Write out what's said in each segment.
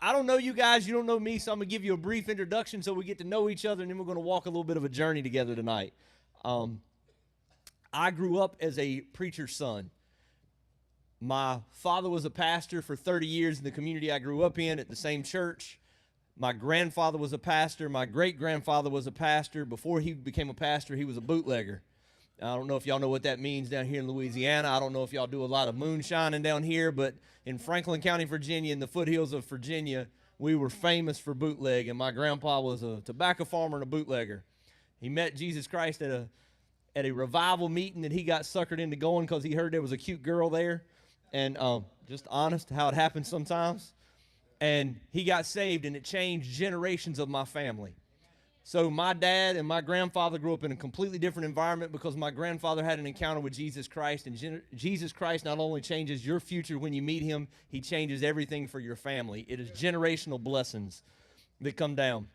I don't know you guys, you don't know me, so I'm going to give you a brief introduction so we get to know each other, and then we're going to walk a little bit of a journey together tonight. I grew up as a preacher's son. My father was a pastor for 30 years in the community I grew up in at the same church. My grandfather was a pastor. My great-grandfather was a pastor. Before he became a pastor, he was a bootlegger. I don't know if y'all know what that means down here in Louisiana. I don't know if y'all do a lot of moonshining down here, but in Franklin County, Virginia, in the foothills of Virginia, we were famous for bootleg, and my grandpa was a tobacco farmer and a bootlegger. He met Jesus Christ at a revival meeting that he got suckered into going because he heard there was a cute girl there, and just honest how it happens sometimes. And he got saved, and it changed generations of my family. So my dad and my grandfather grew up in a completely different environment because my grandfather had an encounter with Jesus Christ, and Jesus Christ not only changes your future when you meet him, he changes everything for your family. It is generational blessings that come down.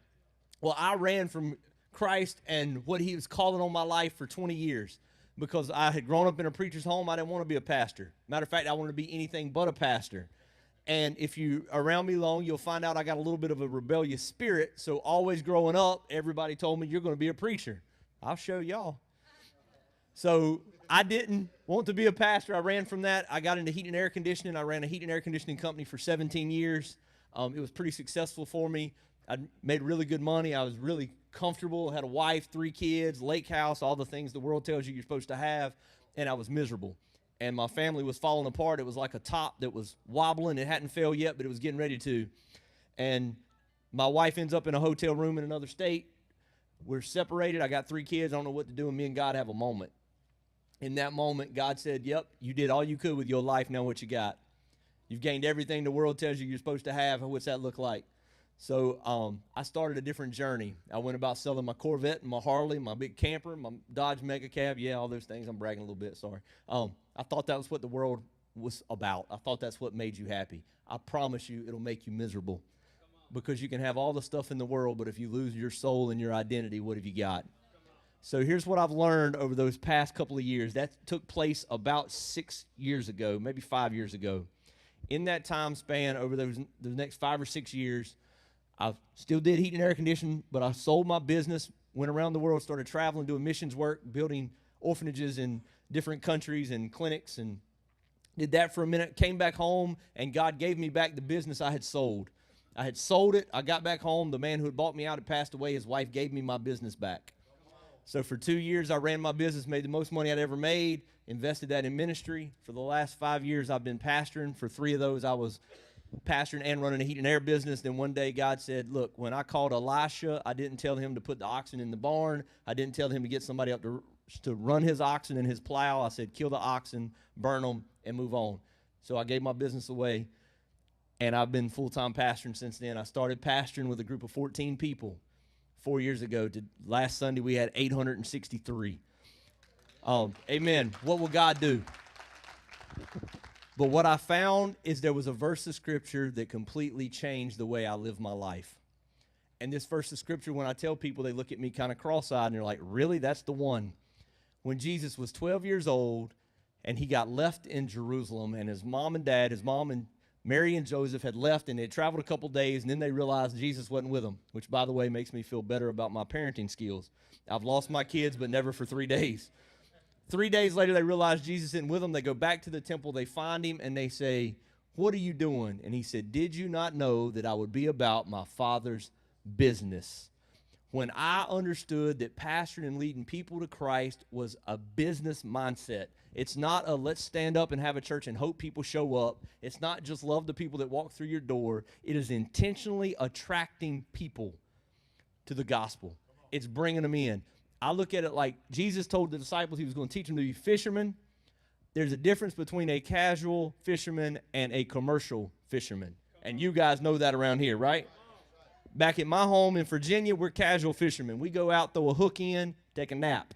Well, I ran from Christ and what he was calling on my life for 20 years because I had grown up in a preacher's home. I didn't want to be a pastor. Matter of fact, I wanted to be anything but a pastor. And if you're around me long, you'll find out I got a little bit of a rebellious spirit. So always growing up, everybody told me, you're going to be a preacher. I'll show y'all. So I didn't want to be a pastor. I ran from that. I got into heat and air conditioning. I ran a heat and air conditioning company for 17 years. It was pretty successful for me. I made really good money. I was really comfortable. I had a wife, 3 kids, lake house, all the things the world tells you you're supposed to have. And I was miserable. And my family was falling apart. It was like a top that was wobbling. It hadn't fell yet, but it was getting ready to. And my wife ends up in a hotel room in another state. We're separated. I got 3 kids. I don't know what to do. And me and God have a moment. In that moment, God said, yep, you did all you could with your life. Now what you got? You've gained everything the world tells you you're supposed to have. What's that look like? So I started a different journey. I went about selling my Corvette and my Harley, my big camper, my Dodge Mega Cab. Yeah, all those things. I'm bragging a little bit. Sorry. I thought that was what the world was about. I thought that's what made you happy. I promise you it'll make you miserable because you can have all the stuff in the world, but if you lose your soul and your identity, what have you got? So here's what I've learned over those past couple of years. That took place about 6 years ago, maybe 5 years ago. In that time span, over the next 5 or 6 years, I still did heat and air conditioning, but I sold my business, went around the world, started traveling, doing missions work, building orphanages in different countries and clinics, and did that for a minute, came back home, and God gave me back the business I had sold. I had sold it. I got back home. The man who had bought me out had passed away. His wife gave me my business back. So for 2 years, I ran my business, made the most money I'd ever made, invested that in ministry. For the last 5 years, I've been pastoring. For 3 of those, I was pastoring and running a heat and air business. Then one day God said, look, when I called Elisha, I didn't tell him to put the oxen in the barn. I didn't tell him to get somebody up to run his oxen and his plow. I said, kill the oxen, burn them, and move on. So I gave my business away, and I've been full-time pastoring since then. I started pastoring with a group of 14 people 4 years ago. Last Sunday, we had 863. Amen. What will God do? But what I found is there was a verse of Scripture that completely changed the way I live my life. And this verse of Scripture, when I tell people, they look at me kind of cross-eyed, and they're like, really? That's the one. When Jesus was 12 years old, and he got left in Jerusalem, and his mom and dad, his mom and Mary and Joseph had left, and they had traveled a couple days, and then they realized Jesus wasn't with them, which, by the way, makes me feel better about my parenting skills. I've lost my kids, but never for 3 days. 3 days later, they realize Jesus isn't with them. They go back to the temple. They find him, and they say, what are you doing? And he said, did you not know that I would be about my Father's business? When I understood that pastoring and leading people to Christ was a business mindset. It's not a let's stand up and have a church and hope people show up. It's not just love the people that walk through your door. It is intentionally attracting people to the gospel. It's bringing them in. I look at it like Jesus told the disciples he was going to teach them to be fishermen. There's a difference between a casual fisherman and a commercial fisherman. And you guys know that around here, right? Back at my home in Virginia, we're casual fishermen. We go out, throw a hook in, take a nap.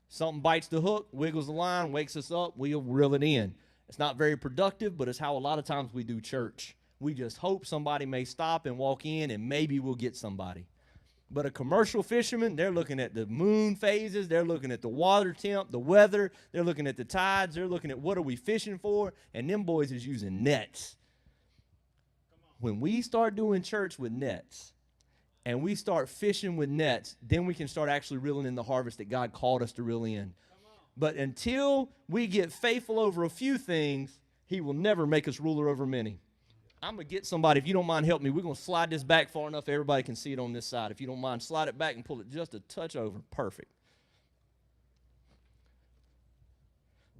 Something bites the hook, wiggles the line, wakes us up, we'll reel it in. It's not very productive, but it's how a lot of times we do church. We just hope somebody may stop and walk in, and maybe we'll get somebody. But a commercial fisherman, they're looking at the moon phases. They're looking at the water temp, the weather. They're looking at the tides. They're looking at what are we fishing for. And them boys is using nets. When we start doing church with nets and we start fishing with nets, then we can start actually reeling in the harvest that God called us to reel in. But until we get faithful over a few things, he will never make us ruler over many. I'm going to get somebody, if you don't mind helping me, we're going to slide this back far enough everybody can see it on this side. If you don't mind, slide it back and pull it just a touch over. Perfect.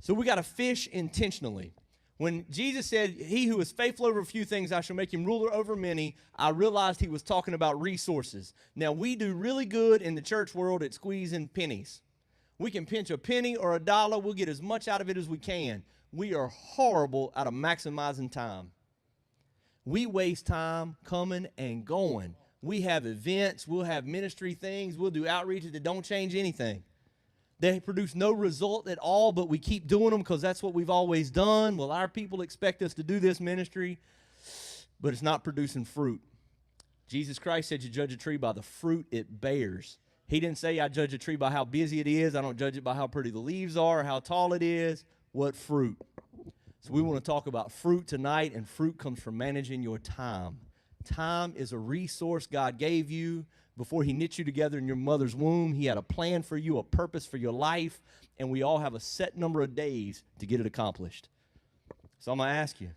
So we got to fish intentionally. When Jesus said, he who is faithful over a few things, I shall make him ruler over many, I realized he was talking about resources. Now, we do really good in the church world at squeezing pennies. We can pinch a penny or a dollar. We'll get as much out of it as we can. We are horrible at maximizing time. We waste time coming and going. We have events. We'll have ministry things. We'll do outreaches that don't change anything. They produce no result at all, but we keep doing them because that's what we've always done. Well, our people expect us to do this ministry, but it's not producing fruit. Jesus Christ said you judge a tree by the fruit it bears. He didn't say I judge a tree by how busy it is. I don't judge it by how pretty the leaves are or how tall it is. What fruit? So we want to talk about fruit tonight, and fruit comes from managing your time. Time is a resource God gave you. Before he knit you together in your mother's womb, he had a plan for you, a purpose for your life, and we all have a set number of days to get it accomplished. So I'm going to ask you,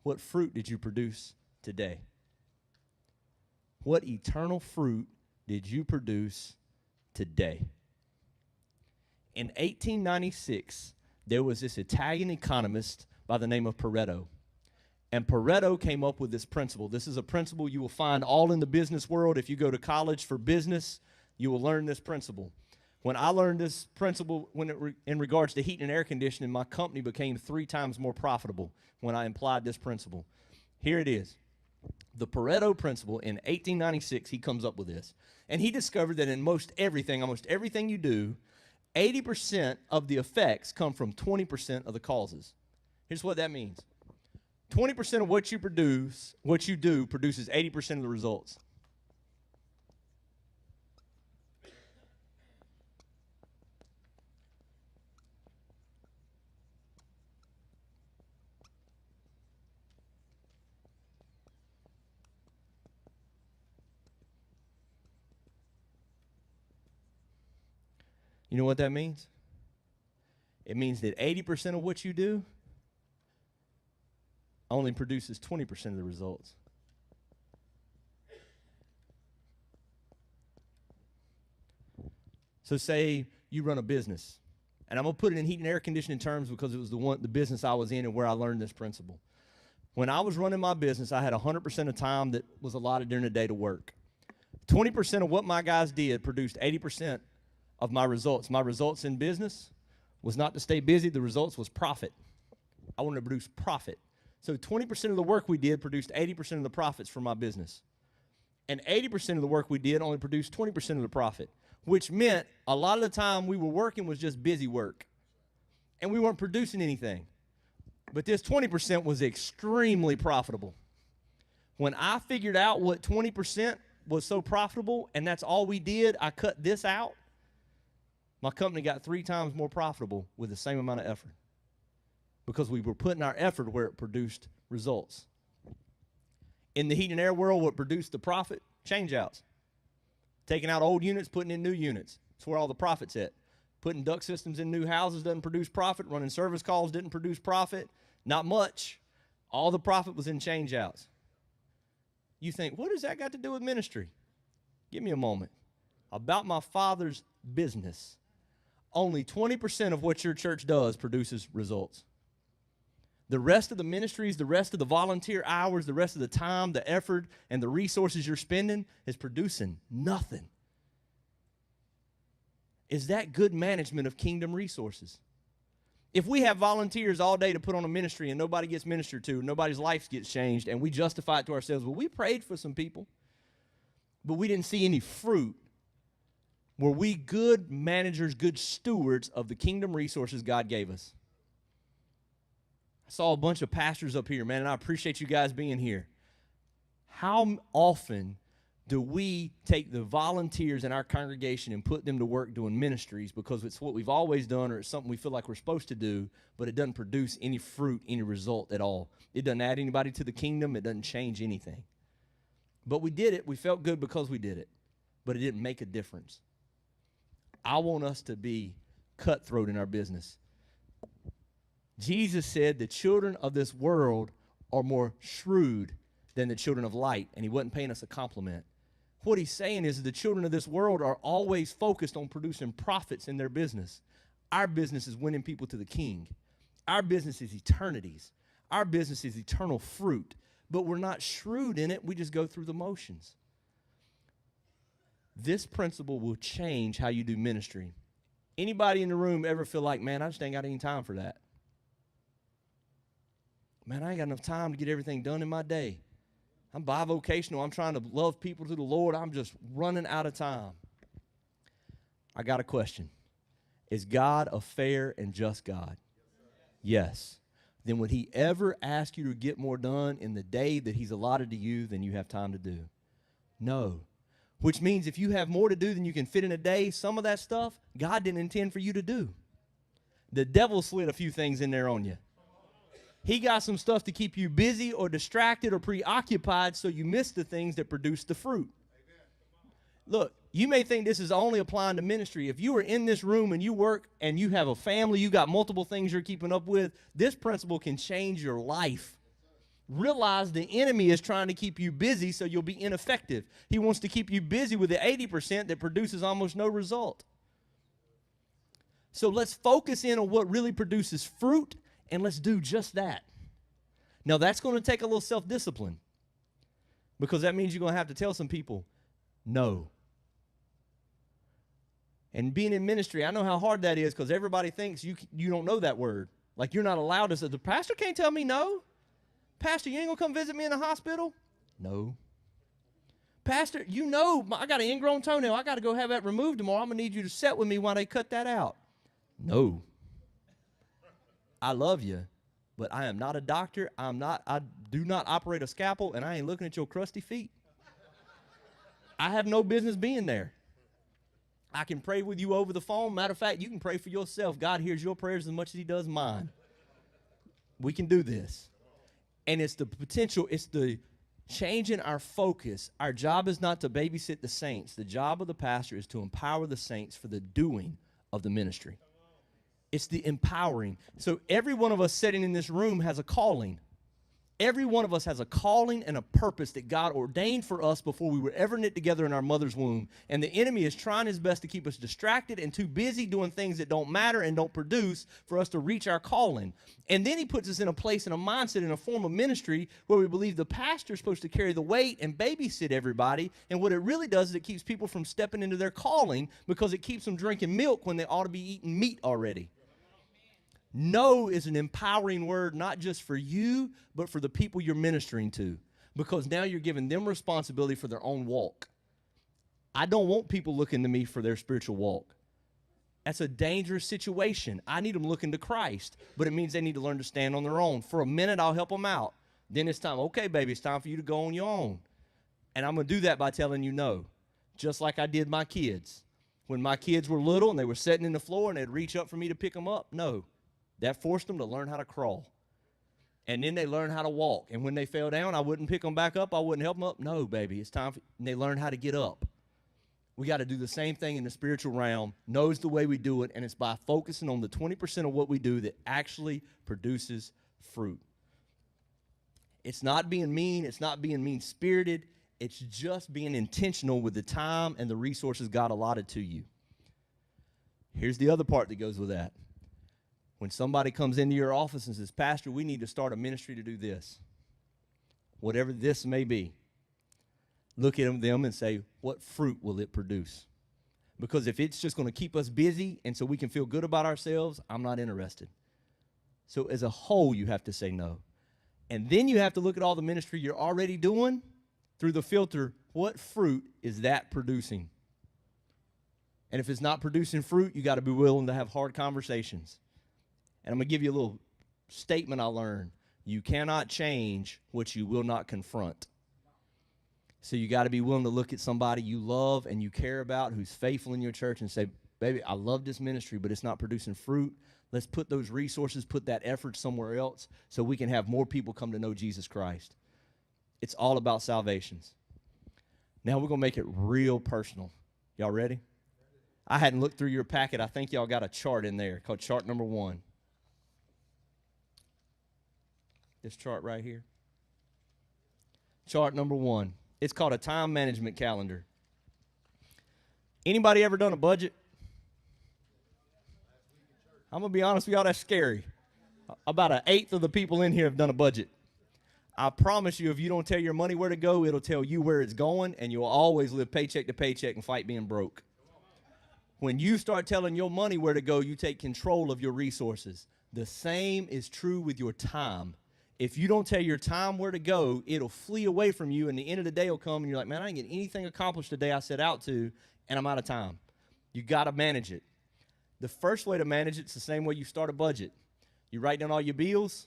what fruit did you produce today? What eternal fruit did you produce today? In 1896, there was this Italian economist by the name of Pareto. And Pareto came up with this principle. This is a principle you will find all in the business world. If you go to college for business, you will learn this principle. When I learned this principle in regards to heat and air conditioning, my company became 3 times more profitable when I applied this principle. Here it is. The Pareto principle, in 1896, he comes up with this. And he discovered that in almost everything you do, 80% of the effects come from 20% of the causes. Here's what that means. 20% of what you do produces 80% of the results. You know what that means? It means that 80% of what you do only produces 20% of the results. So say you run a business, and I'm going to put it in heat and air conditioning terms because it was the business I was in and where I learned this principle. When I was running my business, I had 100% of time that was allotted during the day to work. 20% of what my guys did produced 80% of my results. My results in business was not to stay busy. The results was profit. I wanted to produce profit. So 20% of the work we did produced 80% of the profits for my business. And 80% of the work we did only produced 20% of the profit, which meant a lot of the time we were working was just busy work. And we weren't producing anything. But this 20% was extremely profitable. When I figured out what 20% was so profitable, and that's all we did, I cut this out, my company got 3 times more profitable with the same amount of effort. Because we were putting our effort where it produced results. In the heat and air world, what produced the profit? Change-outs. Taking out old units, putting in new units. That's where all the profit's at. Putting duct systems in new houses doesn't produce profit. Running service calls didn't produce profit. Not much. All the profit was in change-outs. You think, what does that got to do with ministry? Give me a moment. About my Father's business, only 20% of what your church does produces results. The rest of the ministries, the rest of the volunteer hours, the rest of the time, the effort, and the resources you're spending is producing nothing. Is that good management of kingdom resources? If we have volunteers all day to put on a ministry and nobody gets ministered to, nobody's life gets changed, and we justify it to ourselves, well, we prayed for some people, but we didn't see any fruit. Were we good managers, good stewards of the kingdom resources God gave us? I saw a bunch of pastors up here, man, and I appreciate you guys being here. How often do we take the volunteers in our congregation and put them to work doing ministries because it's what we've always done or it's something we feel like we're supposed to do, but it doesn't produce any fruit, any result at all. It doesn't add anybody to the kingdom. It doesn't change anything. But we did it. We felt good because we did it, but it didn't make a difference. I want us to be cutthroat in our business. Jesus said the children of this world are more shrewd than the children of light, and he wasn't paying us a compliment. What he's saying is the children of this world are always focused on producing profits in their business. Our business is winning people to the King. Our business is eternities. Our business is eternal fruit, but we're not shrewd in it. We just go through the motions. This principle will change how you do ministry. Anybody in the room ever feel like, man, I just ain't got any time for that? Man, I ain't got enough time to get everything done in my day. I'm bivocational. I'm trying to love people to the Lord. I'm just running out of time. I got a question. Is God a fair and just God? Yes. Then would he ever ask you to get more done in the day that he's allotted to you than you have time to do? No. Which means if you have more to do than you can fit in a day, some of that stuff God didn't intend for you to do. The devil slid a few things in there on you. He got some stuff to keep you busy or distracted or preoccupied so you miss the things that produce the fruit. Look, you may think this is only applying to ministry. If you are in this room and you work and you have a family, you got multiple things you're keeping up with, this principle can change your life. Realize the enemy is trying to keep you busy so you'll be ineffective. He wants to keep you busy with the 80% that produces almost no result. So let's focus in on what really produces fruit, and let's do just that. Now, that's going to take a little self-discipline because that means you're going to have to tell some people, no. And being in ministry, I know how hard that is because everybody thinks you don't know that word. Like you're not allowed to say, the pastor can't tell me no. Pastor, you ain't going to come visit me in the hospital? No. Pastor, you know I got an ingrown toenail. I got to go have that removed tomorrow. I'm going to need you to sit with me while they cut that out. No. I love you, but I am not a doctor. I do not operate a scalpel, and I ain't looking at your crusty feet. I have no business being there. I can pray with you over the phone. Matter of fact, you can pray for yourself. God hears your prayers as much as he does mine. We can do this. And it's the potential, it's the change in our focus. Our job is not to babysit the saints. The job of the pastor is to empower the saints for the doing of the ministry. It's the empowering. So every one of us sitting in this room has a calling. Every one of us has a calling and a purpose that God ordained for us before we were ever knit together in our mother's womb. And the enemy is trying his best to keep us distracted and too busy doing things that don't matter and don't produce for us to reach our calling. And then he puts us in a place and a mindset in a form of ministry where we believe the pastor is supposed to carry the weight and babysit everybody. And what it really does is it keeps people from stepping into their calling because it keeps them drinking milk when they ought to be eating meat already. No is an empowering word, not just for you, but for the people you're ministering to, because now you're giving them responsibility for their own walk. I don't want people looking to me for their spiritual walk. That's a dangerous situation. I need them looking to Christ, but it means they need to learn to stand on their own. For a minute, I'll help them out. Then it's time, okay, baby, it's time for you to go on your own. And I'm going to do that by telling you no, just like I did my kids. When my kids were little and they were sitting in the floor and they'd reach up for me to pick them up, no. That forced them to learn how to crawl. And then they learned how to walk. And when they fell down, I wouldn't pick them back up. I wouldn't help them up. No, baby, it's time. And they learn how to get up. We got to do the same thing in the spiritual realm. Knows the way we do it, and it's by focusing on the 20% of what we do that actually produces fruit. It's not being mean. It's not being mean-spirited. It's just being intentional with the time and the resources God allotted to you. Here's the other part that goes with that. When somebody comes into your office and says, Pastor, we need to start a ministry to do this, whatever this may be, look at them and say, what fruit will it produce? Because if it's just going to keep us busy and so we can feel good about ourselves, I'm not interested. So as a whole, you have to say no. And then you have to look at all the ministry you're already doing through the filter, what fruit is that producing? And if it's not producing fruit, you got to be willing to have hard conversations. And I'm going to give you a little statement I learned. You cannot change what you will not confront. So you got to be willing to look at somebody you love and you care about who's faithful in your church and say, baby, I love this ministry, but it's not producing fruit. Let's put those resources, put that effort somewhere else so we can have more people come to know Jesus Christ. It's all about salvations. Now we're going to make it real personal. Y'all ready? I hadn't looked through your packet. I think y'all got a chart in there called chart number 1. This chart right here. Chart number 1. It's called a time management calendar. Anybody ever done a budget? I'm going to be honest with y'all, that's scary. About 1/8 of the people in here have done a budget. I promise you, if you don't tell your money where to go, it'll tell you where it's going, and you'll always live paycheck to paycheck and fight being broke. When you start telling your money where to go, you take control of your resources. The same is true with your time. If you don't tell your time where to go, it'll flee away from you, and the end of the day will come, and you're like, man, I didn't get anything accomplished today I set out to, and I'm out of time. You got to manage it. The first way to manage it is the same way you start a budget. You write down all your bills.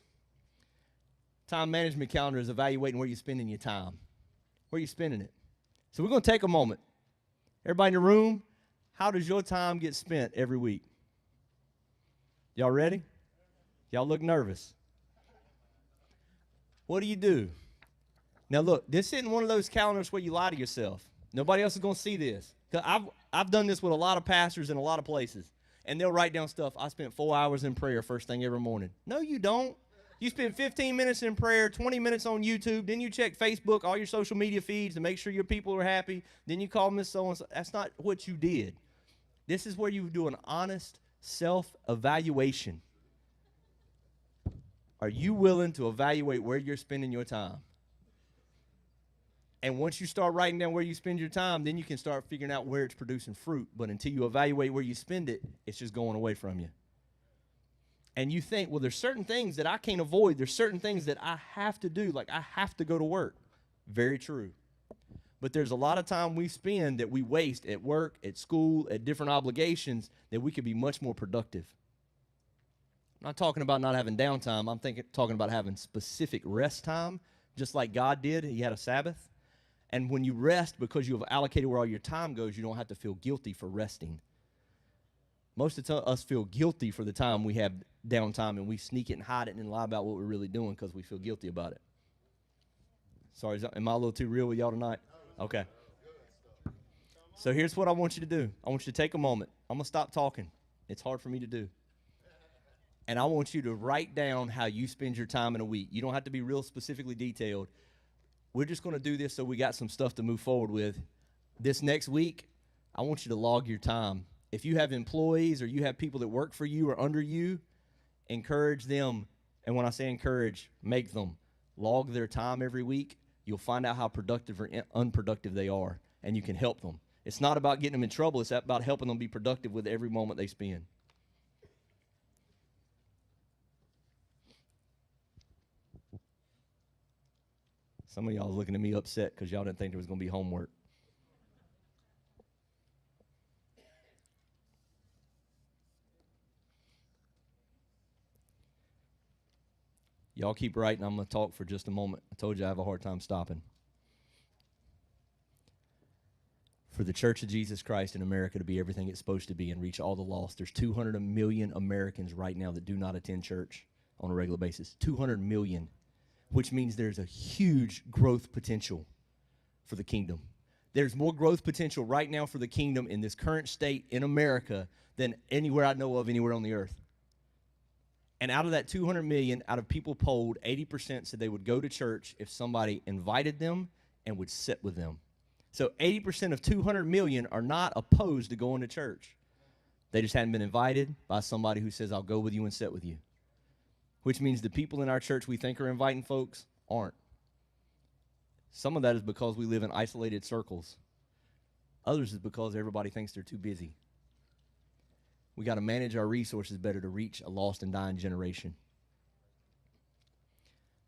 Time management calendar is evaluating where you're spending your time. Where you're spending it. So we're going to take a moment. Everybody in the room, how does your time get spent every week? Y'all ready? Y'all look nervous. What do? Now look, this isn't one of those calendars where you lie to yourself. Nobody else is going to see this. 'Cause I've done this with a lot of pastors in a lot of places. And they'll write down stuff. I spent 4 hours in prayer first thing every morning. No, you don't. You spend 15 minutes in prayer, 20 minutes on YouTube. Then you check Facebook, all your social media feeds to make sure your people are happy. Then you call Miss So-and-so. That's not what you did. This is where you do an honest self-evaluation. Are you willing to evaluate where you're spending your time? And once you start writing down where you spend your time, then you can start figuring out where it's producing fruit. But until you evaluate where you spend it, it's just going away from you. And you think, well, there's certain things that I can't avoid. There's certain things that I have to do, like I have to go to work. Very true. But there's a lot of time we spend that we waste at work, at school, at different obligations that we could be much more productive. I'm not talking about not having downtime. I'm talking about having specific rest time, just like God did. He had a Sabbath. And when you rest, because you have allocated where all your time goes, you don't have to feel guilty for resting. Most of us feel guilty for the time we have downtime, and we sneak it and hide it and lie about what we're really doing because we feel guilty about it. Sorry, am I a little too real with y'all tonight? Okay. So here's what I want you to do. I want you to take a moment. I'm going to stop talking. It's hard for me to do. And I want you to write down how you spend your time in a week. You don't have to be real specifically detailed. We're just going to do this so we got some stuff to move forward with. This next week, I want you to log your time. If you have employees or you have people that work for you or under you, encourage them. And when I say encourage, make them log their time every week. You'll find out how productive or unproductive they are, and you can help them. It's not about getting them in trouble. It's about helping them be productive with every moment they spend. Some of y'all looking at me upset because y'all didn't think there was going to be homework. Y'all keep writing. I'm going to talk for just a moment. I told you I have a hard time stopping. For the Church of Jesus Christ in America to be everything it's supposed to be and reach all the lost, there's 200 million Americans right now that do not attend church on a regular basis. 200 million. Which means there's a huge growth potential for the kingdom. There's more growth potential right now for the kingdom in this current state in America than anywhere I know of anywhere on the earth. And out of that 200 million, out of people polled, 80% said they would go to church if somebody invited them and would sit with them. So 80% of 200 million are not opposed to going to church. They just hadn't been invited by somebody who says, I'll go with you and sit with you. Which means the people in our church we think are inviting folks aren't. Some of that is because we live in isolated circles. Others is because everybody thinks they're too busy. We got to manage our resources better to reach a lost and dying generation.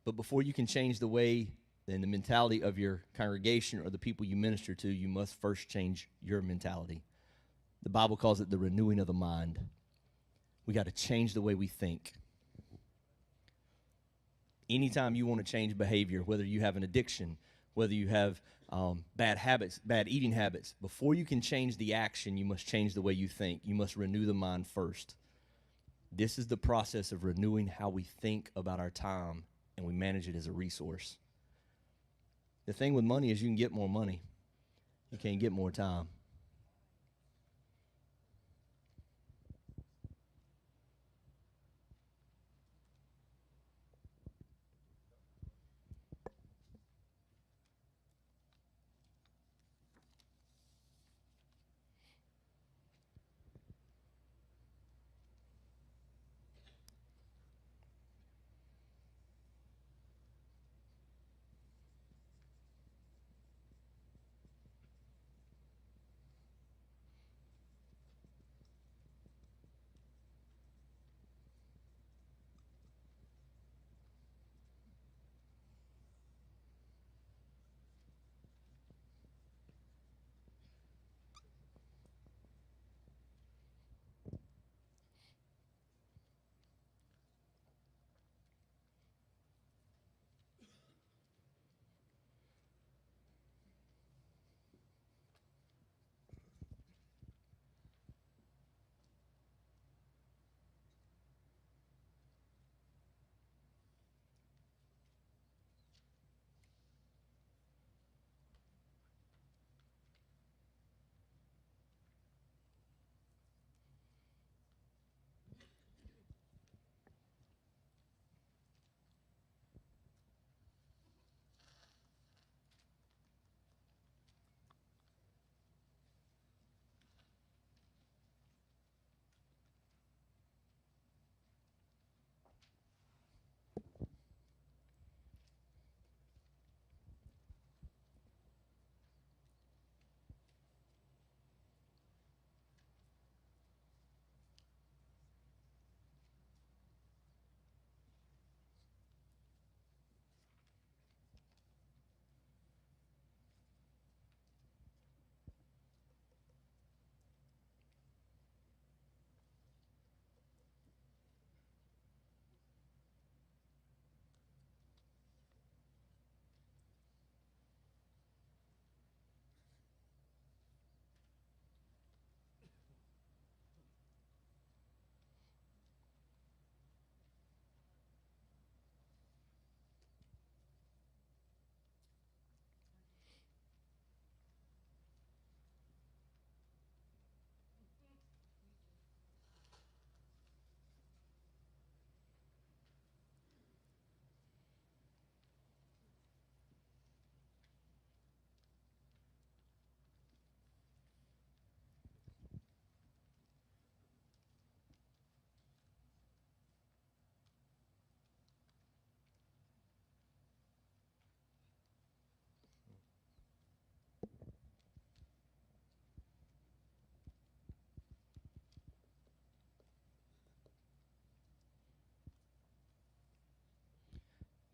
But before you can change the way and the mentality of your congregation or the people you minister to, you must first change your mentality. The Bible calls it the renewing of the mind. We got to change the way we think. Anytime you want to change behavior, whether you have an addiction, whether you have bad habits, bad eating habits. Before you can change the action, you must change the way you think. You must renew the mind first. This is the process of renewing how we think about our time, and we manage it as a resource. The thing with money is you can get more money. You can't get more time.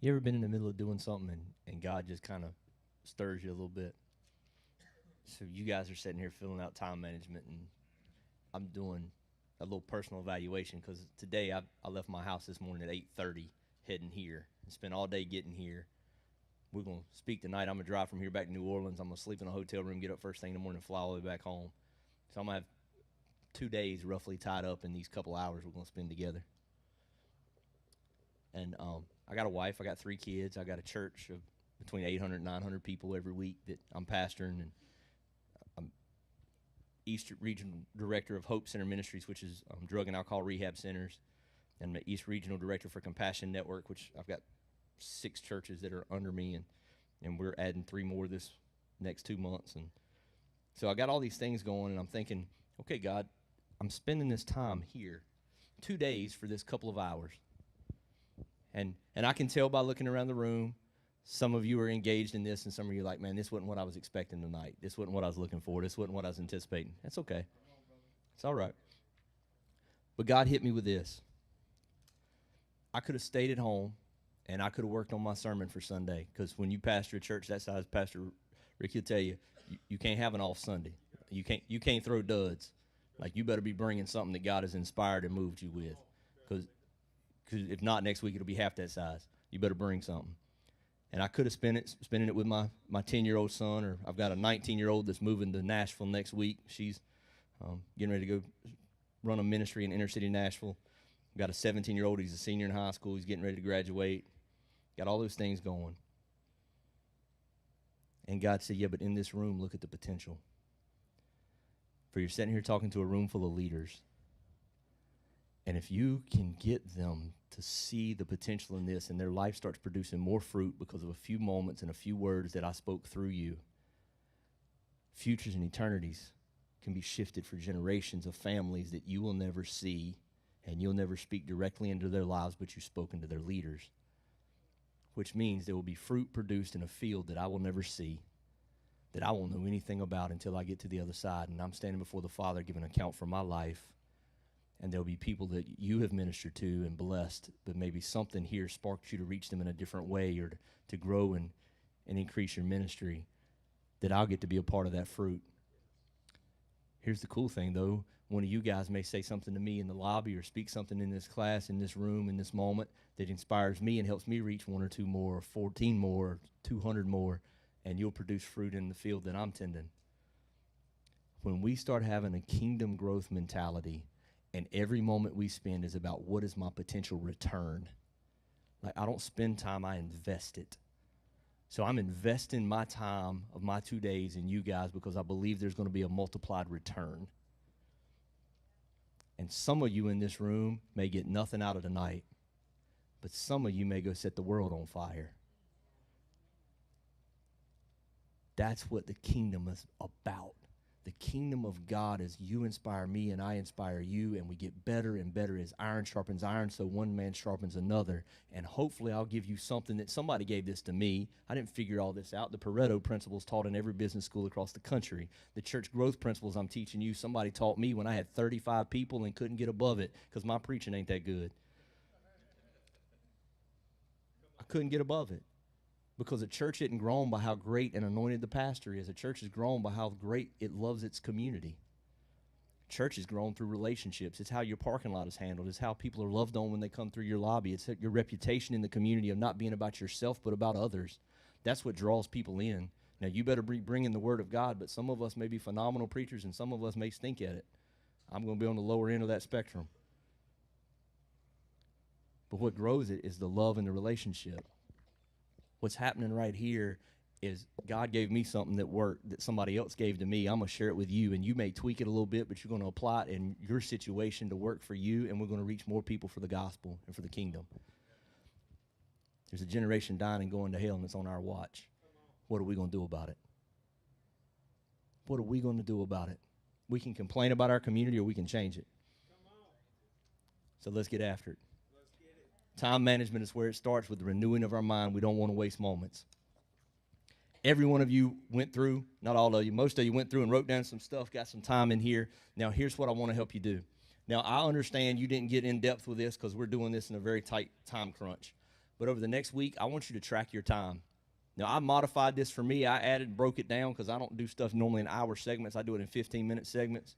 You ever been in the middle of doing something and God just kind of stirs you a little bit? So you guys are sitting here filling out time management, and I'm doing a little personal evaluation because today I left my house this morning at 8:30, heading here, and spent all day getting here. We're gonna speak tonight. I'm gonna drive from here back to New Orleans. I'm gonna sleep in a hotel room, get up first thing in the morning, fly all the way back home. So I'm gonna have 2 days roughly tied up in these couple hours we're gonna spend together. And I got a wife. I got 3 kids. I got a church of between 800 and 900 people every week that I'm pastoring, and I'm East Regional Director of Hope Center Ministries, which is drug and alcohol rehab centers, and the East Regional Director for Compassion Network, which I've got 6 churches that are under me, and we're adding 3 more this next 2 months. And so I got all these things going, and I'm thinking, okay, God, I'm spending this time here, 2 days for this couple of hours. And I can tell by looking around the room, some of you are engaged in this, and some of you are like, man, this wasn't what I was expecting tonight. This wasn't what I was looking for. This wasn't what I was anticipating. That's okay. It's all right. But God hit me with this. I could have stayed at home, and I could have worked on my sermon for Sunday, because when you pastor a church that size, Pastor Ricky will tell you, you can't have an off Sunday. You can't throw duds. Like, you better be bringing something that God has inspired and moved you with, because if not, next week it'll be half that size. You better bring something. And I could have spending it with my 10-year-old son, or I've got a 19-year-old that's moving to Nashville next week. She's getting ready to go run a ministry in inner city Nashville. I've got a 17-year-old. He's a senior in high school. He's getting ready to graduate. Got all those things going. And God said, yeah, but in this room, look at the potential. For you're sitting here talking to a room full of leaders. And if you can get them to see the potential in this and their life starts producing more fruit because of a few moments and a few words that I spoke through you, futures and eternities can be shifted for generations of families that you will never see, and you'll never speak directly into their lives, but you've spoken to their leaders, which means there will be fruit produced in a field that I will never see, that I won't know anything about until I get to the other side, and I'm standing before the Father giving an account for my life. And there'll be people that you have ministered to and blessed, but maybe something here sparked you to reach them in a different way, or to grow and increase your ministry, that I'll get to be a part of that fruit. Here's the cool thing, though. One of you guys may say something to me in the lobby or speak something in this class, in this room, in this moment that inspires me and helps me reach 1 or 2 more, or 14 more, or 200 more, and you'll produce fruit in the field that I'm tending. When we start having a kingdom growth mentality, and every moment we spend is about what is my potential return. Like, I don't spend time, I invest it. So I'm investing my time of my 2 days in you guys because I believe there's going to be a multiplied return. And some of you in this room may get nothing out of the night, but some of you may go set the world on fire. That's what the kingdom is about. The kingdom of God is you inspire me and I inspire you, and we get better and better as iron sharpens iron, so one man sharpens another. And hopefully I'll give you something that somebody gave this to me. I didn't figure all this out. The Pareto principles taught in every business school across the country. The church growth principles I'm teaching you, somebody taught me when I had 35 people and couldn't get above it because my preaching ain't that good. I couldn't get above it. Because a church isn't grown by how great and anointed the pastor is. A church is grown by how great it loves its community. Church is grown through relationships. It's how your parking lot is handled. It's how people are loved on when they come through your lobby. It's your reputation in the community of not being about yourself but about others. That's what draws people in. Now, you better be bringing the word of God, but some of us may be phenomenal preachers and some of us may stink at it. I'm going to be on the lower end of that spectrum. But what grows it is the love and the relationship. What's happening right here is God gave me something that worked that somebody else gave to me. I'm going to share it with you, and you may tweak it a little bit, but you're going to apply it in your situation to work for you, and we're going to reach more people for the gospel and for the kingdom. There's a generation dying and going to hell, and it's on our watch. What are we going to do about it? What are we going to do about it? We can complain about our community, or we can change it. So let's get after it. Time management is where it starts, with the renewing of our mind. We don't want to waste moments. Every one of you went through, not all of you, most of you went through and wrote down some stuff, got some time in here. Now, here's what I want to help you do. Now, I understand you didn't get in depth with this because we're doing this in a very tight time crunch. But over the next week, I want you to track your time. Now, I modified this for me. I added, broke it down because I don't do stuff normally in hour segments. I do it in 15-minute segments.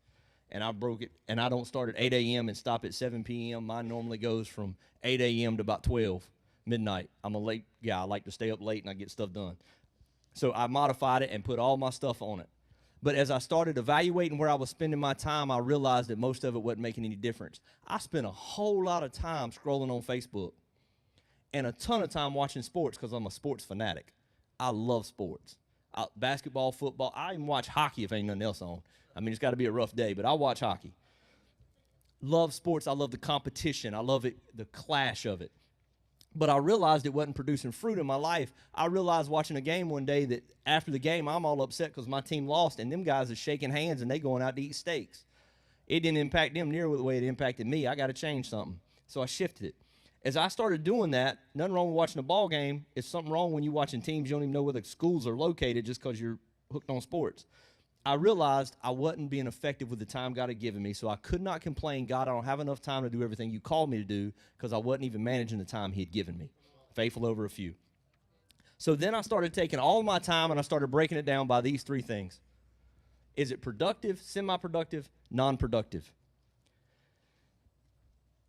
And I broke it, and I don't start at 8 a.m. and stop at 7 p.m. Mine normally goes from 8 a.m. to about 12 midnight. I'm a late guy. I like to stay up late, and I get stuff done. So I modified it and put all my stuff on it. But as I started evaluating where I was spending my time, I realized that most of it wasn't making any difference. I spent a whole lot of time scrolling on Facebook and a ton of time watching sports because I'm a sports fanatic. I love sports. Basketball, football. I even watch hockey if ain't nothing else on. I mean, it's got to be a rough day, but I watch hockey. Love sports. I love the competition. I love it, the clash of it. But I realized it wasn't producing fruit in my life. I realized watching a game one day that after the game, I'm all upset because my team lost, and them guys are shaking hands, and they going out to eat steaks. It didn't impact them near the way it impacted me. I got to change something. So I shifted it. As I started doing that, nothing wrong with watching a ball game. It's something wrong when you're watching teams you don't even know where the schools are located just because you're hooked on sports. I realized I wasn't being effective with the time God had given me, so I could not complain, God, I don't have enough time to do everything you called me to do, because I wasn't even managing the time he had given me. Faithful over a few. So then I started taking all my time, and I started breaking it down by these 3 things. Is it productive, semi-productive, non-productive?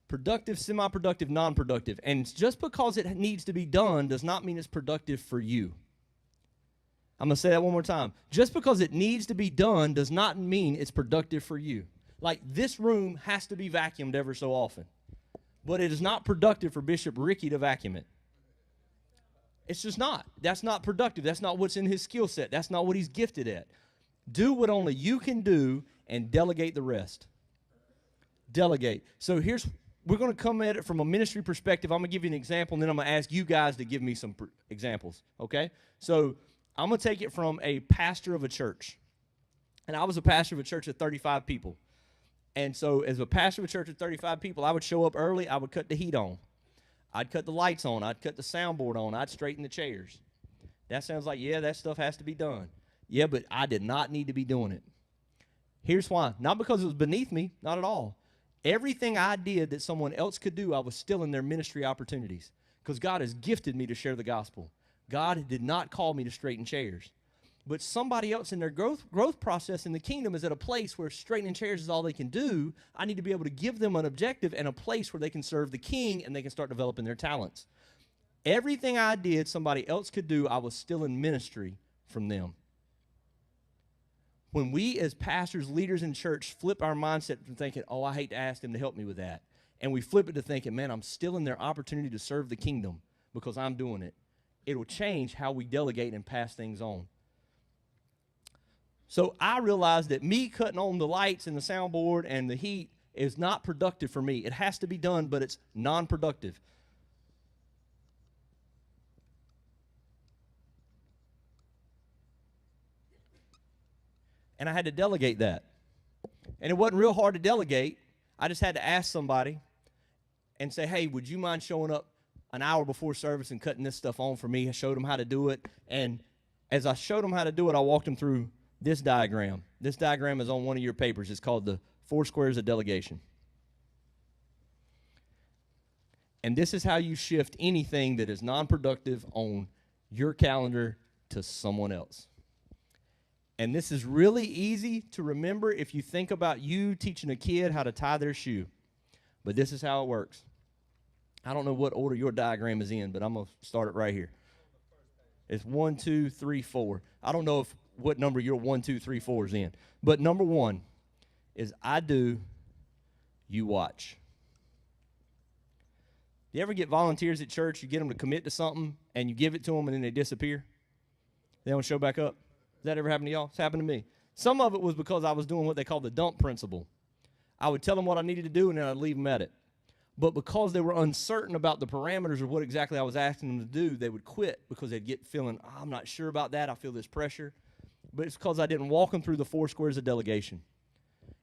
productive, semi-productive, non-productive. And just because it needs to be done does not mean it's productive for you. I'm going to say that one more time. Just because it needs to be done does not mean it's productive for you. Like, this room has to be vacuumed ever so often. But it is not productive for Bishop Ricky to vacuum it. It's just not. That's not productive. That's not what's in his skill set. That's not what he's gifted at. Do what only you can do and delegate the rest. Delegate. So we're going to come at it from a ministry perspective. I'm going to give you an example, and then I'm going to ask you guys to give me some examples, okay? So I'm going to take it from a pastor of a church. And I was a pastor of a church of 35 people. And so as a pastor of a church of 35 people, I would show up early. I would cut the heat on. I'd cut the lights on. I'd cut the soundboard on. I'd straighten the chairs. That sounds like, yeah, that stuff has to be done. Yeah, but I did not need to be doing it. Here's why. Not because it was beneath me. Not at all. Everything I did that someone else could do, I was still in their ministry opportunities. Because God has gifted me to share the gospel. God did not call me to straighten chairs. But somebody else in their growth process in the kingdom is at a place where straightening chairs is all they can do. I need to be able to give them an objective and a place where they can serve the king and they can start developing their talents. Everything I did somebody else could do, I was still in ministry from them. When we as pastors, leaders in church, flip our mindset from thinking, oh, I hate to ask them to help me with that, and we flip it to thinking, man, I'm still in their opportunity to serve the kingdom because I'm doing it, it will change how we delegate and pass things on. So I realized that me cutting on the lights and the soundboard and the heat is not productive for me. It has to be done, but it's non-productive. And I had to delegate that. And it wasn't real hard to delegate. I just had to ask somebody and say, hey, would you mind showing up an hour before service and cutting this stuff on for me? I showed them how to do it. And as I showed them how to do it, I walked them through this diagram. This diagram is on one of your papers. It's called the 4 squares of delegation. And this is how you shift anything that is non-productive on your calendar to someone else. And this is really easy to remember if you think about you teaching a kid how to tie their shoe. But this is how it works. I don't know what order your diagram is in, but I'm going to start it right here. It's 1, 2, 3, 4. I don't know what number your 1, 2, 3, 4 is in. But number 1 is I do, you watch. You ever get volunteers at church, you get them to commit to something, and you give it to them, and then they disappear? They don't show back up? Has that ever happened to y'all? It's happened to me. Some of it was because I was doing what they call the dump principle. I would tell them what I needed to do, and then I'd leave them at it. But because they were uncertain about the parameters of what exactly I was asking them to do, they would quit because they'd get feeling, oh, I'm not sure about that. I feel this pressure. But it's because I didn't walk them through the 4 squares of delegation.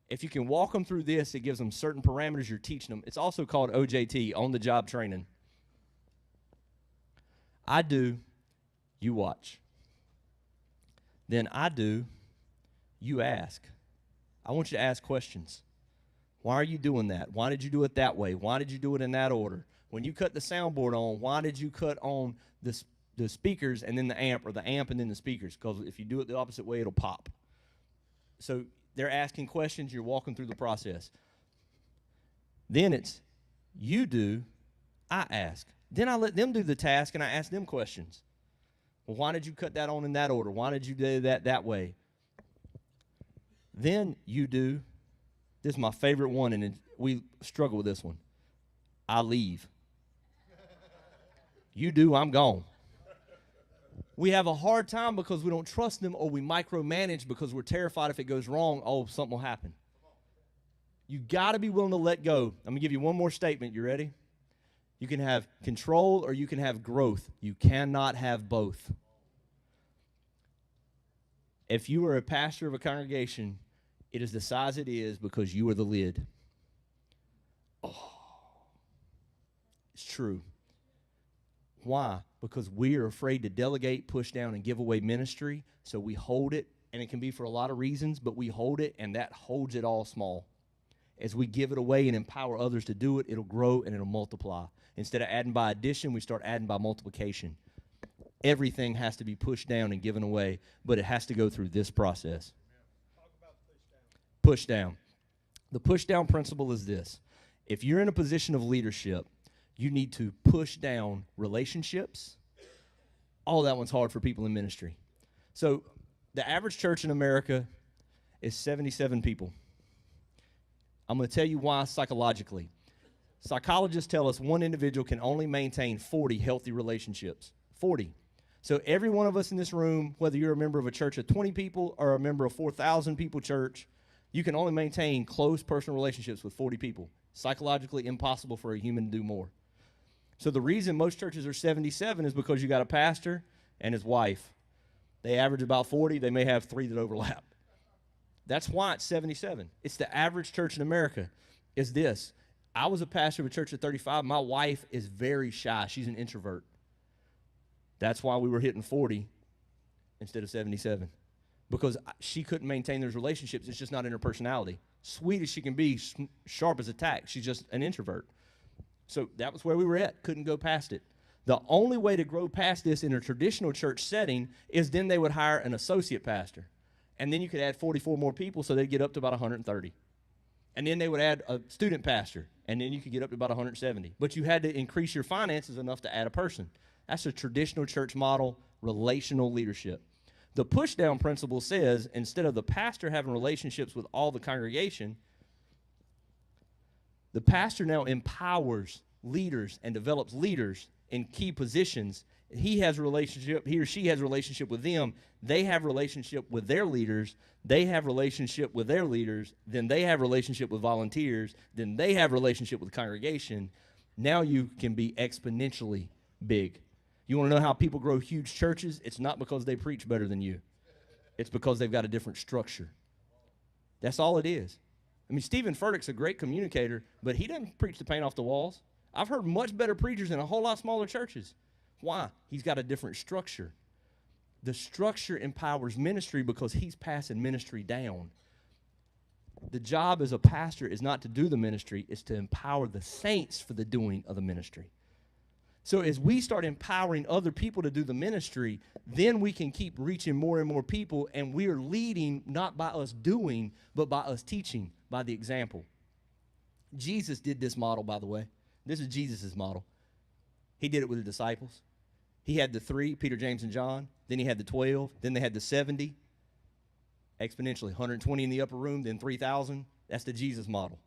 If you can walk them through this, it gives them certain parameters you're teaching them. It's also called OJT, on-the-job training. I do, you watch. Then I do, you ask. I want you to ask questions. Why are you doing that? Why did you do it that way? Why did you do it in that order? When you cut the soundboard on, why did you cut on the speakers and then the amp, or the amp and then the speakers? Because if you do it the opposite way, it'll pop. So they're asking questions. You're walking through the process. Then it's you do, I ask. Then I let them do the task, and I ask them questions. Well, why did you cut that on in that order? Why did you do that way? Then you do. This is my favorite one, and we struggle with this one. I leave. You do, I'm gone. We have a hard time because we don't trust them, or we micromanage because we're terrified if it goes wrong, oh, something will happen. You got to be willing to let go. I'm going to give you one more statement. You ready? You can have control or you can have growth. You cannot have both. If you are a pastor of a congregation, it is the size it is because you are the lid. Oh, it's true. Why? Because we are afraid to delegate, push down, and give away ministry, so we hold it, and it can be for a lot of reasons, but we hold it, and that holds it all small. As we give it away and empower others to do it, it'll grow and it'll multiply. Instead of adding by addition, we start adding by multiplication. Everything has to be pushed down and given away, but it has to go through this process. Talk about push down. Push down. The push down principle is this. If you're in a position of leadership, you need to push down relationships. All that one's hard for people in ministry. So the average church in America is 77 people. I'm going to tell you why psychologically. Psychologists tell us one individual can only maintain 40 healthy relationships. 40. So every one of us in this room, whether you're a member of a church of 20 people or a member of 4,000 people church, you can only maintain close personal relationships with 40 people. Psychologically impossible for a human to do more. So the reason most churches are 77 is because you got a pastor and his wife. They average about 40. They may have 3 that overlap. That's why it's 77. It's the average church in America is this. I was a pastor of a church of 35. My wife is very shy. She's an introvert. That's why we were hitting 40 instead of 77. Because she couldn't maintain those relationships. It's just not in her personality. Sweet as she can be, sharp as a tack. She's just an introvert. So that was where we were at. Couldn't go past it. The only way to grow past this in a traditional church setting is then they would hire an associate pastor. And then you could add 44 more people, so they'd get up to about 130. And then they would add a student pastor, and then you could get up to about 170. But you had to increase your finances enough to add a person. That's a traditional church model, relational leadership. The push-down principle says instead of the pastor having relationships with all the congregation, the pastor now empowers leaders and develops leaders in key positions. He has a relationship, he or she has a relationship with them. They have relationship with their leaders. They have relationship with their leaders. Then they have relationship with volunteers. Then they have relationship with the congregation. Now you can be exponentially big. You want to know how people grow huge churches? It's not because they preach better than you. It's because they've got a different structure. That's all it is. I mean, Stephen Furtick's a great communicator, but he doesn't preach the paint off the walls. I've heard much better preachers in a whole lot smaller churches. Why? He's got a different structure. The structure empowers ministry because he's passing ministry down. The job as a pastor is not to do the ministry, it's to empower the saints for the doing of the ministry. So as we start empowering other people to do the ministry, then we can keep reaching more and more people, and we are leading not by us doing, but by us teaching, by the example. Jesus did this model, by the way. This is Jesus' model. He did it with the disciples. He had the 3, Peter, James, and John. Then he had the 12. Then they had the 70. Exponentially, 120 in the upper room, then 3,000. That's the Jesus model.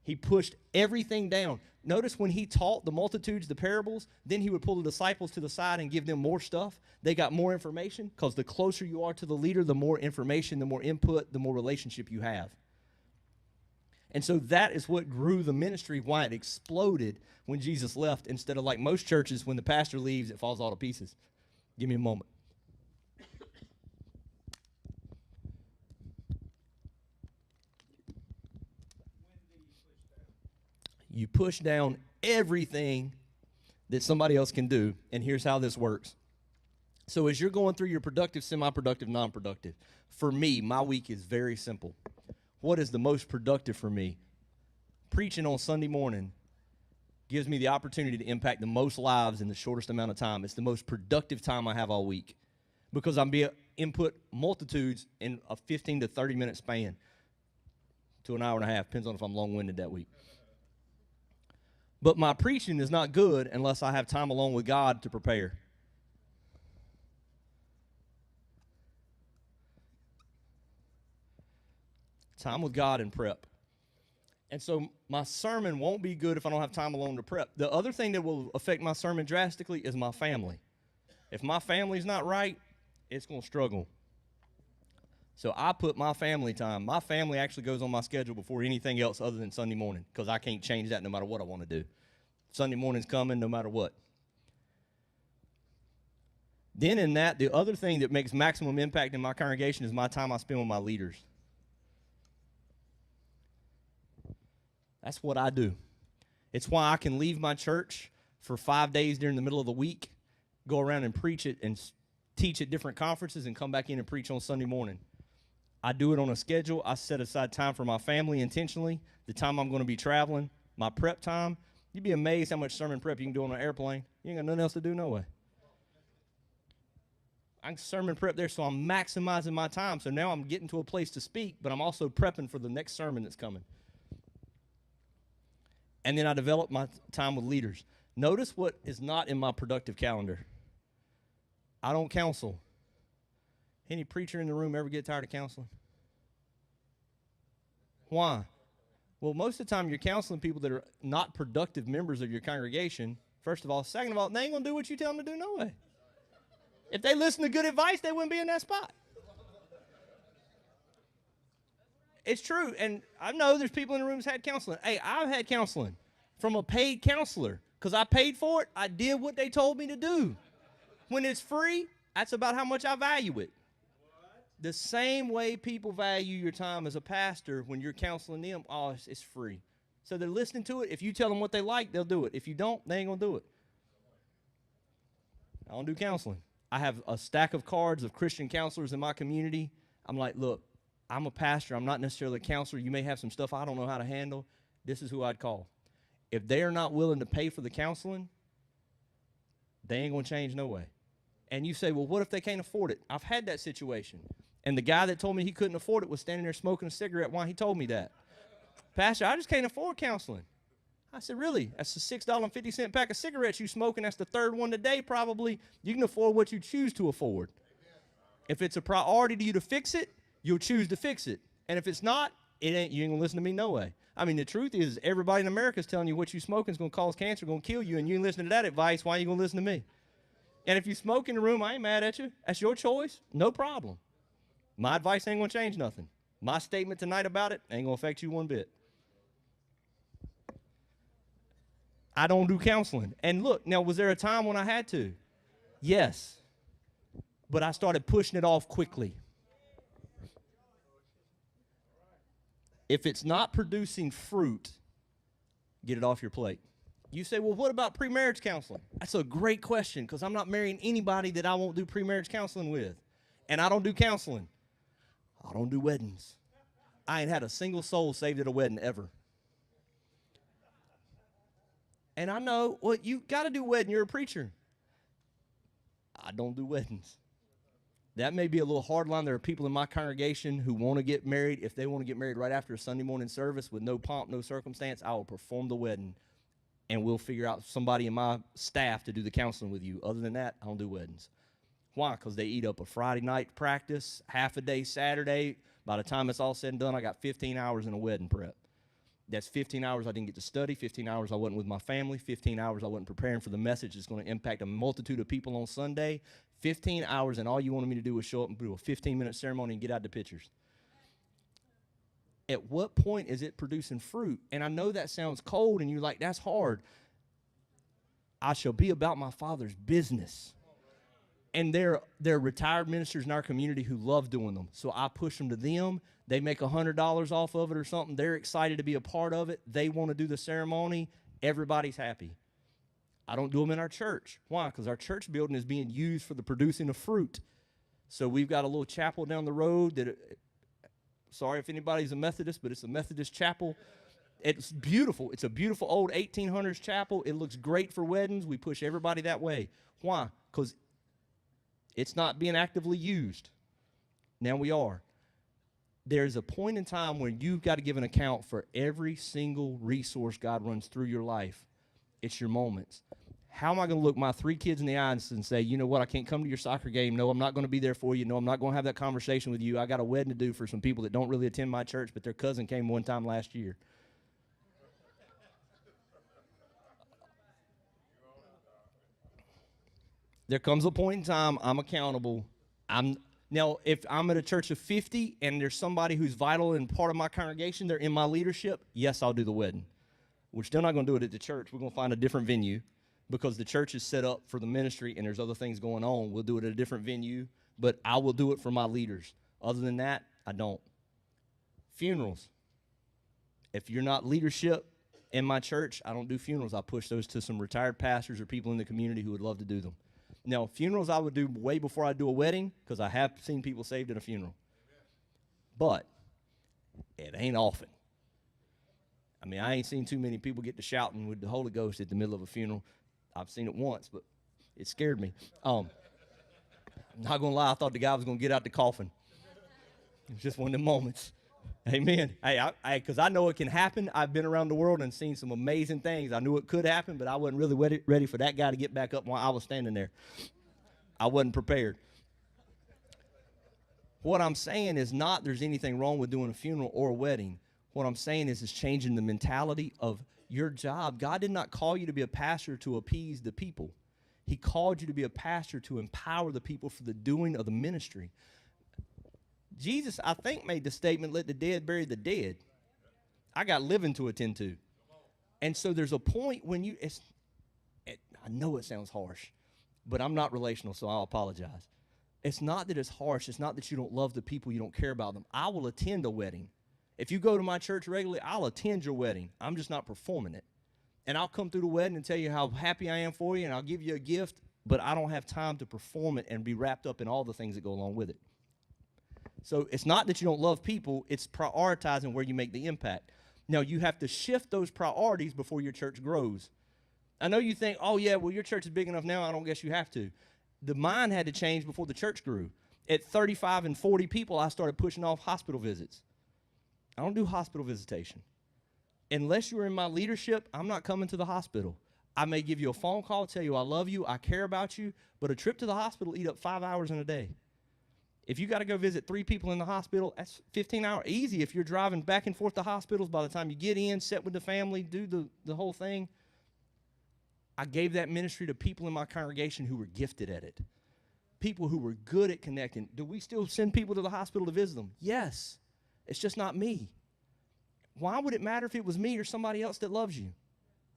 He pushed everything down. Notice when he taught the multitudes the parables, then he would pull the disciples to the side and give them more stuff. They got more information because the closer you are to the leader, the more information, the more input, the more relationship you have. And so that is what grew the ministry, why it exploded when Jesus left, instead of like most churches, when the pastor leaves, it falls all to pieces. Give me a moment. You push down everything that somebody else can do, and here's how this works. So as you're going through your productive, semi-productive, non-productive, for me, my week is very simple. What is the most productive for me? Preaching on Sunday morning gives me the opportunity to impact the most lives in the shortest amount of time. It's the most productive time I have all week because I'm being input multitudes in a 15 to 30 minute span to an hour and a half. Depends on if I'm long-winded that week. But my preaching is not good unless I have time alone with God to prepare. Time with God and prep. And so my sermon won't be good if I don't have time alone to prep. The other thing that will affect my sermon drastically is my family. If my family's not right, it's going to struggle. So I put my family time. My family actually goes on my schedule before anything else other than Sunday morning because I can't change that no matter what I want to do. Sunday morning's coming no matter what. Then in that, the other thing that makes maximum impact in my congregation is my time I spend with my leaders. That's what I do. It's why I can leave my church for 5 days during the middle of the week, go around and preach it and teach at different conferences and come back in and preach on Sunday morning. I do it on a schedule. I set aside time for my family intentionally, the time I'm going to be traveling, my prep time. You'd be amazed how much sermon prep you can do on an airplane. You ain't got nothing else to do, no way. I can sermon prep there, so I'm maximizing my time. So now I'm getting to a place to speak, but I'm also prepping for the next sermon that's coming. And then I develop my time with leaders. Notice what is not in my productive calendar. I don't counsel. Any preacher in the room ever get tired of counseling? Why? Well, most of the time you're counseling people that are not productive members of your congregation, first of all. Second of all, they ain't going to do what you tell them to do no way. If they listen to good advice, they wouldn't be in that spot. It's true, and I know there's people in the room who's had counseling. Hey, I've had counseling from a paid counselor because I paid for it. I did what they told me to do. When it's free, that's about how much I value it. The same way people value your time as a pastor when you're counseling them, it's free. So they're listening to it. If you tell them what they like, they'll do it. If you don't, they ain't going to do it. I don't do counseling. I have a stack of cards of Christian counselors in my community. I'm like, look, I'm a pastor. I'm not necessarily a counselor. You may have some stuff I don't know how to handle. This is who I'd call. If they are not willing to pay for the counseling, they ain't going to change no way. And you say, well, what if they can't afford it? I've had that situation. And the guy that told me he couldn't afford it was standing there smoking a cigarette while he told me that. Pastor, I just can't afford counseling. I said, really? That's a $6.50 pack of cigarettes you smoking. That's the third one today probably. You can afford what you choose to afford. If it's a priority to you to fix it, you'll choose to fix it. And if it's not, you ain't going to listen to me no way. I mean, the truth is everybody in America is telling you what you smoking is going to cause cancer, going to kill you, and you ain't listening to that advice. Why are you going to listen to me? And if you smoke in the room, I ain't mad at you. That's your choice. No problem. My advice ain't going to change nothing. My statement tonight about it ain't going to affect you one bit. I don't do counseling. And look, now, was there a time when I had to? Yes. But I started pushing it off quickly. If it's not producing fruit, get it off your plate. You say, well, what about pre-marriage counseling? That's a great question because I'm not marrying anybody that I won't do pre-marriage counseling with. And I don't do counseling. I don't do weddings. I ain't had a single soul saved at a wedding ever. And I know, well, you got to do a wedding. You're a preacher. I don't do weddings. That may be a little hard line. There are people in my congregation who want to get married. If they want to get married right after a Sunday morning service with no pomp, no circumstance, I will perform the wedding. And we'll figure out somebody in my staff to do the counseling with you. Other than that, I don't do weddings. Why? Because they eat up a Friday night practice, half a day Saturday. By the time it's all said and done, I got 15 hours in a wedding prep. That's 15 hours I didn't get to study, 15 hours I wasn't with my family, 15 hours I wasn't preparing for the message that's going to impact a multitude of people on Sunday, 15 hours, and all you wanted me to do was show up and do a 15-minute ceremony and get out the pictures. At what point is it producing fruit? And I know that sounds cold, and you're like, that's hard. I shall be about my Father's business. And there are retired ministers in our community who love doing them. So I push them to them. They make $100 off of it or something. They're excited to be a part of it. They want to do the ceremony. Everybody's happy. I don't do them in our church. Why? Because our church building is being used for the producing of fruit. So we've got a little chapel down the road that, sorry if anybody's a Methodist, but it's a Methodist chapel. It's beautiful. It's a beautiful old 1800s chapel. It looks great for weddings. We push everybody that way. Why? Because it's not being actively used. Now we are. There's a point in time when you've got to give an account for every single resource God runs through your life. It's your moments. How am I going to look my 3 kids in the eyes and say, you know what, I can't come to your soccer game. No, I'm not going to be there for you. No, I'm not going to have that conversation with you. I got a wedding to do for some people that don't really attend my church, but their cousin came one time last year. There comes a point in time I'm accountable. Now, if I'm at a church of 50 and there's somebody who's vital and part of my congregation, they're in my leadership, yes, I'll do the wedding. We're still not going to do it at the church. We're going to find a different venue because the church is set up for the ministry and there's other things going on. We'll do it at a different venue, but I will do it for my leaders. Other than that, I don't. Funerals. If you're not leadership in my church, I don't do funerals. I push those to some retired pastors or people in the community who would love to do them. Now, funerals I would do way before I do a wedding because I have seen people saved at a funeral. But it ain't often. I mean, I ain't seen too many people get to shouting with the Holy Ghost at the middle of a funeral. I've seen it once, but it scared me. I'm not going to lie. I thought the guy was going to get out the coffin. It was just one of them moments. Amen. Hey, because I know it can happen. I've been around the world and seen some amazing things. I knew it could happen, but I wasn't really ready for that guy to get back up while I was standing there. I wasn't prepared. What I'm saying is not there's anything wrong with doing a funeral or a wedding. What I'm saying is changing the mentality of your job. God did not call you to be a pastor to appease the people. He called you to be a pastor to empower the people for the doing of the ministry. Jesus, I think, made the statement, let the dead bury the dead. I got living to attend to. And so there's a point when I know it sounds harsh, but I'm not relational, so I'll apologize. It's not that it's harsh. It's not that you don't love the people, you don't care about them. I will attend a wedding. If you go to my church regularly, I'll attend your wedding. I'm just not performing it. And I'll come through the wedding and tell you how happy I am for you, and I'll give you a gift, but I don't have time to perform it and be wrapped up in all the things that go along with it. So it's not that you don't love people, it's prioritizing where you make the impact. Now, you have to shift those priorities before your church grows. I know you think, oh, yeah, well, your church is big enough now, I don't guess you have to. The mind had to change before the church grew. At 35 and 40 people, I started pushing off hospital visits. I don't do hospital visitation. Unless you're in my leadership, I'm not coming to the hospital. I may give you a phone call, tell you I love you, I care about you, but a trip to the hospital eat up 5 hours in a day. If you got to go visit 3 people in the hospital, that's 15 hours. Easy if you're driving back and forth to hospitals. By the time you get in, sit with the family, do the whole thing. I gave that ministry to people in my congregation who were gifted at it, people who were good at connecting. Do we still send people to the hospital to visit them? Yes. It's just not me. Why would it matter if it was me or somebody else that loves you?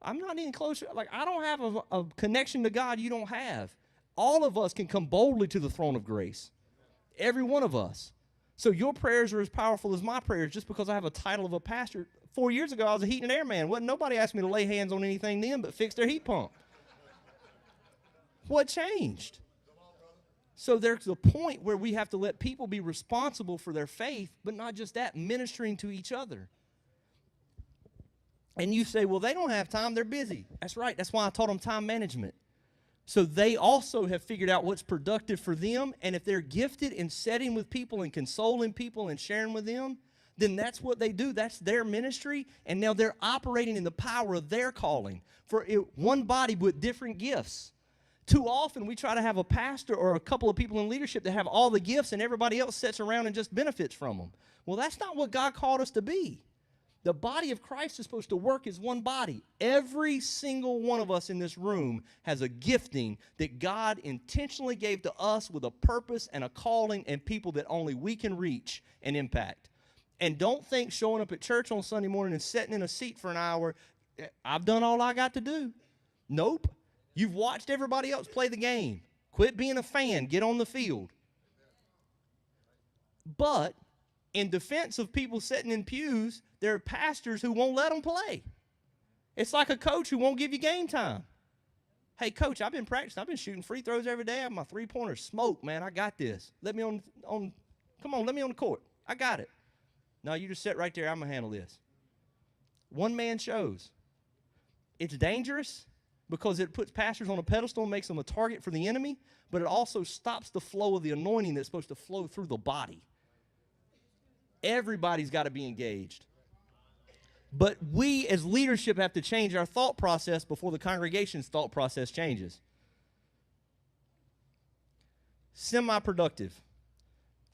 I'm not any closer. Like, I don't have a connection to God you don't have. All of us can come boldly to the throne of grace. Every one of us. So your prayers are as powerful as my prayers just because I have a title of a pastor. 4 years ago, I was a heat and air man. Nobody asked me to lay hands on anything then but fix their heat pump. What changed? So there's a point where we have to let people be responsible for their faith, but not just that, ministering to each other. And you say, well, they don't have time. They're busy. That's right. That's why I taught them time management. So they also have figured out what's productive for them, and if they're gifted in sitting with people and consoling people and sharing with them, then that's what they do. That's their ministry, and now they're operating in the power of their calling for one body with different gifts. Too often we try to have a pastor or a couple of people in leadership that have all the gifts and everybody else sits around and just benefits from them. Well, that's not what God called us to be. The body of Christ is supposed to work as one body. Every single one of us in this room has a gifting that God intentionally gave to us with a purpose and a calling and people that only we can reach and impact. And don't think showing up at church on Sunday morning and sitting in a seat for an hour, I've done all I got to do. Nope. You've watched everybody else play the game. Quit being a fan. Get on the field. But in defense of people sitting in pews, there are pastors who won't let them play. It's like a coach who won't give you game time. Hey, coach, I've been practicing. I've been shooting free throws every day. I have my three-pointers smoked, man. I got this. Let me come on, let me on the court. I got it. No, you just sit right there. I'm going to handle this. One-man shows. It's dangerous because it puts pastors on a pedestal and makes them a target for the enemy, but it also stops the flow of the anointing that's supposed to flow through the body. Everybody's got to be engaged. But we as leadership have to change our thought process before the congregation's thought process changes. Semi-productive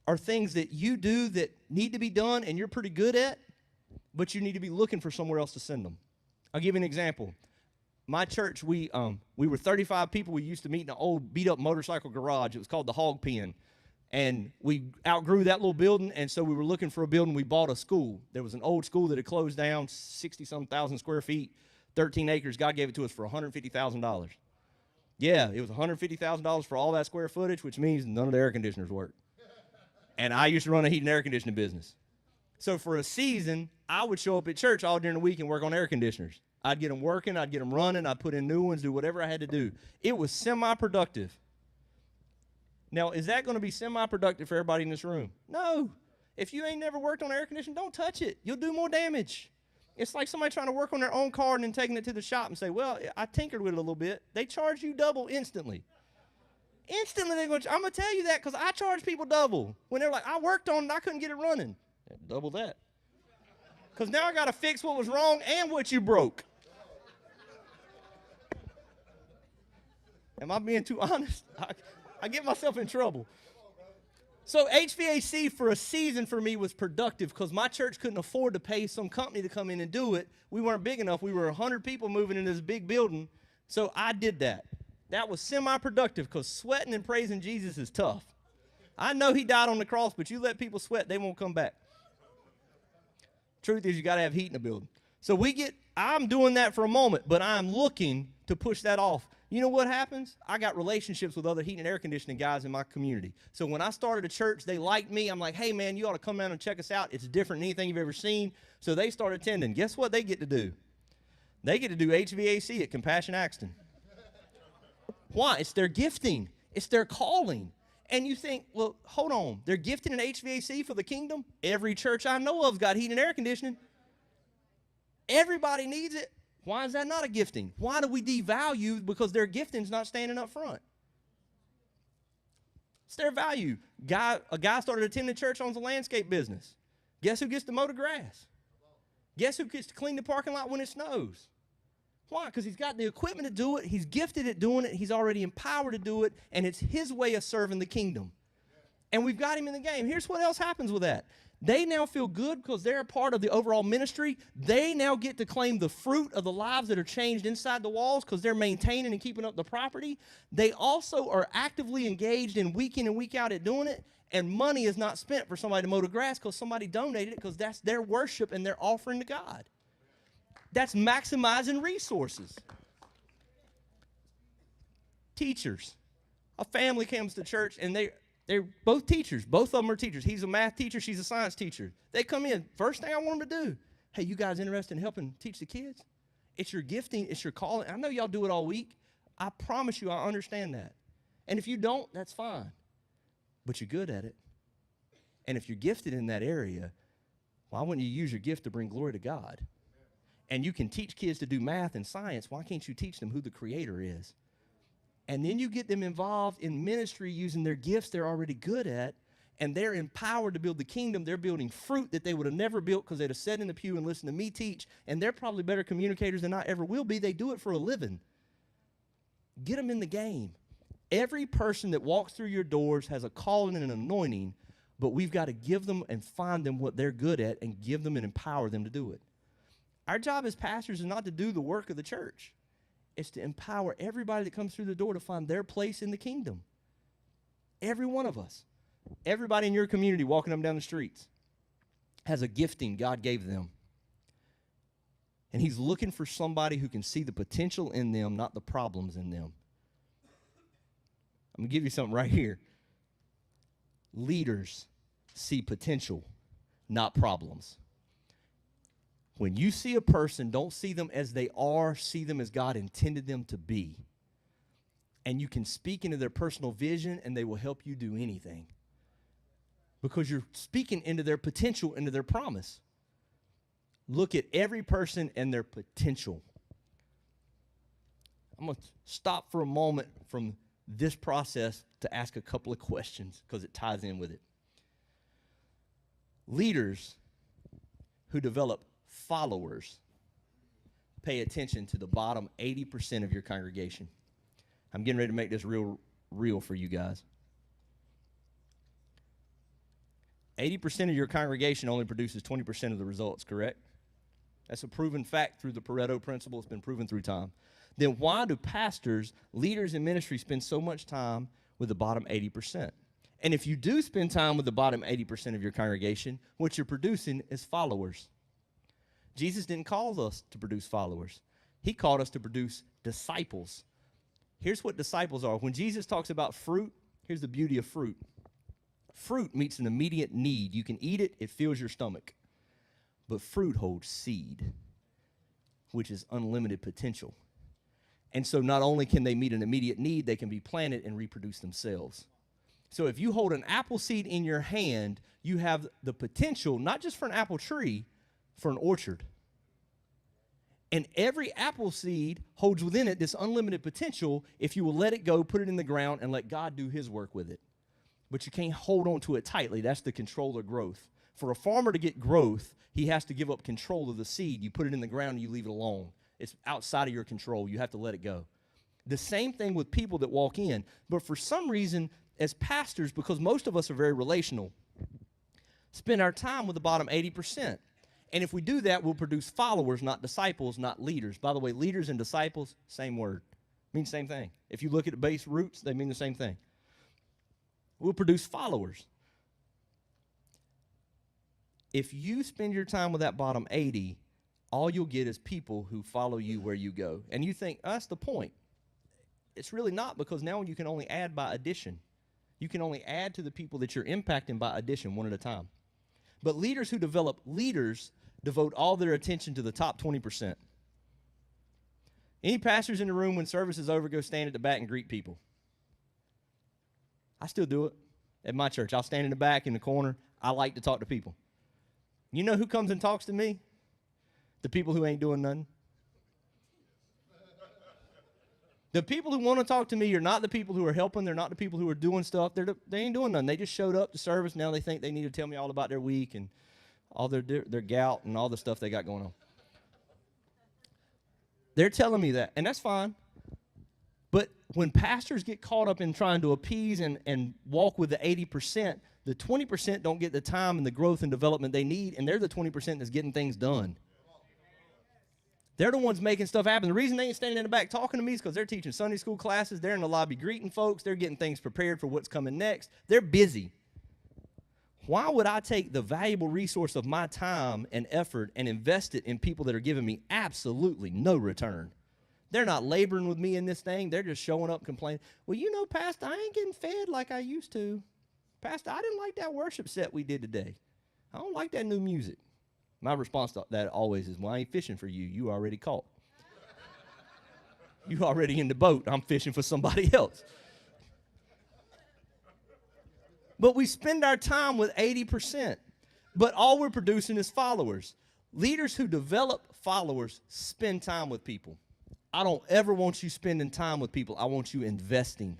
are things that you do that need to be done and you're pretty good at, but you need to be looking for somewhere else to send them. I'll give you an example. My church, we were 35 people. We used to meet in an old beat-up motorcycle garage. It was called the Hog Pen. And we outgrew that little building, and so we were looking for a building. We bought a school. There was an old school that had closed down, 60-some thousand square feet, 13 acres. God gave it to us for $150,000. Yeah, it was $150,000 for all that square footage, which means none of the air conditioners worked. And I used to run a heat and air conditioning business. So for a season, I would show up at church all during the week and work on air conditioners. I'd get them working. I'd get them running. I'd put in new ones, do whatever I had to do. It was semi-productive. Now, is that going to be semi-productive for everybody in this room? No. If you ain't never worked on air conditioning, don't touch it. You'll do more damage. It's like somebody trying to work on their own car and then taking it to the shop and say, well, I tinkered with it a little bit. They charge you double instantly. Instantly, I'm going to tell you that because I charge people double. When they're like, I worked on it, I couldn't get it running. Double that. Because now I got to fix what was wrong and what you broke. Am I being too honest? I get myself in trouble. So HVAC for a season for me was productive because my church couldn't afford to pay some company to come in and do it. We weren't big enough. We were 100 people moving in this big building. So I did that. That was semi-productive because sweating and praising Jesus is tough. I know he died on the cross, but you let people sweat, they won't come back. Truth is, you got to have heat in the building. So I'm doing that for a moment, but I'm looking to push that off. You know what happens? I got relationships with other heat and air conditioning guys in my community. So when I started a church, they liked me. I'm like, hey, man, you ought to come down and check us out. It's different than anything you've ever seen. So they start attending. Guess what they get to do? They get to do HVAC at Compassion Axton. Why? It's their gifting. It's their calling. And you think, well, hold on. They're gifted in HVAC for the kingdom? Every church I know of's got heat and air conditioning. Everybody needs it. Why is that not a gifting? Why do we devalue because their gifting's not standing up front? It's their value. A guy started attending church, owns a landscape business. Guess who gets to mow the grass? Guess who gets to clean the parking lot when it snows? Why? Because he's got the equipment to do it. He's gifted at doing it. He's already empowered to do it. And it's his way of serving the kingdom. And we've got him in the game. Here's what else happens with that. They now feel good because they're a part of the overall ministry. They now get to claim the fruit of the lives that are changed inside the walls because they're maintaining and keeping up the property. They also are actively engaged in week in and week out at doing it. And money is not spent for somebody to mow the grass because somebody donated it because that's their worship and their offering to God. That's maximizing resources. Teachers. A family comes to church and they're both teachers. Both of them are teachers. He's a math teacher. She's a science teacher. They come in. First thing I want them to do, hey, you guys interested in helping teach the kids? It's your gifting. It's your calling. I know y'all do it all week. I promise you I understand that. And if you don't, that's fine. But you're good at it. And if you're gifted in that area, why wouldn't you use your gift to bring glory to God? And you can teach kids to do math and science. Why can't you teach them who the Creator is? And then you get them involved in ministry using their gifts they're already good at, and they're empowered to build the kingdom. They're building fruit that they would have never built because they'd have sat in the pew and listened to me teach, and they're probably better communicators than I ever will be. They do it for a living. Get them in the game. Every person that walks through your doors has a calling and an anointing, but we've got to give them and find them what they're good at and give them and empower them to do it. Our job as pastors is not to do the work of the church. It's to empower everybody that comes through the door to find their place in the kingdom. Every one of us. Everybody in your community walking them down the streets has a gifting God gave them. And he's looking for somebody who can see the potential in them, not the problems in them. I'm going to give you something right here. Leaders see potential, not problems. When you see a person, don't see them as they are, see them as God intended them to be. And you can speak into their personal vision, and they will help you do anything. Because you're speaking into their potential, into their promise. Look at every person and their potential. I'm going to stop for a moment from this process to ask a couple of questions because it ties in with it. Leaders who develop followers pay attention to the bottom 80% of your congregation. I'm getting ready to make this real for you guys. 80% of your congregation only produces 20% of the results, correct? That's a proven fact through the Pareto principle. It's been proven through time. Then why do pastors, leaders in ministry spend so much time with the bottom 80%? And if you do spend time with the bottom 80% of your congregation, what you're producing is followers. Jesus didn't call us to produce followers. He called us to produce disciples. Here's what disciples are. When Jesus talks about fruit, here's the beauty of fruit. Fruit meets an immediate need. You can eat it, it fills your stomach. But fruit holds seed, which is unlimited potential. And so not only can they meet an immediate need, they can be planted and reproduce themselves. So if you hold an apple seed in your hand, you have the potential, not just for an apple tree, for an orchard. And every apple seed holds within it this unlimited potential if you will let it go, put it in the ground, and let God do his work with it. but you can't hold on to it tightly. That's the control of growth. For a farmer to get growth, he has to give up control of the seed. You put it in the ground and you leave it alone. It's outside of your control. You have to let it go. The same thing with people that walk in. But for some reason, as pastors, because most of us are very relational, spend our time with the bottom 80%. And if we do that, we'll produce followers, not disciples, not leaders. By the way, leaders and disciples, same word. Means the same thing. If you look at the base roots, they mean the same thing. We'll produce followers. If you spend your time with that bottom 80, all you'll get is people who follow you where you go. And you think, oh, that's the point. It's really not, because now you can only add by addition. You can only add to the people that you're impacting by addition, one at a time. But leaders who develop leaders devote all their attention to the top 20%. Any pastors in the room, when service is over, go stand at the back and greet people? I still do it at my church. I'll stand in the back in the corner. I like to talk to people. You know who comes and talks to me? The people who ain't doing nothing. The people who want to talk to me are not the people who are helping. They're not the people who are doing stuff. They ain't doing nothing. They just showed up to service. Now they think they need to tell me all about their week and all their gout and all the stuff they got going on. They're telling me that, and that's fine. But when pastors get caught up in trying to appease and walk with the 80%, the 20% don't get the time and the growth and development they need, and they're the 20% that's getting things done. They're the ones making stuff happen. The reason they ain't standing in the back talking to me is because they're teaching Sunday school classes. They're in the lobby greeting folks. They're getting things prepared for what's coming next. They're busy. Why would I take the valuable resource of my time and effort and invest it in people that are giving me absolutely no return? They're not laboring with me in this thing. They're just showing up complaining. Well, you know, Pastor, I ain't getting fed like I used to. Pastor, I didn't like that worship set we did today. I don't like that new music. My response to that always is, well, I ain't fishing for you. You already caught. You already in the boat. I'm fishing for somebody else. But we spend our time with 80%. But all we're producing is followers. Leaders who develop followers spend time with people. I don't ever want you spending time with people. I want you investing.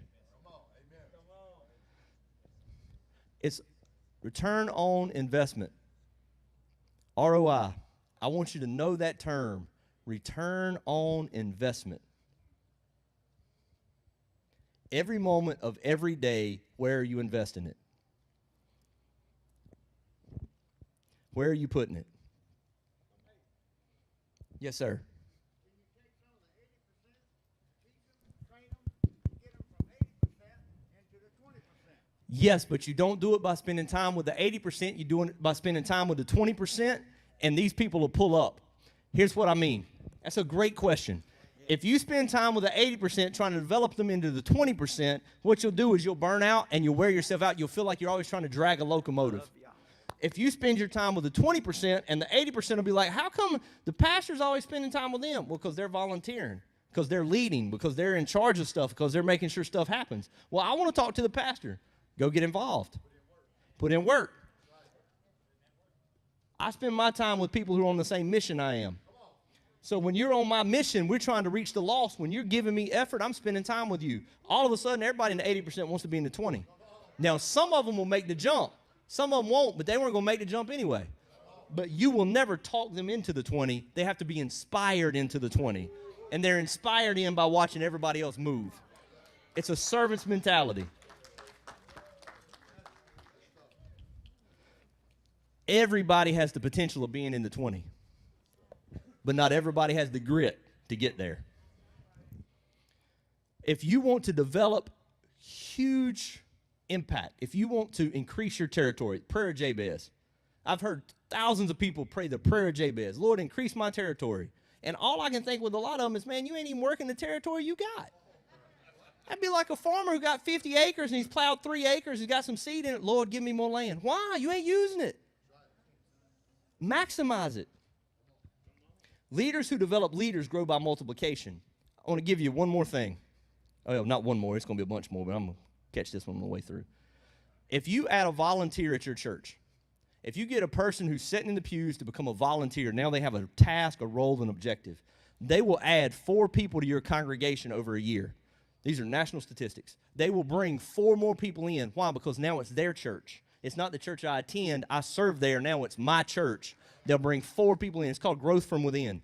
It's return on investment. ROI. I want you to know that term. Return on investment. Every moment of every day, where are you investing it? Where are you putting it? Yes, sir. Yes, but you don't do it by spending time with the 80%. You're doing it by spending time with the 20%, and these people will pull up. Here's what I mean. That's a great question. If you spend time with the 80% trying to develop them into the 20%, what you'll do is you'll burn out and you'll wear yourself out. You'll feel like you're always trying to drag a locomotive. If you spend your time with the 20% and the 80% will be like, how come the pastor's always spending time with them? Well, because they're volunteering, because they're leading, because they're in charge of stuff, because they're making sure stuff happens. Well, I want to talk to the pastor. Go get involved. Put in work. I spend my time with people who are on the same mission I am. So when you're on my mission, we're trying to reach the lost. When you're giving me effort, I'm spending time with you. All of a sudden, everybody in the 80% wants to be in the 20. Now, some of them will make the jump. Some of them won't, but they weren't going to make the jump anyway. But you will never talk them into the 20. They have to be inspired into the 20. And they're inspired in by watching everybody else move. It's a servant's mentality. Everybody has the potential of being in the 20, but not everybody has the grit to get there. If you want to develop huge impact, if you want to increase your territory, prayer of Jabez. I've heard thousands of people pray the prayer of Jabez. Lord, increase my territory. And all I can think with a lot of them is, man, you ain't even working the territory you got. That'd be like a farmer who got 50 acres and he's plowed 3 acres. He's got some seed in it. Lord, give me more land. Why? You ain't using it. Maximize it. Leaders who develop leaders grow by multiplication. I want to give you one more thing. Oh, not one more. It's going to be a bunch more, but I'm going to catch this one on the way through. If you add a volunteer at your church, if you get a person who's sitting in the pews to become a volunteer, now they have a task, a role, an objective. They will add 4 people to your congregation over a year. These are national statistics. They will bring 4 more people in. Why? Because now it's their church. It's not the church I attend. I serve there. Now it's my church. They'll bring 4 people in. It's called growth from within.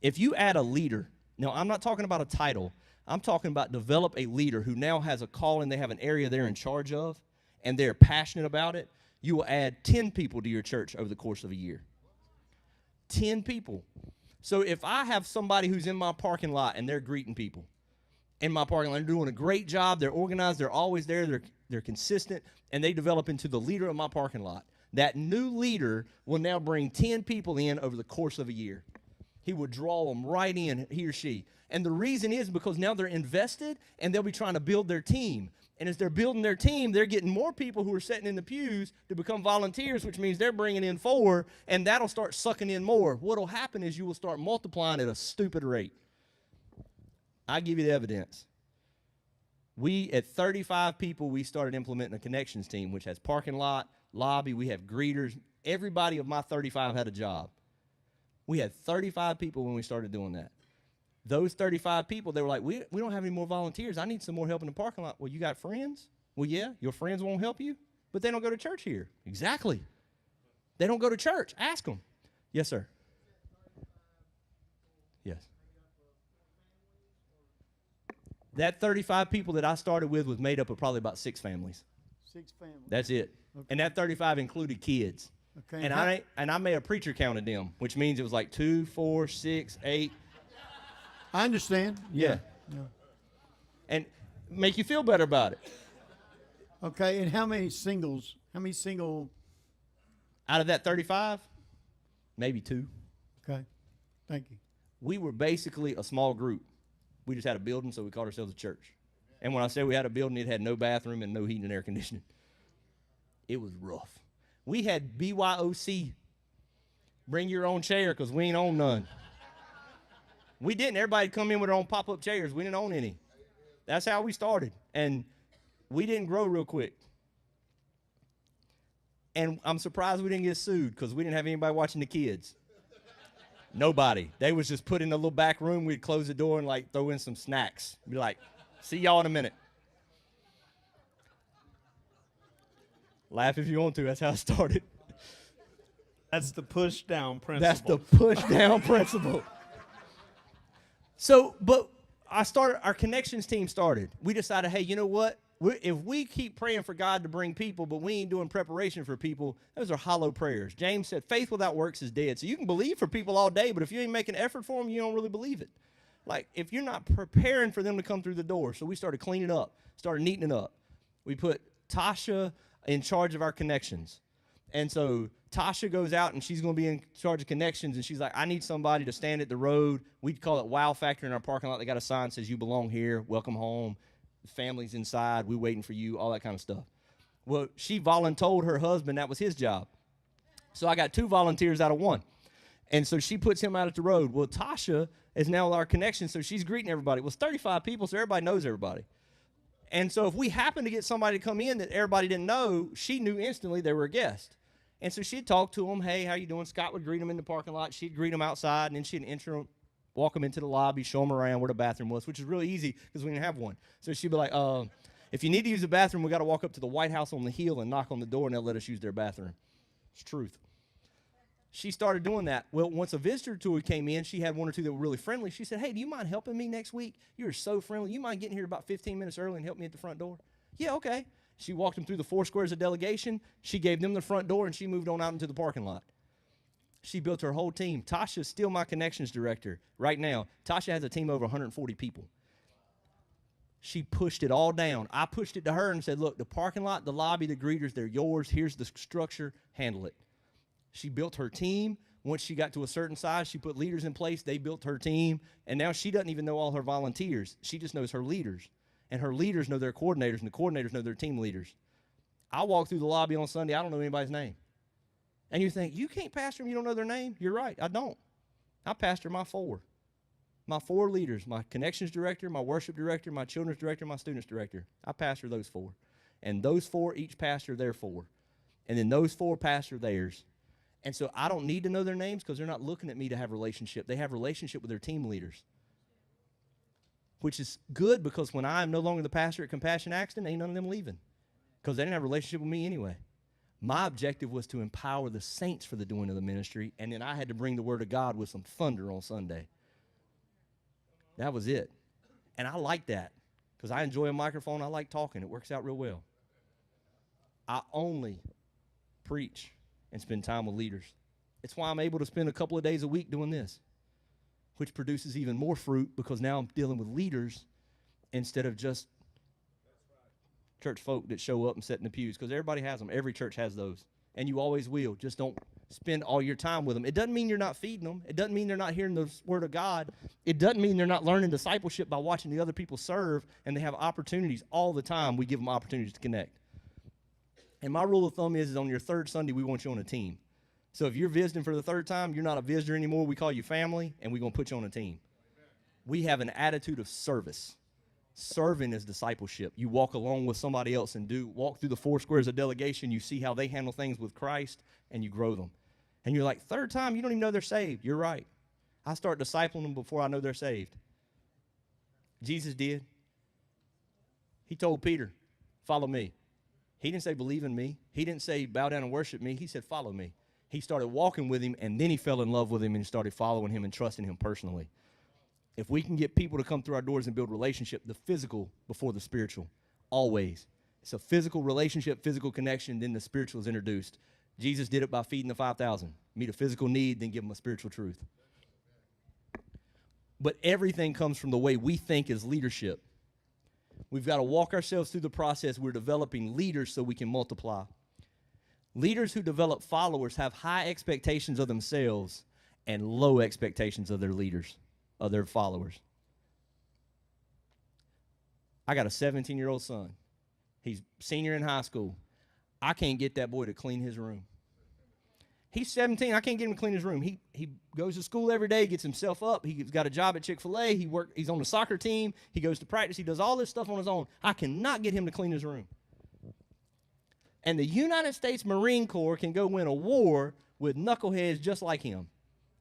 If you add a leader, now I'm not talking about a title. I'm talking about develop a leader who now has a calling. They have an area they're in charge of, and they're passionate about it. You will add 10 people to your church over the course of a year. 10 people. So if I have somebody who's in my parking lot and they're greeting people in my parking lot, they're doing a great job, they're organized, they're always there, they're consistent, and they develop into the leader of my parking lot. That new leader will now bring 10 people in over the course of a year. He would draw them right in, he or she. And the reason is because now they're invested and they'll be trying to build their team. And as they're building their team, they're getting more people who are sitting in the pews to become volunteers, which means they're bringing in 4, and that'll start sucking in more. What will happen is you will start multiplying at a stupid rate. I give you the evidence. At 35 people, we started implementing a connections team, which has parking lot, lobby, we have greeters. Everybody of my 35 had a job. We had 35 people when we started doing that. Those 35 people, they were like, we don't have any more volunteers. I need some more help in the parking lot. Well, you got friends? Well, yeah, your friends won't help you, but they don't go to church here. Exactly. They don't go to church. Ask them. Yes, sir. Yes. That 35 people that I started with was made up of probably about 6 families. 6 families. That's it. Okay. And that 35 included kids. Okay. And I made a preacher counted them, which means it was like 2, 4, 6, 8. I understand. Yeah. And make you feel better about it. Okay, and how many single? Out of that 35, maybe 2. Okay, thank you. We were basically a small group. We just had a building, so we called ourselves a church. And when I say we had a building, it had no bathroom and no heating and air conditioning. It was rough. We had BYOC, bring your own chair, because we ain't own none. We didn't. Everybody come in with their own pop-up chairs. We didn't own any. That's how we started. And we didn't grow real quick. And I'm surprised we didn't get sued because we didn't have anybody watching the kids. Nobody. They was just put in a little back room. We'd close the door and like throw in some snacks. Be like, see y'all in a minute. Laugh if you want to. That's how it started. That's the push down principle. That's the push down principle. So, but our connections team started. We decided, hey, you know what? If we keep praying for God to bring people, but we ain't doing preparation for people, those are hollow prayers. James said, faith without works is dead. So you can believe for people all day, but if you ain't making effort for them, you don't really believe it. Like, if you're not preparing for them to come through the door. So we started cleaning up, started neatening up. We put Tasha in charge of our connections. And so Tasha goes out, and she's going to be in charge of connections, and she's like, I need somebody to stand at the road. We'd call it Wow Factor in our parking lot. They got a sign that says, you belong here, welcome home. Family's inside, we waiting for you, all that kind of stuff. Well, she voluntold her husband that was his job. So I got 2 volunteers out of 1. And so she puts him out at the road. Well, Tasha is now our connection, so she's greeting everybody. Well, it's 35 people, so everybody knows everybody. And so if we happen to get somebody to come in that everybody didn't know, she knew instantly they were a guest. And so she'd talk to them, hey, how you doing? Scott would greet them in the parking lot. She'd greet them outside, and then she'd walk them into the lobby, show them around where the bathroom was, which is really easy because we didn't have one. So she'd be like, if you need to use the bathroom, we got to walk up to the White House on the Hill and knock on the door, and they'll let us use their bathroom. It's truth. She started doing that. Well, once a visitor tour came in, she had 1 or 2 that were really friendly. She said, hey, do you mind helping me next week? You're so friendly. You mind getting here about 15 minutes early and help me at the front door? Yeah, okay. She walked them through the 4 squares of delegation. She gave them the front door, and she moved on out into the parking lot. She built her whole team. Tasha's still my connections director right now. Tasha has a team of over 140 people. She pushed it all down. I pushed it to her and said, look, the parking lot, the lobby, the greeters, they're yours. Here's the structure. Handle it. She built her team. Once she got to a certain size, she put leaders in place. They built her team. And now she doesn't even know all her volunteers. She just knows her leaders. And her leaders know their coordinators, and the coordinators know their team leaders. I walk through the lobby on Sunday. I don't know anybody's name. And you think, you can't pastor them, you don't know their name? You're right, I don't. I pastor my 4. My 4 leaders, my connections director, my worship director, my children's director, my students director. I pastor those 4. And those 4 each pastor their 4. And then those 4 pastor theirs. And so I don't need to know their names because they're not looking at me to have relationship. They have relationship with their team leaders. which is good because when I'm no longer the pastor at Compassion Axton, ain't none of them leaving because they didn't have a relationship with me anyway. My objective was to empower the saints for the doing of the ministry, and then I had to bring the word of God with some thunder on Sunday. That was it. And I like that because I enjoy a microphone. I like talking. It works out real well. I only preach and spend time with leaders. It's why I'm able to spend a couple of days a week doing this, which produces even more fruit because now I'm dealing with leaders instead of just church folk that show up and sit in the pews, because everybody has them. Every church has those, and you always will. Just don't spend all your time with them. It doesn't mean you're not feeding them. It doesn't mean they're not hearing the word of God. It doesn't mean they're not learning discipleship by watching the other people serve, and they have opportunities all the time. We give them opportunities to connect. And my rule of thumb is on your third Sunday, we want you on a team. So if you're visiting for the third time, you're not a visitor anymore. We call you family, and we're going to put you on a team. We have an attitude of service. Serving is discipleship. You walk along with somebody else and walk through the 4 squares of delegation. You see how they handle things with Christ, and you grow them. And you're like, third time, you don't even know they're saved. You're right. I start discipling them before I know they're saved. Jesus did. He told Peter, follow me. He didn't say believe in me. He didn't say bow down and worship me. He said follow me. He started walking with him, and then he fell in love with him and started following him and trusting him personally. If we can get people to come through our doors and build relationship, the physical before the spiritual, always. It's a physical relationship, physical connection, then the spiritual is introduced. Jesus did it by feeding the 5,000. Meet a physical need, then give them a spiritual truth. But everything comes from the way we think as leadership. We've got to walk ourselves through the process. We're developing leaders so we can multiply. Leaders who develop followers have high expectations of themselves and low expectations of their leaders, of their followers. I got a 17-year-old son. He's senior in high school. I can't get that boy to clean his room. He's 17. I can't get him to clean his room. He goes to school every day, gets himself up. He's got a job at Chick-fil-A. He's on the soccer team. He goes to practice. He does all this stuff on his own. I cannot get him to clean his room. And the United States Marine Corps can go win a war with knuckleheads just like him.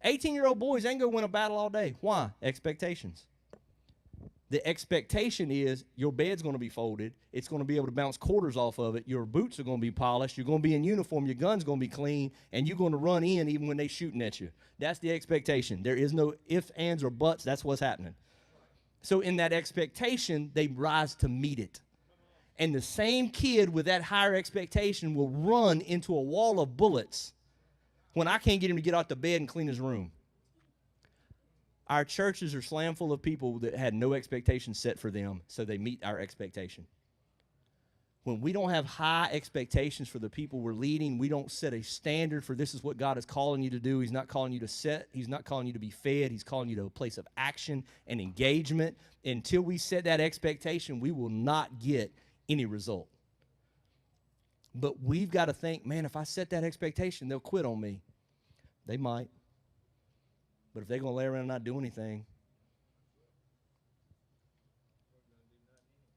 18-year-old boys ain't going to win a battle all day. Why? Expectations. The expectation is your bed's going to be folded. It's going to be able to bounce quarters off of it. Your boots are going to be polished. You're going to be in uniform. Your gun's going to be clean. And you're going to run in even when they're shooting at you. That's the expectation. There is no ifs, ands, or buts. That's what's happening. So in that expectation, they rise to meet it. And the same kid with that higher expectation will run into a wall of bullets when I can't get him to get out the bed and clean his room. Our churches are slam full of people that had no expectations set for them, so they meet our expectation. When we don't have high expectations for the people we're leading, we don't set a standard for this is what God is calling you to do. He's not calling you to set. He's not calling you to be fed. He's calling you to a place of action and engagement. Until we set that expectation, we will not get any result. But we've got to think, man, if I set that expectation, they'll quit on me. They might. But if they're going to lay around and not do anything,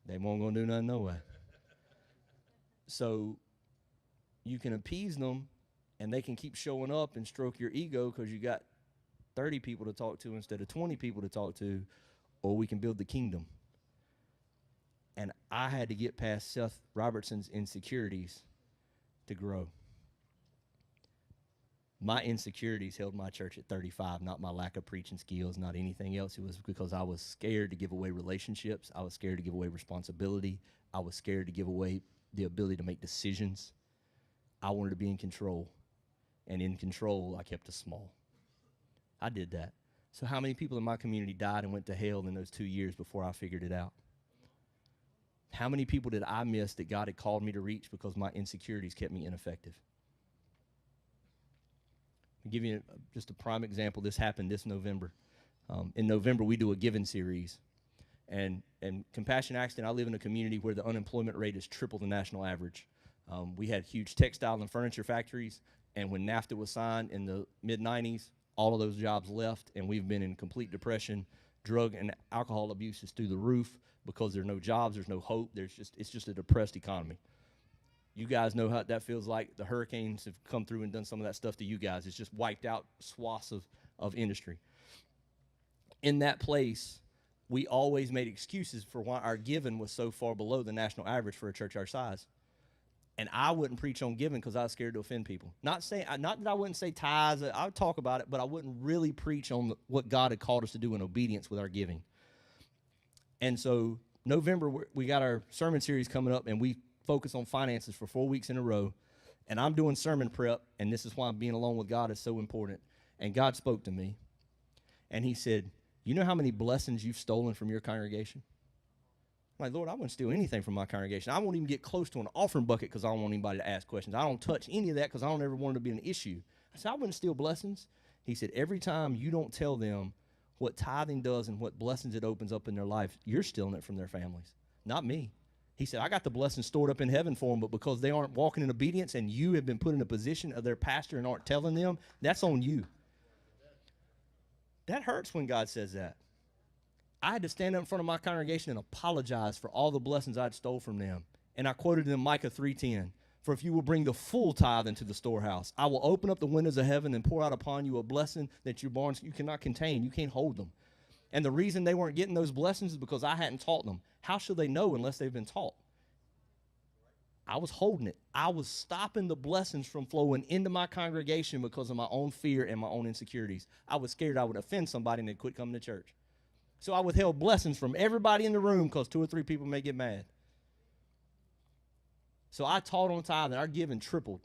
they won't going to do nothing no way. So you can appease them, and they can keep showing up and stroke your ego because you got 30 people to talk to instead of 20 people to talk to, or we can build the kingdom. And I had to get past Seth Robertson's insecurities to grow. My insecurities held my church at 35, not my lack of preaching skills, not anything else. It was because I was scared to give away relationships. I was scared to give away responsibility. I was scared to give away the ability to make decisions. I wanted to be in control. And in control, I kept us small. I did that. So how many people in my community died and went to hell in those 2 years before I figured it out? How many people did I miss that God had called me to reach because my insecurities kept me ineffective? I'll give you just a prime example. This happened this November. In November, we do a giving series. And Compassion Axton, I live in a community where the unemployment rate is triple the national average. We had huge textile and furniture factories, and when NAFTA was signed in the mid-'90s, all of those jobs left, and we've been in complete depression. Drug and alcohol abuse is through the roof because there's no jobs, there's no hope. It's just a depressed economy. You guys know how that feels like. The hurricanes have come through and done some of that stuff to you guys. It's just wiped out swaths of industry. In that place, we always made excuses for why our giving was so far below the national average for a church our size. And I wouldn't preach on giving because I was scared to offend people. Not that I wouldn't say tithes. I would talk about it, but I wouldn't really preach on what God had called us to do in obedience with our giving. And so November, we got our sermon series coming up, and we focus on finances for 4 weeks in a row. And I'm doing sermon prep, and this is why being alone with God is so important. And God spoke to me, and he said, you know how many blessings you've stolen from your congregation? I'm like, Lord, I wouldn't steal anything from my congregation. I won't even get close to an offering bucket because I don't want anybody to ask questions. I don't touch any of that because I don't ever want it to be an issue. I said, I wouldn't steal blessings. He said, every time you don't tell them what tithing does and what blessings it opens up in their life, you're stealing it from their families, not me. He said, I got the blessings stored up in heaven for them, but because they aren't walking in obedience and you have been put in a position of their pastor and aren't telling them, that's on you. That hurts when God says that. I had to stand up in front of my congregation and apologize for all the blessings I'd stole from them. And I quoted them Micah 3:10, for if you will bring the full tithe into the storehouse, I will open up the windows of heaven and pour out upon you a blessing that your barns you cannot contain. You can't hold them. And the reason they weren't getting those blessings is because I hadn't taught them. How should they know unless they've been taught? I was holding it. I was stopping the blessings from flowing into my congregation because of my own fear and my own insecurities. I was scared I would offend somebody and they'd quit coming to church. So I withheld blessings from everybody in the room because 2 or 3 people may get mad. So I taught on tithing. Our giving tripled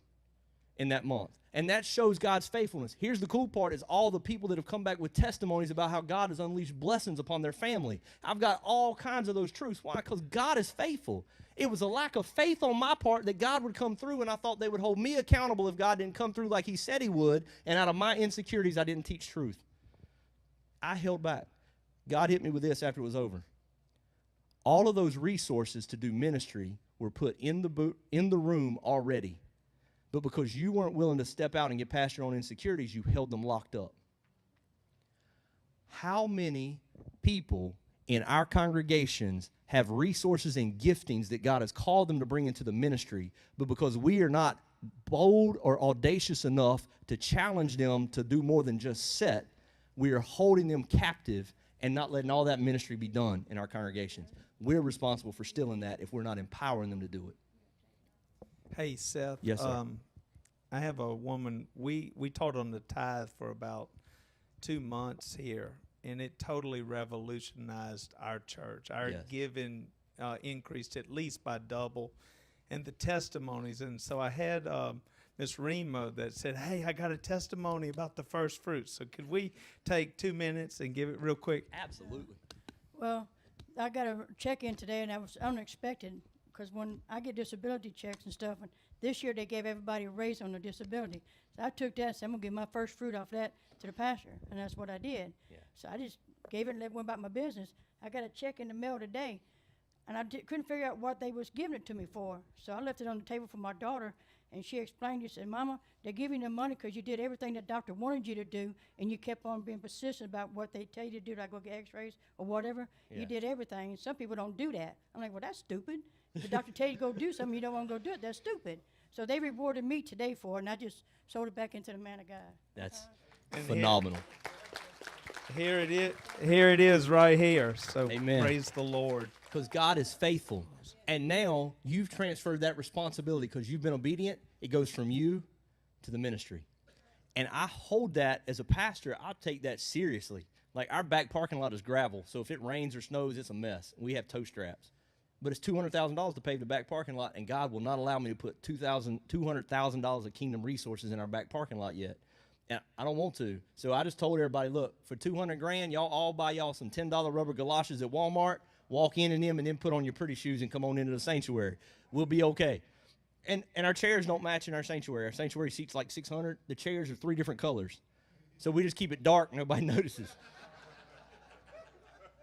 in that month. And that shows God's faithfulness. Here's the cool part is all the people that have come back with testimonies about how God has unleashed blessings upon their family. I've got all kinds of those truths. Why? Because God is faithful. It was a lack of faith on my part that God would come through, and I thought they would hold me accountable if God didn't come through like he said he would, and out of my insecurities, I didn't teach truth. I held back. God hit me with this after it was over. All of those resources to do ministry were put in the room already. But because you weren't willing to step out and get past your own insecurities, you held them locked up. How many people in our congregations have resources and giftings that God has called them to bring into the ministry, but because we are not bold or audacious enough to challenge them to do more than just sit, we are holding them captive and not letting all that ministry be done in our congregations. We're responsible for stealing that if we're not empowering them to do it. Hey, Seth. Yes, sir. I have a woman. We taught on the tithe for about 2 months here, and it totally revolutionized our church. Our giving increased at least by double, and the testimonies. And so I had Miss Remo that said, hey, I got a testimony about the first fruits. So could we take 2 minutes and give it real quick? Absolutely. Well, I got a check-in today, and I was unexpected because when I get disability checks and stuff, and this year they gave everybody a raise on their disability. So I took that and said, I'm going to give my first fruit off that to the pastor, and that's what I did. Yeah. So I just gave it and went about my business. I got a check in the mail today, and I couldn't figure out what they was giving it to me for. So I left it on the table for my daughter, and she explained it. Said, Mama, they're giving you the money because you did everything the doctor wanted you to do, and you kept on being persistent about what they tell you to do, like go get x-rays or whatever. Yeah. You did everything, and some people don't do that. I'm like, well, that's stupid. If the doctor tell you to go do something, you don't want to go do it. That's stupid. So they rewarded me today for it, and I just sold it back into the man of God. That's phenomenal. Here it is. Here it is right here. So Amen. Praise the Lord. Because God is faithful. And now you've transferred that responsibility because you've been obedient. It goes from you to the ministry. And I hold that as a pastor. I take that seriously. Like our back parking lot is gravel. So if it rains or snows, it's a mess. We have tow straps. But it's $200,000 to pave the back parking lot, and God will not allow me to put $200,000 of kingdom resources in our back parking lot yet. And I don't want to. So I just told everybody, look, for $200,000, y'all all buy y'all some $10 rubber galoshes at Walmart, walk in them, and then put on your pretty shoes and come on into the sanctuary. We'll be okay. And our chairs don't match in our sanctuary. Our sanctuary seats like 600. The chairs are 3 different colors. So we just keep it dark, nobody notices.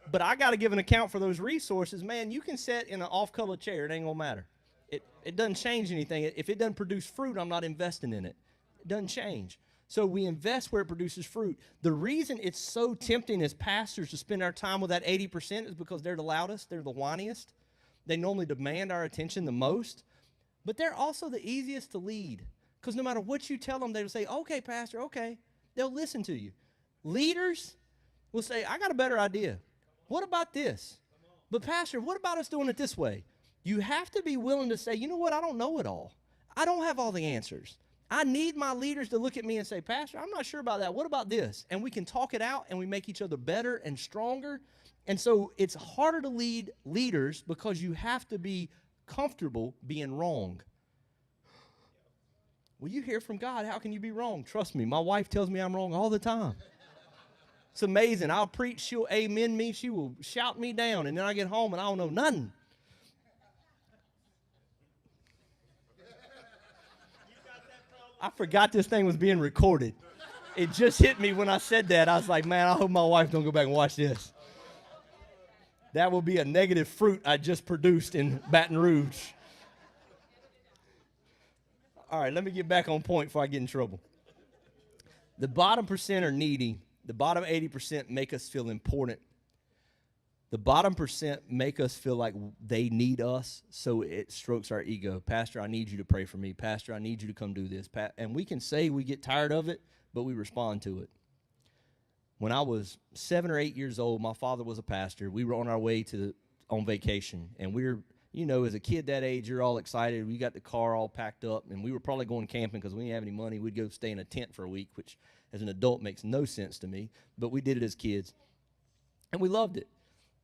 But I got to give an account for those resources. Man, you can sit in an off-color chair. It ain't going to matter. It doesn't change anything. If it doesn't produce fruit, I'm not investing in it. It doesn't change. So we invest where it produces fruit. The reason it's so tempting as pastors to spend our time with that 80% is because they're the loudest. They're the whiniest. They normally demand our attention the most. But they're also the easiest to lead. Because no matter what you tell them, they'll say, okay, pastor, okay. They'll listen to you. Leaders will say, I got a better idea. What about this? But Pastor, what about us doing it this way? You have to be willing to say, you know what, I don't know it all. I don't have all the answers. I need my leaders to look at me and say, Pastor, I'm not sure about that. What about this? And we can talk it out and we make each other better and stronger. And so it's harder to lead leaders because you have to be comfortable being wrong. Well, you hear from God. How can you be wrong? Trust me, my wife tells me I'm wrong all the time. It's amazing. I'll preach, she'll amen me, she will shout me down, and then I get home and I don't know nothing. I forgot this thing was being recorded. It just hit me when I said that. I was like, man, I hope my wife don't go back and watch this. That will be a negative fruit I just produced in Baton Rouge. All right, let me get back on point before I get in trouble. The bottom percent are needy. The bottom 80% make us feel important. The bottom percent make us feel like they need us, so it strokes our ego. Pastor, I need you to pray for me. Pastor, I need you to come do this. And we can say we get tired of it, but we respond to it. When I was 7 or 8 years old, my father was a pastor. We were on our way on vacation, and we were, as a kid that age, you're all excited. We got the car all packed up, and we were probably going camping because we didn't have any money. We'd go stay in a tent for a week, which as an adult makes no sense to me, but we did it as kids, and we loved it.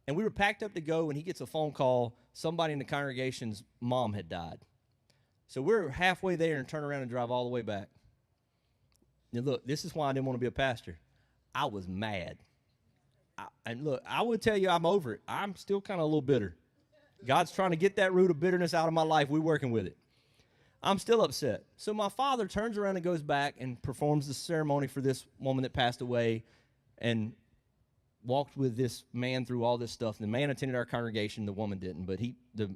And we were packed up to go, and he gets a phone call. Somebody in the congregation's mom had died. So we're halfway there and turn around and drive all the way back. Now, look, this is why I didn't want to be a pastor. I was mad. And look, I would tell you I'm over it. I'm still kind of a little bitter. God's trying to get that root of bitterness out of my life. We're working with it. I'm still upset. So my father turns around and goes back and performs the ceremony for this woman that passed away and walked with this man through all this stuff. The man attended our congregation. The woman didn't, but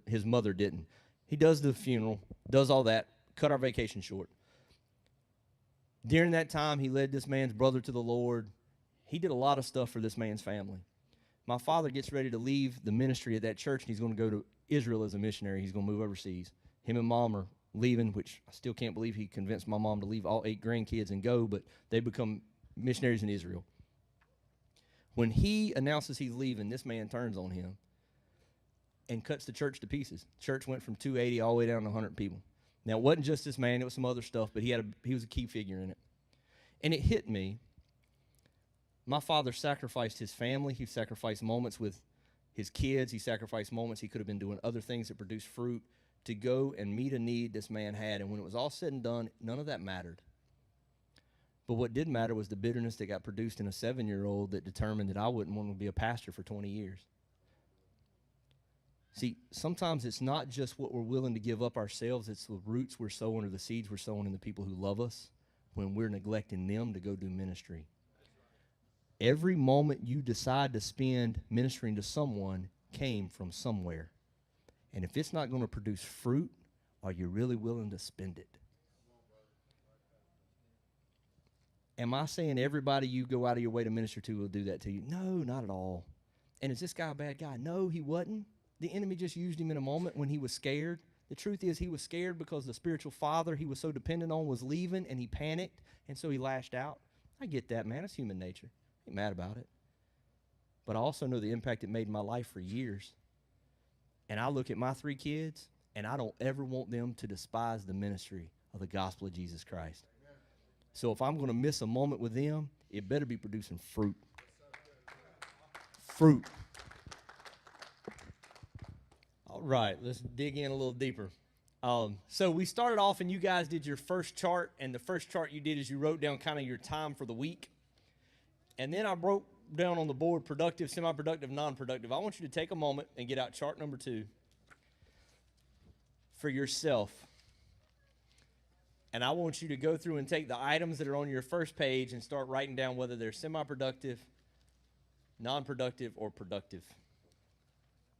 his mother didn't. He does the funeral, does all that, cut our vacation short. During that time, he led this man's brother to the Lord. He did a lot of stuff for this man's family. My father gets ready to leave the ministry at that church, and he's going to go to Israel as a missionary. He's going to move overseas. Him and mom are leaving, which I still can't believe he convinced my mom to leave all 8 grandkids and go, but they become missionaries in Israel. When he announces he's leaving, this man turns on him and cuts the church to pieces. Church went from 280 all the way down to 100 people. Now, it wasn't just this man. It was some other stuff, but he was a key figure in it. And it hit me. My father sacrificed his family. He sacrificed moments with his kids. He sacrificed moments he could have been doing other things that produced fruit to go and meet a need this man had. And when it was all said and done, none of that mattered. But what did matter was the bitterness that got produced in a 7-year-old that determined that I wouldn't want to be a pastor for 20 years. See, sometimes it's not just what we're willing to give up ourselves. It's the roots we're sowing or the seeds we're sowing in the people who love us when we're neglecting them to go do ministry. Every moment you decide to spend ministering to someone came from somewhere. And if it's not going to produce fruit, are you really willing to spend it? Am I saying everybody you go out of your way to minister to will do that to you? No, not at all. And is this guy a bad guy? No, he wasn't. The enemy just used him in a moment when he was scared. The truth is he was scared because the spiritual father he was so dependent on was leaving, and he panicked, and so he lashed out. I get that, man. It's human nature. I ain't mad about it. But I also know the impact it made in my life for years. And I look at my 3 kids, and I don't ever want them to despise the ministry of the gospel of Jesus Christ. So if I'm going to miss a moment with them, it better be producing fruit. Fruit. All right, let's dig in a little deeper. So we started off, and you guys did your first chart, and the first chart you did is you wrote down kind of your time for the week. And then I broke down on the board productive, semi-productive, non-productive. I want you to take a moment and get out chart number 2 for yourself. And I want you to go through and take the items that are on your first page and start writing down whether they're semi-productive, non-productive, or productive.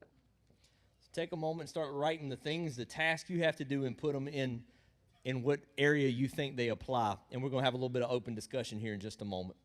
So take a moment and start writing the things, the tasks you have to do, and put them in what area you think they apply. And we're going to have a little bit of open discussion here in just a moment.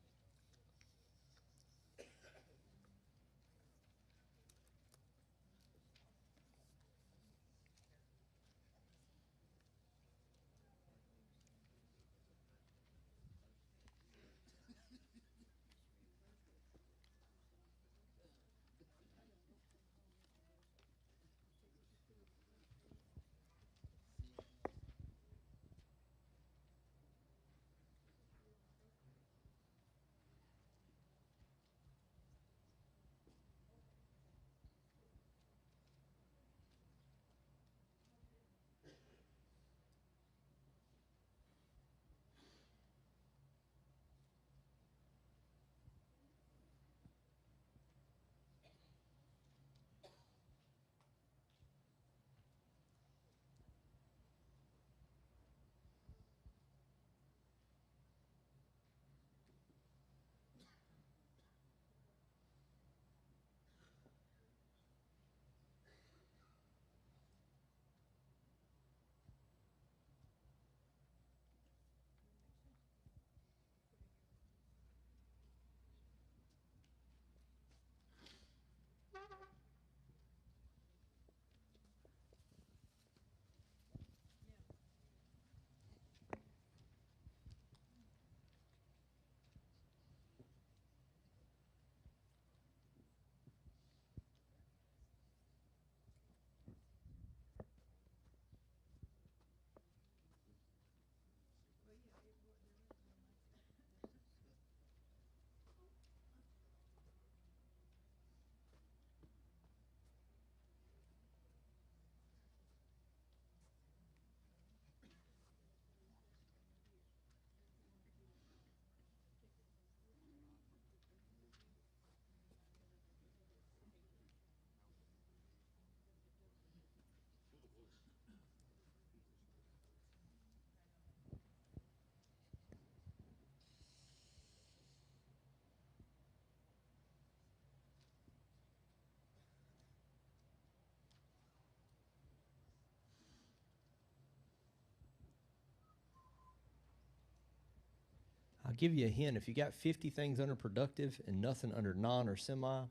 give you a hint. If you got 50 things under productive and nothing under non or semi,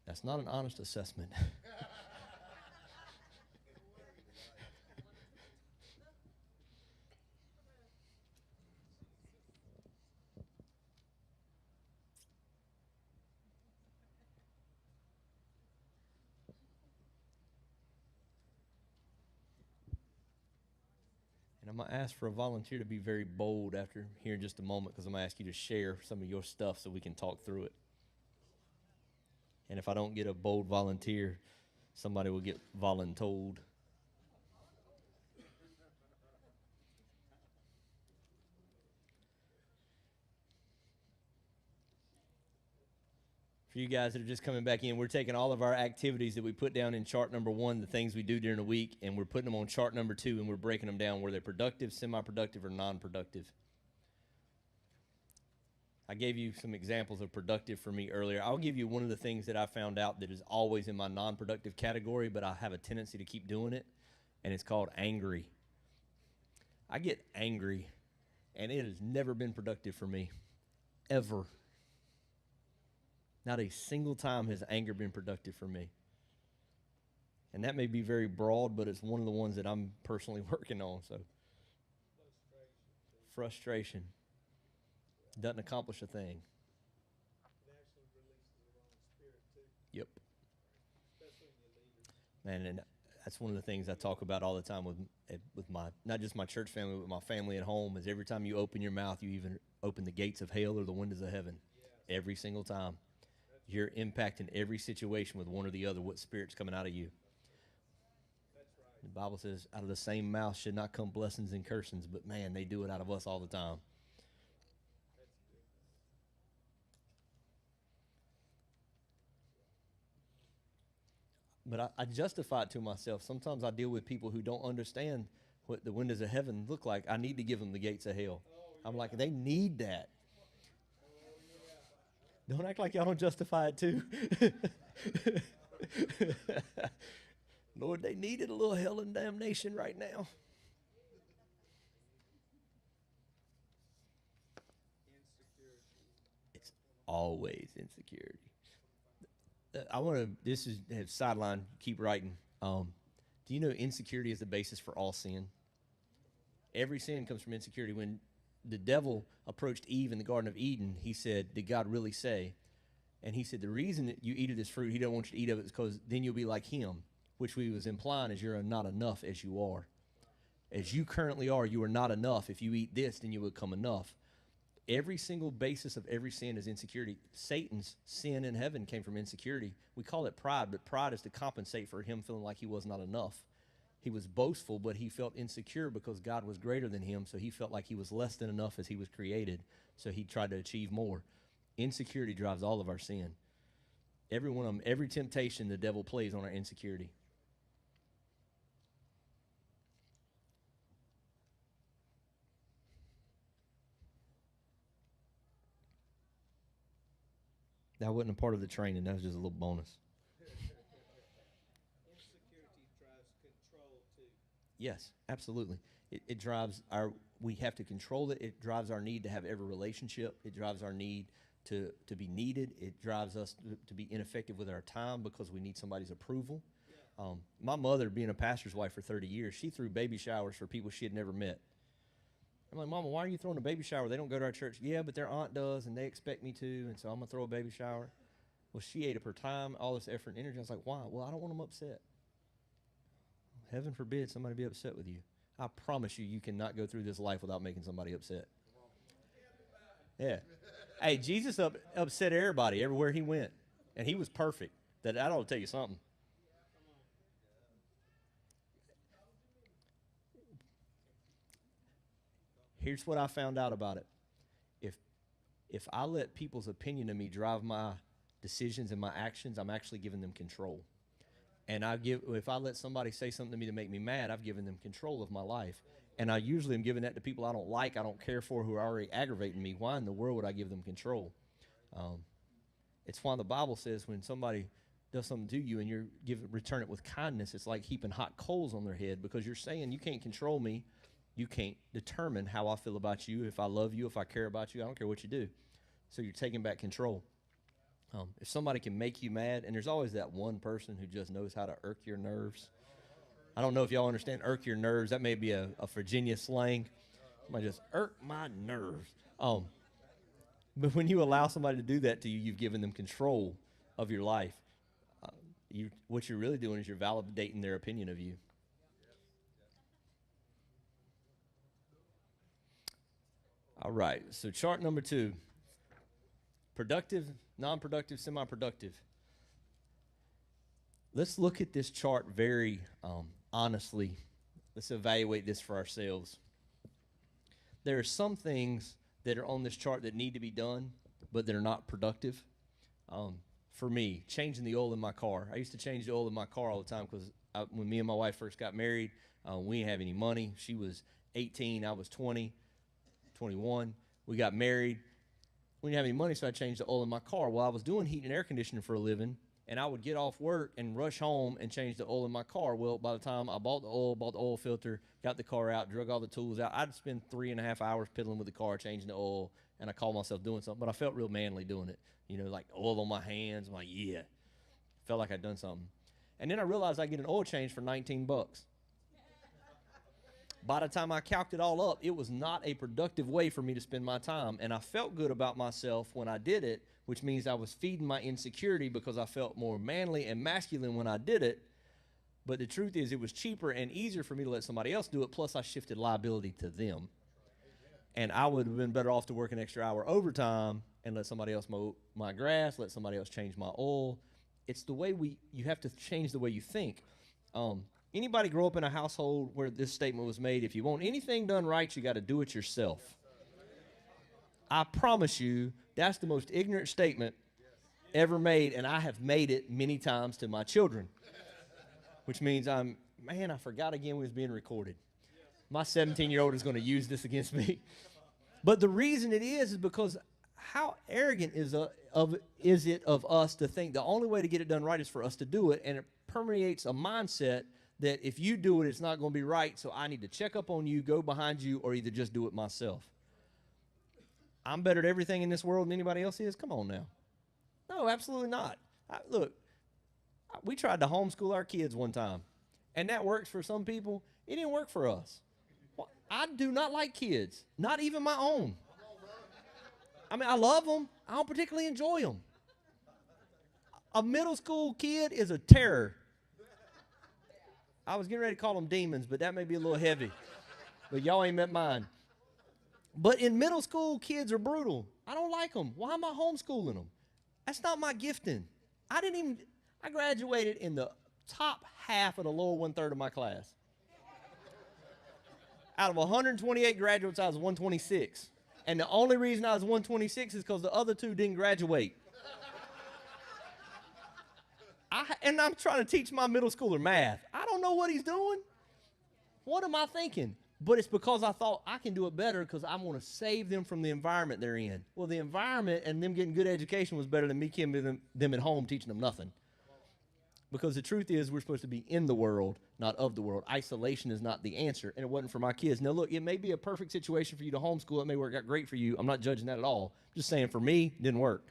that's not an honest assessment. And I'm going to ask for a volunteer to be very bold after here in just a moment, because I'm going to ask you to share some of your stuff so we can talk through it. And if I don't get a bold volunteer, somebody will get voluntold. For you guys that are just coming back in, we're taking all of our activities that we put down in chart number 1, the things we do during the week, and we're putting them on chart number 2, and we're breaking them down where they're productive, semi-productive, or non-productive. I gave you some examples of productive for me earlier. I'll give you one of the things that I found out that is always in my non-productive category, but I have a tendency to keep doing it, and it's called angry. I get angry, and it has never been productive for me, ever. Not a single time has anger been productive for me. And that may be very broad, but it's one of the ones that I'm personally working on. So, frustration doesn't accomplish a thing. It actually releases the wrong spirit too, Yep. especially in your leaders. Man, and that's one of the things I talk about all the time with my, not just my church family, but my family at home, is every time you open your mouth, you even open the gates of hell or the windows of heaven. Yes. Every single time. You're impacting every situation with one or the other, what spirit's coming out of you. That's right. The Bible says, out of the same mouth should not come blessings and cursings, but man, they do it out of us all the time. That's good. But I justify it to myself. Sometimes I deal with people who don't understand what the windows of heaven look like. I need to give them the gates of hell. I'm like, they need that. Don't act like y'all don't justify it too. Lord, they needed a little hell and damnation right now. It's always insecurity. I want to, this is have sideline, keep writing. Do you know insecurity is the basis for all sin? Every sin comes from insecurity. When the devil approached Eve in the Garden of Eden, he said, did God really say? And he said, the reason that you eat of this fruit, he don't want you to eat of it is because then you'll be like him, which we was implying is you're not enough as you are. As you currently are, you are not enough. If you eat this, then you will become enough. Every single basis of every sin is insecurity. Satan's sin in heaven came from insecurity. We call it pride, but pride is to compensate for him feeling like he was not enough. He was boastful, but he felt insecure because God was greater than him, so he felt like he was less than enough as he was created, so he tried to achieve more. Insecurity drives all of our sin. Every one of them, every temptation the devil plays on our insecurity. That wasn't a part of the training. That was just a little bonus. Insecurity drives control too. Yes, absolutely. It drives we have to control it. It drives our need to have every relationship. It drives our need to be needed. It drives us to be ineffective with our time because we need somebody's approval. Yeah. My mother, being a pastor's wife for 30 years, she threw baby showers for people she had never met. I'm like, Mama, why are you throwing a baby shower? They don't go to our church. Yeah, but their aunt does, and they expect me to, and so I'm going to throw a baby shower. Well, she ate up her time, all this effort and energy. I was like, why? Well, I don't want them upset. Heaven forbid somebody be upset with you. I promise you, you cannot go through this life without making somebody upset. Yeah. Hey, Jesus upset everybody everywhere he went, and he was perfect. That ought to tell you something. Here's what I found out about it. If I let people's opinion of me drive my decisions and my actions, I'm actually giving them control. And if I let somebody say something to me to make me mad, I've given them control of my life. And I usually am giving that to people I don't like, I don't care for, who are already aggravating me. Why in the world would I give them control? It's why the Bible says when somebody does something to you and return it with kindness, it's like heaping hot coals on their head, because you're saying you can't control me. You can't determine how I feel about you, if I love you, if I care about you. I don't care what you do. So you're taking back control. If somebody can make you mad, and there's always that one person who just knows how to irk your nerves. I don't know if y'all understand irk your nerves. That may be a Virginia slang. Somebody just irk my nerves. But when you allow somebody to do that to you, you've given them control of your life. What you're really doing is you're validating their opinion of you. All right, so chart number 2. Productive, non-productive, semi-productive. Let's look at this chart very honestly. Let's evaluate this for ourselves. There are some things that are on this chart that need to be done, but they're not productive. For me, changing the oil in my car. I used to change the oil in my car all the time because when me and my wife first got married, we didn't have any money. She was 18, I was 20, 21. We got married. We didn't have any money, so I changed the oil in my car. Well, I was doing heat and air conditioning for a living, and I would get off work and rush home and change the oil in my car. Well, by the time I bought the oil filter, got the car out, drug all the tools out, I'd spend 3.5 hours piddling with the car, changing the oil, and I called myself doing something, but I felt real manly doing it. You know, like oil on my hands. I'm like, yeah. Felt like I'd done something. And then I realized I get an oil change for $19. By the time I calced it all up, it was not a productive way for me to spend my time. And I felt good about myself when I did it, which means I was feeding my insecurity because I felt more manly and masculine when I did it. But the truth is, it was cheaper and easier for me to let somebody else do it, plus I shifted liability to them. And I would have been better off to work an extra hour overtime and let somebody else mow my grass, let somebody else change my oil. It's the way you have to change the way you think. Anybody grow up in a household where this statement was made, if you want anything done right, you got to do it yourself? I promise you, that's the most ignorant statement ever made, and I have made it many times to my children, which means I forgot again we was being recorded. My 17-year-old is going to use this against me. But the reason it is because how arrogant is it of us to think the only way to get it done right is for us to do it, and it permeates a mindset that if you do it, it's not going to be right, so I need to check up on you, go behind you, or either just do it myself. I'm better at everything in this world than anybody else is? Come on now. No, absolutely not. Look, we tried to homeschool our kids one time, and that works for some people. It didn't work for us. Well, I do not like kids, not even my own. I mean, I love them. I don't particularly enjoy them. A middle school kid is a terror. I was getting ready to call them demons, but that may be a little heavy. But y'all ain't met mine. But in middle school, kids are brutal. I don't like them. Why am I homeschooling them? That's not my gifting. I graduated in the top half of the lower 1/3 of my class. Out of 128 graduates, I was 126. And the only reason I was 126 is because the other 2 didn't graduate. And I'm trying to teach my middle schooler math. I don't know what he's doing. What am I thinking? But it's because I thought I can do it better because I want to save them from the environment they're in. Well, the environment and them getting good education was better than me keeping them at home teaching them nothing. Because the truth is we're supposed to be in the world, not of the world. Isolation is not the answer, and it wasn't for my kids. Now, look, it may be a perfect situation for you to homeschool. It may work out great for you. I'm not judging that at all. I'm just saying for me, it didn't work.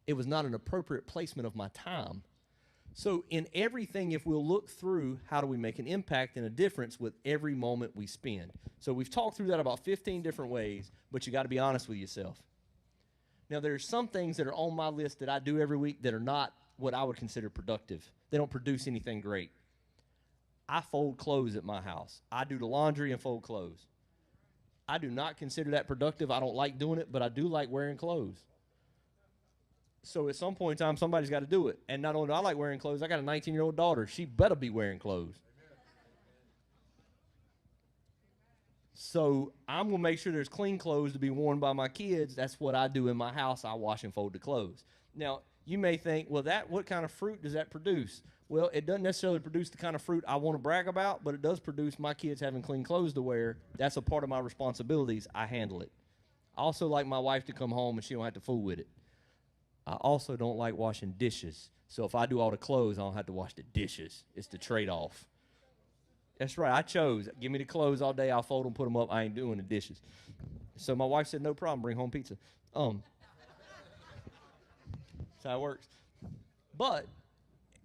It was not an appropriate placement of my time. So in everything, if we'll look through, how do we make an impact and a difference with every moment we spend? So we've talked through that about 15 different ways, but you got to be honest with yourself. Now, there's some things that are on my list that I do every week that are not what I would consider productive. They don't produce anything great. I fold clothes at my house. I do the laundry and fold clothes. I do not consider that productive. I don't like doing it, but I do like wearing clothes. So at some point in time, somebody's got to do it. And not only do I like wearing clothes, I got a 19-year-old daughter. She better be wearing clothes. So I'm going to make sure there's clean clothes to be worn by my kids. That's what I do in my house. I wash and fold the clothes. Now, you may think, well, what kind of fruit does that produce? Well, it doesn't necessarily produce the kind of fruit I want to brag about, but it does produce my kids having clean clothes to wear. That's a part of my responsibilities. I handle it. I also like my wife to come home and she don't have to fool with it. I also don't like washing dishes. So if I do all the clothes, I don't have to wash the dishes. It's the trade-off. That's right. I chose. Give me the clothes all day. I'll fold them, put them up. I ain't doing the dishes. So my wife said, no problem. Bring home pizza. That's how it works. But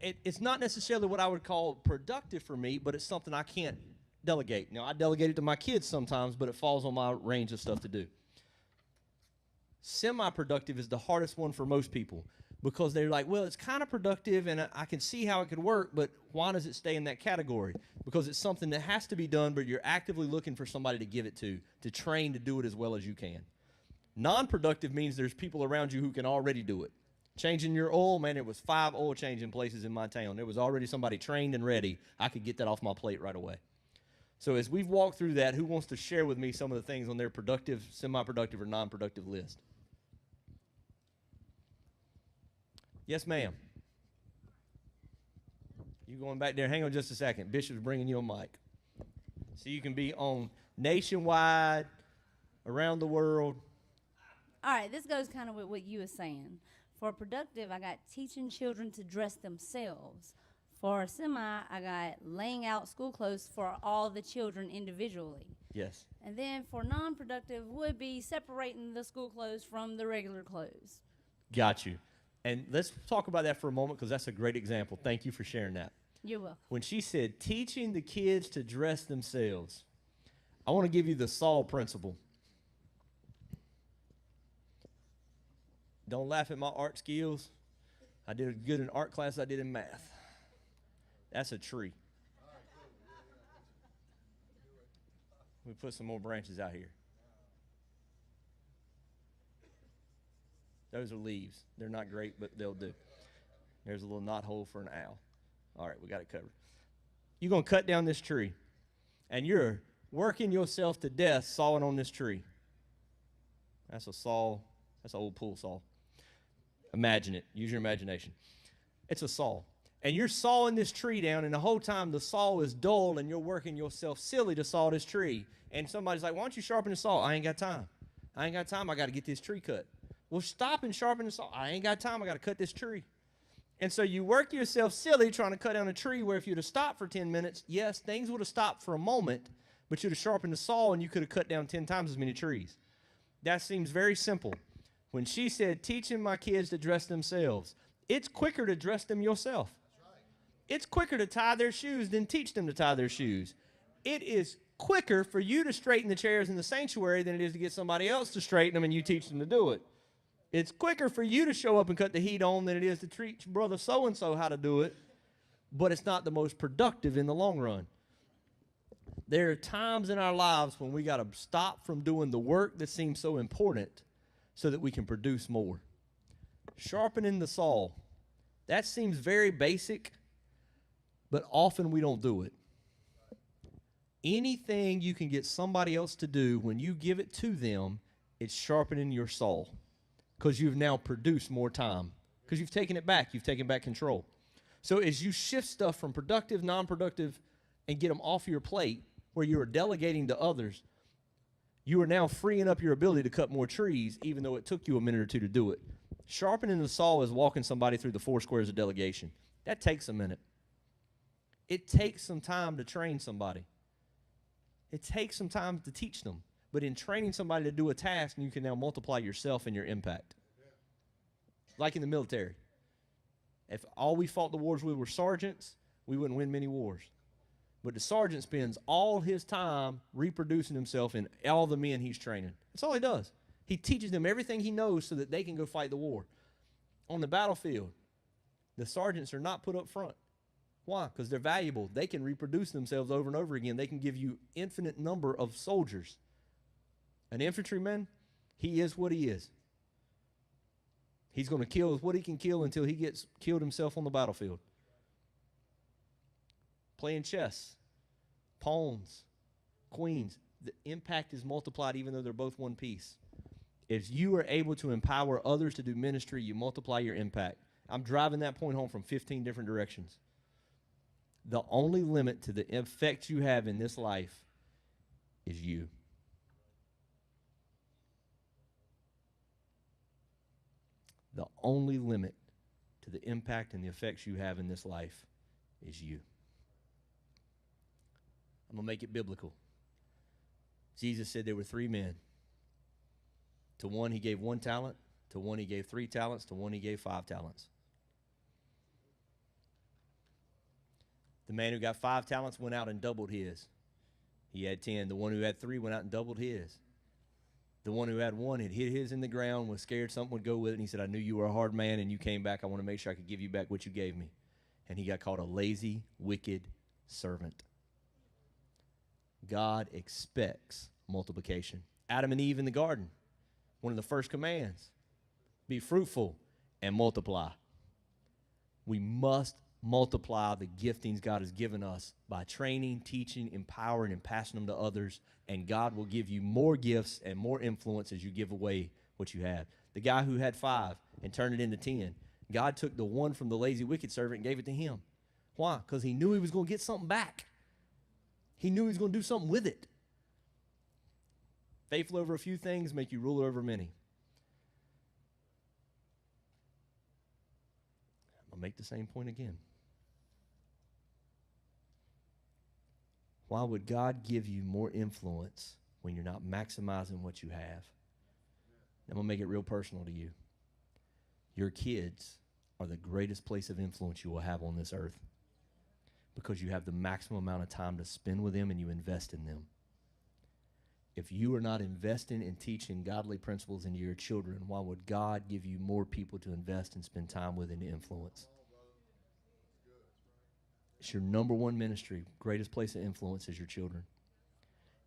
it's not necessarily what I would call productive for me, but it's something I can't delegate. Now, I delegate it to my kids sometimes, but it falls on my range of stuff to do. Semi-productive is the hardest one for most people because they're like, well, it's kind of productive and I can see how it could work, but why does it stay in that category? Because it's something that has to be done, but you're actively looking for somebody to give it to train to do it as well as you can. Non-productive means there's people around you who can already do it. Changing your oil, man, there was 5 oil changing places in my town. There was already somebody trained and ready. I could get that off my plate right away. So as we've walked through that, who wants to share with me some of the things on their productive, semi-productive, or non-productive list? Yes, ma'am. You going back there? Hang on just a second. Bishop's bringing you a mic. So you can be on nationwide, around the world. All right, this goes kind of with what you were saying. For productive, I got teaching children to dress themselves. For semi, I got laying out school clothes for all the children individually. Yes. And then for non-productive would be separating the school clothes from the regular clothes. Got you. And let's talk about that for a moment because that's a great example. Thank you for sharing that. You're welcome. When she said teaching the kids to dress themselves, I want to give you the Saul principle. Don't laugh at my art skills. I did as good in art class as I did in math. That's a tree. We put some more branches out here. Those are leaves. They're not great, but they'll do. There's a little knot hole for an owl. All right, we got it covered. You're going to cut down this tree, and you're working yourself to death sawing on this tree. That's a saw. That's an old pool saw. Imagine it. Use your imagination. It's a saw. And you're sawing this tree down, and the whole time the saw is dull, and you're working yourself silly to saw this tree. And somebody's like, why don't you sharpen the saw? I ain't got time. I ain't got time. I got to get this tree cut. Well, stop and sharpen the saw. I ain't got time. I got to cut this tree. And so you work yourself silly trying to cut down a tree where if you'd have stopped for 10 minutes, yes, things would have stopped for a moment, but you'd have sharpened the saw and you could have cut down 10 times as many trees. That seems very simple. When she said, teaching my kids to dress themselves, it's quicker to dress them yourself. It's quicker to tie their shoes than teach them to tie their shoes. It is quicker for you to straighten the chairs in the sanctuary than it is to get somebody else to straighten them and you teach them to do it. It's quicker for you to show up and cut the heat on than it is to teach brother so-and-so how to do it, but it's not the most productive in the long run. There are times in our lives when we got to stop from doing the work that seems so important so that we can produce more. Sharpening the saw, that seems very basic, but often we don't do it. Anything you can get somebody else to do when you give it to them, it's sharpening your saw. Because you've now produced more time. Because you've taken it back. You've taken back control. So as you shift stuff from productive, non-productive, and get them off your plate where you are delegating to others, you are now freeing up your ability to cut more trees, even though it took you a minute or two to do it. Sharpening the saw is walking somebody through the 4 squares of delegation. That takes a minute. It takes some time to train somebody. It takes some time to teach them. But in training somebody to do a task, you can now multiply yourself and your impact. Like in the military. If all we fought the wars with were sergeants, we wouldn't win many wars. But the sergeant spends all his time reproducing himself in all the men he's training. That's all he does. He teaches them everything he knows so that they can go fight the war. On the battlefield, the sergeants are not put up front. Why? Because they're valuable. They can reproduce themselves over and over again. They can give you infinite number of soldiers. An infantryman, he is what he is. He's going to kill what he can kill until he gets killed himself on the battlefield. Playing chess, pawns, queens, the impact is multiplied even though they're both one piece. If you are able to empower others to do ministry, you multiply your impact. I'm driving that point home from 15 different directions. The only limit to the effect you have in this life is you. The only limit to the impact and the effects you have in this life is you. I'm going to make it biblical. Jesus said there were 3 men. To one he gave 1 talent. To one he gave 3 talents. To one he gave 5 talents. The man who got 5 talents went out and doubled his. He had 10. The one who had 3 went out and doubled his. The one who had 1 had hid his in the ground, was scared something would go with it, and he said, I knew you were a hard man, and you came back. I want to make sure I could give you back what you gave me. And he got called a lazy, wicked servant. God expects multiplication. Adam and Eve in the garden, one of the first commands, be fruitful and multiply. We must multiply the giftings God has given us by training, teaching, empowering, and passing them to others, and God will give you more gifts and more influence as you give away what you have. The guy who had 5 and turned it into 10, God took the 1 from the lazy, wicked servant and gave it to him. Why? Because he knew he was going to get something back. He knew he was going to do something with it. Faithful over a few things make you ruler over many. I'll make the same point again. Why would God give you more influence when you're not maximizing what you have? I'm going to make it real personal to you. Your kids are the greatest place of influence you will have on this earth because you have the maximum amount of time to spend with them and you invest in them. If you are not investing and teaching godly principles into your children, why would God give you more people to invest and spend time with and to influence? It's your number 1 ministry. Greatest place of influence is your children.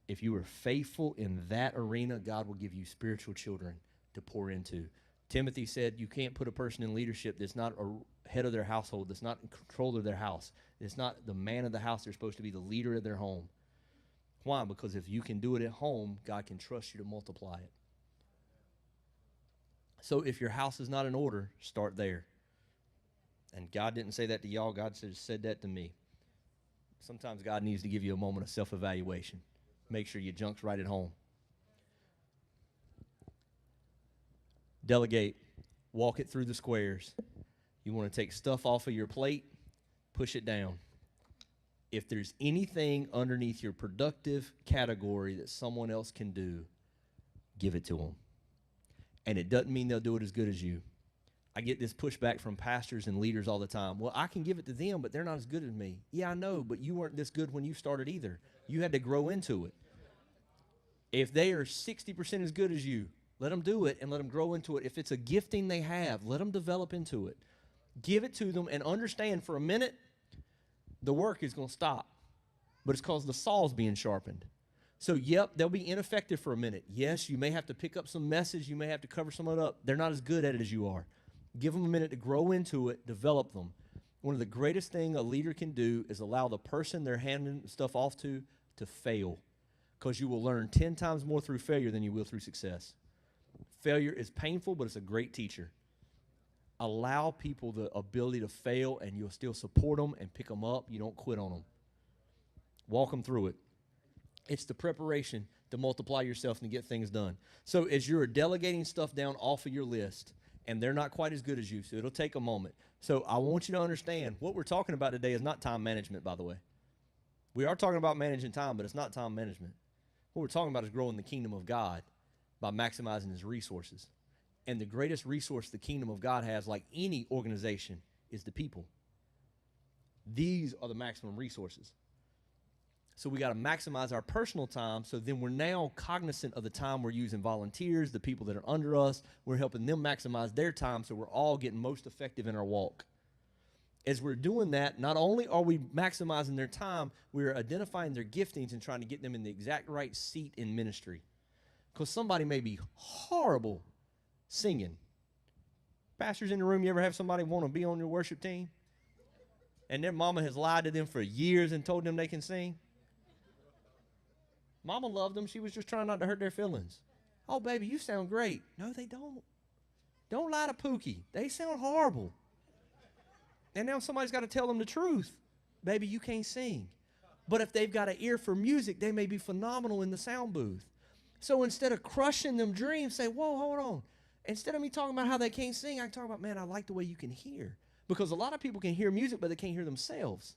If you are faithful in that arena, God will give you spiritual children to pour into. Timothy said you can't put a person in leadership that's not a head of their household, that's not in control of their house. It's not the man of the house. They're supposed to be the leader of their home. Why? Because if you can do it at home, God can trust you to multiply it. So if your house is not in order, start there. And God didn't say that to y'all. God said that to me. Sometimes God needs to give you a moment of self-evaluation. Make sure your junk's right at home. Delegate. Walk it through the squares. You want to take stuff off of your plate, push it down. If there's anything underneath your productive category that someone else can do, give it to them. And it doesn't mean they'll do it as good as you. I get this pushback from pastors and leaders all the time. Well, I can give it to them, but they're not as good as me. Yeah, I know, but you weren't this good when you started either. You had to grow into it. If they are 60% as good as you, let them do it and let them grow into it. If it's a gifting they have, let them develop into it. Give it to them and understand for a minute, the work is going to stop. But it's because the saw's being sharpened. So, yep, they'll be ineffective for a minute. Yes, you may have to pick up some message. You may have to cover some of it up. They're not as good at it as you are. Give them a minute to grow into it, develop them. One of the greatest things a leader can do is allow the person they're handing stuff off to fail, because you will learn 10 times more through failure than you will through success. Failure is painful, but it's a great teacher. Allow people the ability to fail, and you'll still support them and pick them up. You don't quit on them. Walk them through it. It's the preparation to multiply yourself and to get things done. So as you're delegating stuff down off of your list, and they're not quite as good as you, so it'll take a moment. So I want you to understand, what we're talking about today is not time management, by the way. We are talking about managing time, but it's not time management. What we're talking about is growing the kingdom of God by maximizing his resources. And the greatest resource the kingdom of God has, like any organization, is the people. These are the maximum resources. So we got to maximize our personal time, so then we're now cognizant of the time we're using volunteers, the people that are under us. We're helping them maximize their time, so we're all getting most effective in our walk. As we're doing that, not only are we maximizing their time, we're identifying their giftings and trying to get them in the exact right seat in ministry. Because somebody may be horrible singing. Pastors in the room, you ever have somebody want to be on your worship team? And their mama has lied to them for years and told them they can sing? Mama loved them. She was just trying not to hurt their feelings. Oh, baby, you sound great. No, they don't. Don't lie to Pookie. They sound horrible. And now somebody's got to tell them the truth. Baby, you can't sing. But if they've got an ear for music, they may be phenomenal in the sound booth. So instead of crushing them dreams, say, whoa, hold on. Instead of me talking about how they can't sing, I can talk about, man, I like the way you can hear. Because a lot of people can hear music, but they can't hear themselves.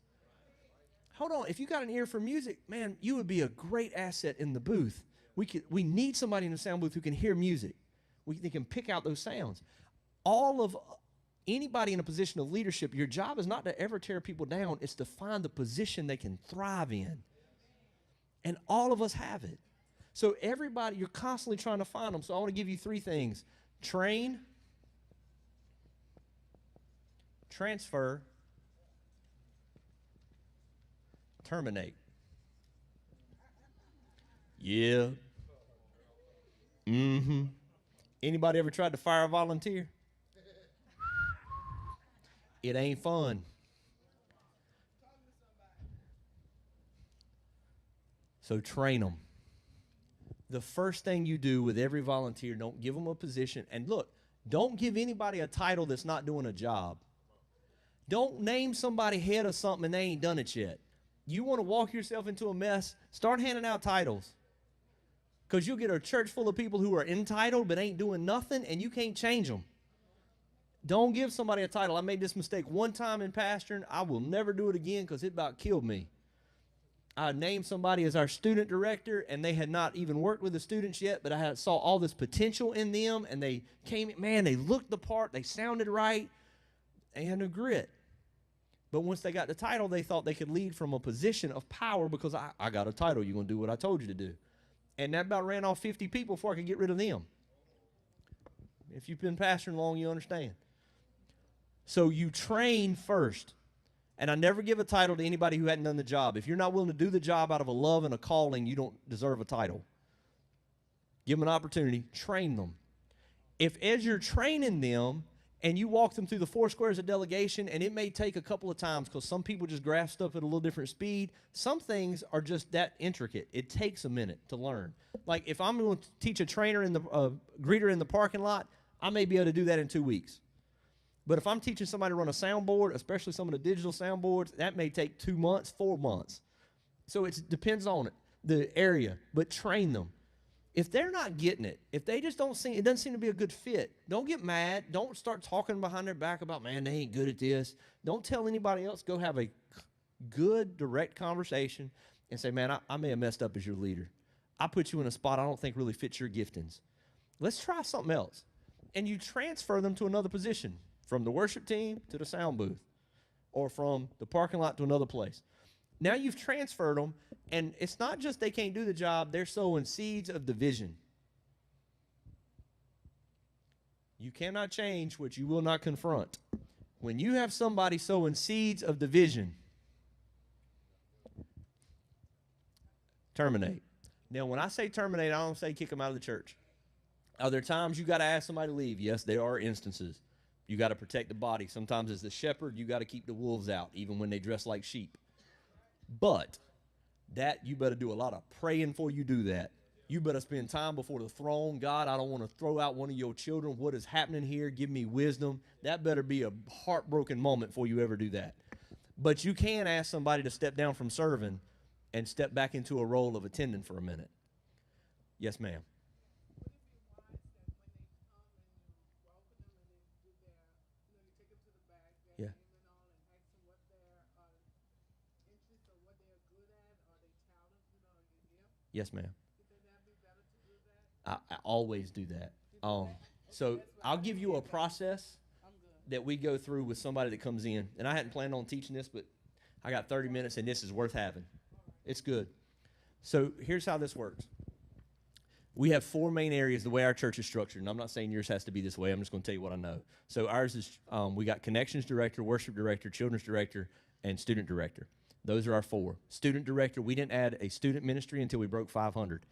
hold on, if you got an ear for music, man, you would be a great asset in the booth. We need somebody in the sound booth who can hear music. They can pick out those sounds. Anybody in a position of leadership, your job is not to ever tear people down. It's to find the position they can thrive in. And all of us have it. So everybody, you're constantly trying to find them. So I want to give you 3 things. Train, transfer, terminate. Yeah. Mm-hmm. Anybody ever tried to fire a volunteer? It ain't fun. So train them. The first thing you do with every volunteer, don't give them a position. And look, don't give anybody a title that's not doing a job. Don't name somebody head of something and they ain't done it yet. You want to walk yourself into a mess, start handing out titles. Because you'll get a church full of people who are entitled but ain't doing nothing, and you can't change them. Don't give somebody a title. I made this mistake one time in pastoring. I will never do it again because it about killed me. I named somebody as our student director, and they had not even worked with the students yet, but I saw all this potential in them, and they came, man, they looked the part, they sounded right, they had no grit. But once they got the title, they thought they could lead from a position of power because I got a title. You're going to do what I told you to do. And that about ran off 50 people before I could get rid of them. If you've been pastoring long, you understand. So you train first. And I never give a title to anybody who hadn't done the job. If you're not willing to do the job out of a love and a calling, you don't deserve a title. Give them an opportunity. Train them. If as you're training them and you walk them through the 4 squares of delegation, and it may take a couple of times because some people just grasp stuff at a little different speed. Some things are just that intricate. It takes a minute to learn. Like if I'm going to teach a trainer in the greeter in the parking lot, I may be able to do that in 2 weeks. But if I'm teaching somebody to run a soundboard, especially some of the digital soundboards, that may take 2 months, 4 months. So it depends on the area, but train them. If they're not getting it, if they just it doesn't seem to be a good fit, don't get mad. Don't start talking behind their back about, man, they ain't good at this. Don't tell anybody else. Go have a good, direct conversation and say, man, I may have messed up as your leader. I put you in a spot I don't think really fits your giftings. Let's try something else. And you transfer them to another position, from the worship team to the sound booth, or from the parking lot to another place. Now you've transferred them, and it's not just they can't do the job, they're sowing seeds of division. You cannot change what you will not confront. When you have somebody sowing seeds of division, terminate. Now, when I say terminate, I don't say kick them out of the church. Are there times you got to ask somebody to leave? Yes, there are instances. You got to protect the body. Sometimes as the shepherd, you got to keep the wolves out, even when they dress like sheep. But that you better do a lot of praying before you do that. You better spend time before the throne. God, I don't want to throw out one of your children. What is happening here? Give me wisdom. That better be a heartbroken moment before you ever do that. But you can ask somebody to step down from serving and step back into a role of attending for a minute. Yes, ma'am. Yeah. Yes, ma'am. I always do that. So I'll give you a process that we go through with somebody that comes in. And I hadn't planned on teaching this, but I got 30 minutes, and this is worth having. It's good. So here's how this works. We have 4 main areas the way our church is structured, and I'm not saying yours has to be this way. I'm just going to tell you what I know. So ours is we got connections director, worship director, children's director, and student director. Those are our 4. Student director, we didn't add a student ministry until we broke 500.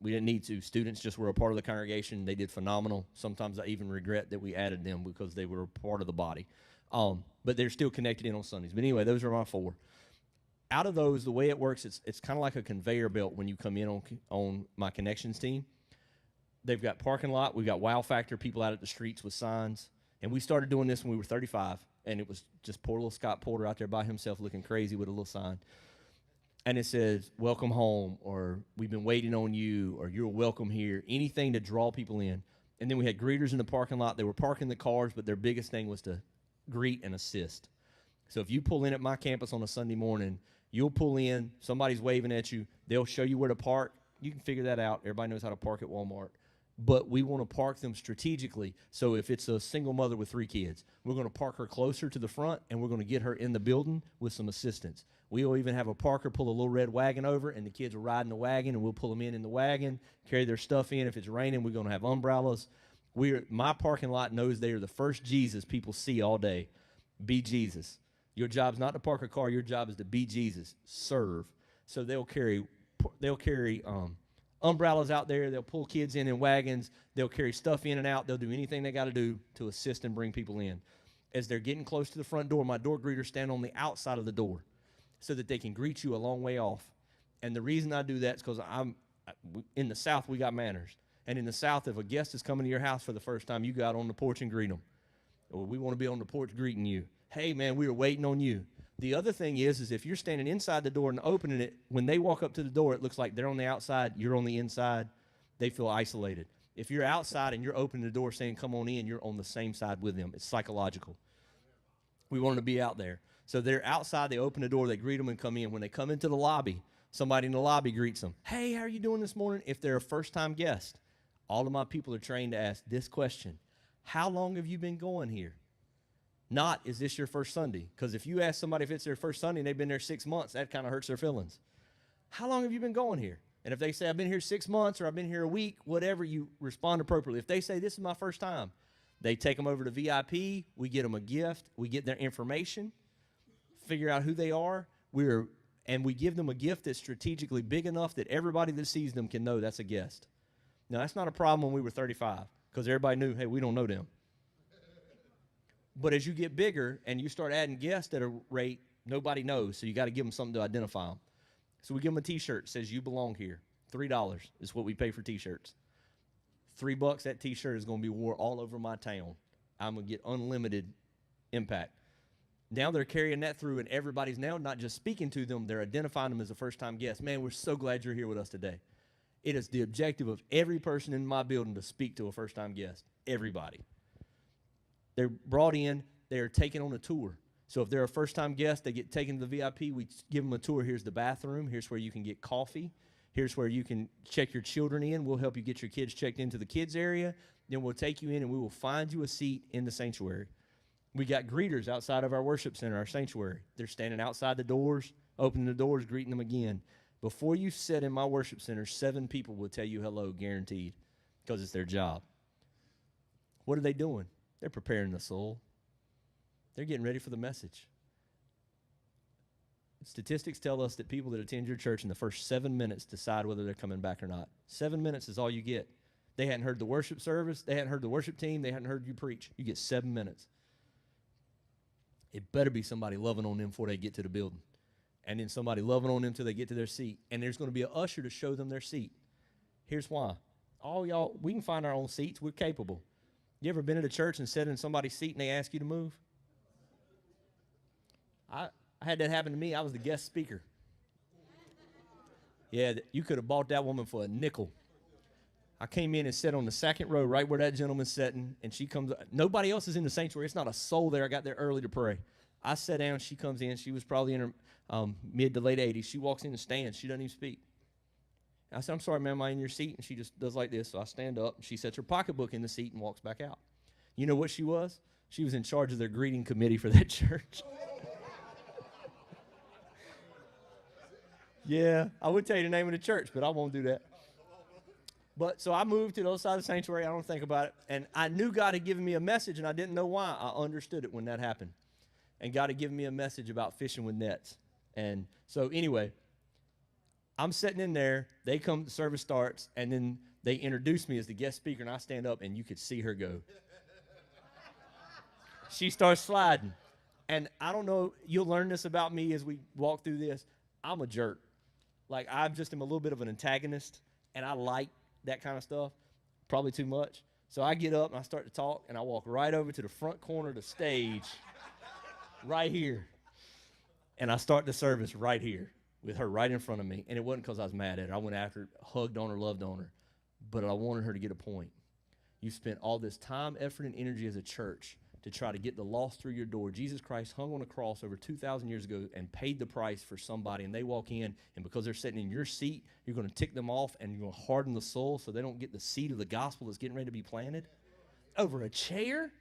We didn't need to. Students just were a part of the congregation. They did phenomenal. Sometimes I even regret that we added them because they were a part of the body. But they're still connected in on Sundays. But anyway, those are my 4. Out of those, the way it works, it's kind of like a conveyor belt when you come in on my connections team. They've got parking lot. We've got wow factor, people out at the streets with signs. And we started doing this when we were 35, and it was just poor little Scott Porter out there by himself looking crazy with a little sign. And it says, welcome home, or we've been waiting on you, or you're welcome here, anything to draw people in. And then we had greeters in the parking lot. They were parking the cars, but their biggest thing was to greet and assist. So if you pull in at my campus on a Sunday morning You'll pull in, somebody's waving at you, they'll show you where to park. You can figure that out. Everybody knows how to park at Walmart. But we want to park them strategically. So if it's a single mother with 3 kids, we're going to park her closer to the front, and we're going to get her in the building with some assistance. We'll even have a parker pull a little red wagon over, and the kids will ride in the wagon, and we'll pull them in the wagon, carry their stuff in. If it's raining, we're going to have umbrellas. My parking lot knows they are the first Jesus people see all day. Be Jesus. Your job's not to park a car. Your job is to be Jesus. Serve. So they'll carry umbrellas out there. They'll pull kids in wagons. They'll carry stuff in and out. They'll do anything they got to do to assist and bring people in. As they're getting close to the front door, my door greeters stand on the outside of the door so that they can greet you a long way off. And the reason I do that is because in the South, we got manners. And in the South, if a guest is coming to your house for the first time, you go out on the porch and greet them. Or we want to be on the porch greeting you. Hey, man, we were waiting on you. The other thing is if you're standing inside the door and opening it, when they walk up to the door, it looks like they're on the outside, you're on the inside. They feel isolated. If you're outside and you're opening the door saying, come on in, you're on the same side with them. It's psychological. We want them to be out there. So they're outside, they open the door, they greet them and come in. When they come into the lobby, somebody in the lobby greets them. Hey, how are you doing this morning? If they're a first-time guest, all of my people are trained to ask this question. How long have you been going here? Not, is this your first Sunday? Because if you ask somebody if it's their first Sunday and they've been there 6 months, that kind of hurts their feelings. How long have you been going here? And if they say, I've been here 6 months or I've been here a week, whatever, you respond appropriately. If they say, this is my first time, they take them over to VIP. We get them a gift. We get their information, figure out who they are. And we give them a gift that's strategically big enough that everybody that sees them can know that's a guest. Now, that's not a problem when we were 35 because everybody knew, hey, we don't know them. But as you get bigger and you start adding guests at a rate nobody knows, so you got to give them something to identify them. So we give them a T-shirt that says, you belong here. $3 is what we pay for T-shirts. $3, that T-shirt is going to be worn all over my town. I'm going to get unlimited impact. Now they're carrying that through, and everybody's now not just speaking to them, they're identifying them as a first-time guest. Man, we're so glad you're here with us today. It is the objective of every person in my building to speak to a first-time guest. Everybody. They're brought in. They are taken on a tour. So if they're a first-time guest, they get taken to the VIP. We give them a tour. Here's the bathroom. Here's where you can get coffee. Here's where you can check your children in. We'll help you get your kids checked into the kids area. Then we'll take you in, and we will find you a seat in the sanctuary. We got greeters outside of our worship center, our sanctuary. They're standing outside the doors, opening the doors, greeting them again. Before you sit in my worship center, 7 people will tell you hello, guaranteed, because it's their job. What are they doing? They're preparing the soul. They're getting ready for the message. Statistics tell us that people that attend your church in the first 7 minutes decide whether they're coming back or not. 7 minutes is all you get. They hadn't heard the worship service. They hadn't heard the worship team. They hadn't heard you preach. You get 7 minutes. It better be somebody loving on them before they get to the building. And then somebody loving on them till they get to their seat. And there's going to be an usher to show them their seat. Here's why. All y'all, we can find our own seats. We're capable. You ever been at a church and sat in somebody's seat and they ask you to move? I had that happen to me. I was the guest speaker. Yeah, you could have bought that woman for a nickel. I came in and sat on the second row right where that gentleman's sitting, and she comes. Nobody else is in the sanctuary. It's not a soul there. I got there early to pray. I sat down. She comes in. She was probably in her mid to late 80s. She walks in and stands. She doesn't even speak. I said, I'm sorry, ma'am, am I in your seat? And she just does like this. So I stand up. And she sets her pocketbook in the seat and walks back out. You know what she was? She was in charge of their greeting committee for that church. Yeah, I would tell you the name of the church, but I won't do that. But so I moved to the other side of the sanctuary. I don't think about it. And I knew God had given me a message, and I didn't know why. I understood it when that happened. And God had given me a message about fishing with nets. And so anyway, I'm sitting in there. They come, the service starts, and then they introduce me as the guest speaker, and I stand up, and you could see her go. She starts sliding. And I don't know, you'll learn this about me as we walk through this. I'm a jerk. Like, I just am a little bit of an antagonist, and I like that kind of stuff, probably too much. So I get up, and I start to talk, and I walk right over to the front corner of the stage, right here. And I start the service right here with her right in front of me. And it wasn't because I was mad at her. I went after her, hugged on her, loved on her. But I wanted her to get a point. You spent all this time, effort, and energy as a church to try to get the lost through your door. Jesus Christ hung on a cross over 2,000 years ago and paid the price for somebody, and they walk in, and because they're sitting in your seat, you're going to tick them off, and you're going to harden the soul so they don't get the seed of the gospel that's getting ready to be planted over a chair?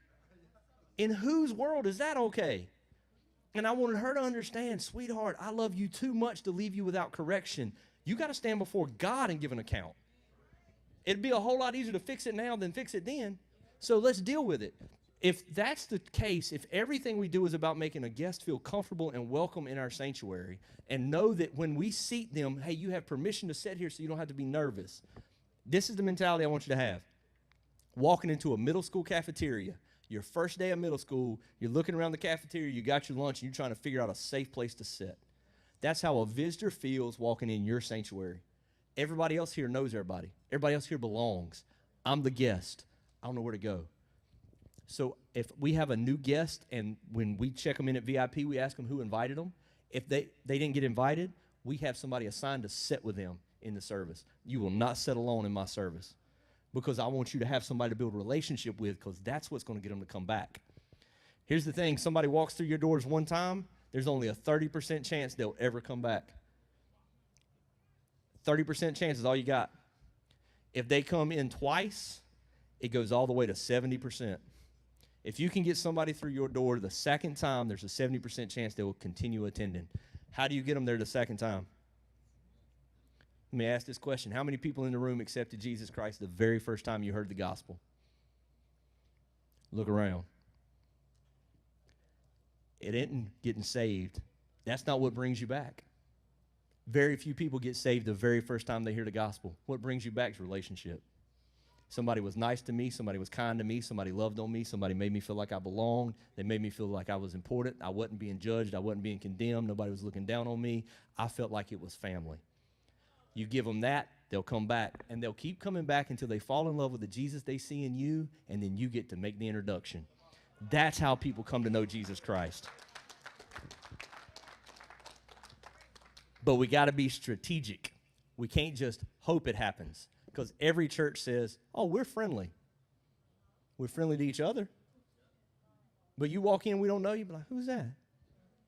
In whose world is that okay? And I wanted her to understand, sweetheart, I love you too much to leave you without correction. You got to stand before God and give an account. It'd be a whole lot easier to fix it now than fix it then. So let's deal with it. If that's the case, if everything we do is about making a guest feel comfortable and welcome in our sanctuary, and know that when we seat them, hey, you have permission to sit here so you don't have to be nervous. This is the mentality I want you to have. Walking into a middle school cafeteria, your first day of middle school, you're looking around the cafeteria, you got your lunch, and you're trying to figure out a safe place to sit. That's how a visitor feels walking in your sanctuary. Everybody else here knows everybody. Everybody else here belongs. I'm the guest. I don't know where to go. So if we have a new guest, and when we check them in at VIP, we ask them who invited them. If they didn't get invited, we have somebody assigned to sit with them in the service. You will not sit alone in my service, because I want you to have somebody to build a relationship with, because that's what's going to get them to come back. Here's the thing. Somebody walks through your doors one time, there's only a 30% chance they'll ever come back. 30% chance is all you got. If they come in twice, it goes all the way to 70%. If you can get somebody through your door the second time, there's a 70% chance they will continue attending. How do you get them there the second time? Let me ask this question. How many people in the room accepted Jesus Christ the very first time you heard the gospel? Look around. It isn't getting saved. That's not what brings you back. Very few people get saved the very first time they hear the gospel. What brings you back is relationship. Somebody was nice to me. Somebody was kind to me. Somebody loved on me. Somebody made me feel like I belonged. They made me feel like I was important. I wasn't being judged. I wasn't being condemned. Nobody was looking down on me. I felt like it was family. You give them that, they'll come back, and they'll keep coming back until they fall in love with the Jesus they see in you, and then you get to make the introduction. That's how people come to know Jesus Christ. But we got to be strategic. We can't just hope it happens, because every church says, oh, we're friendly. We're friendly to each other. But you walk in, we don't know you, be like, who's that?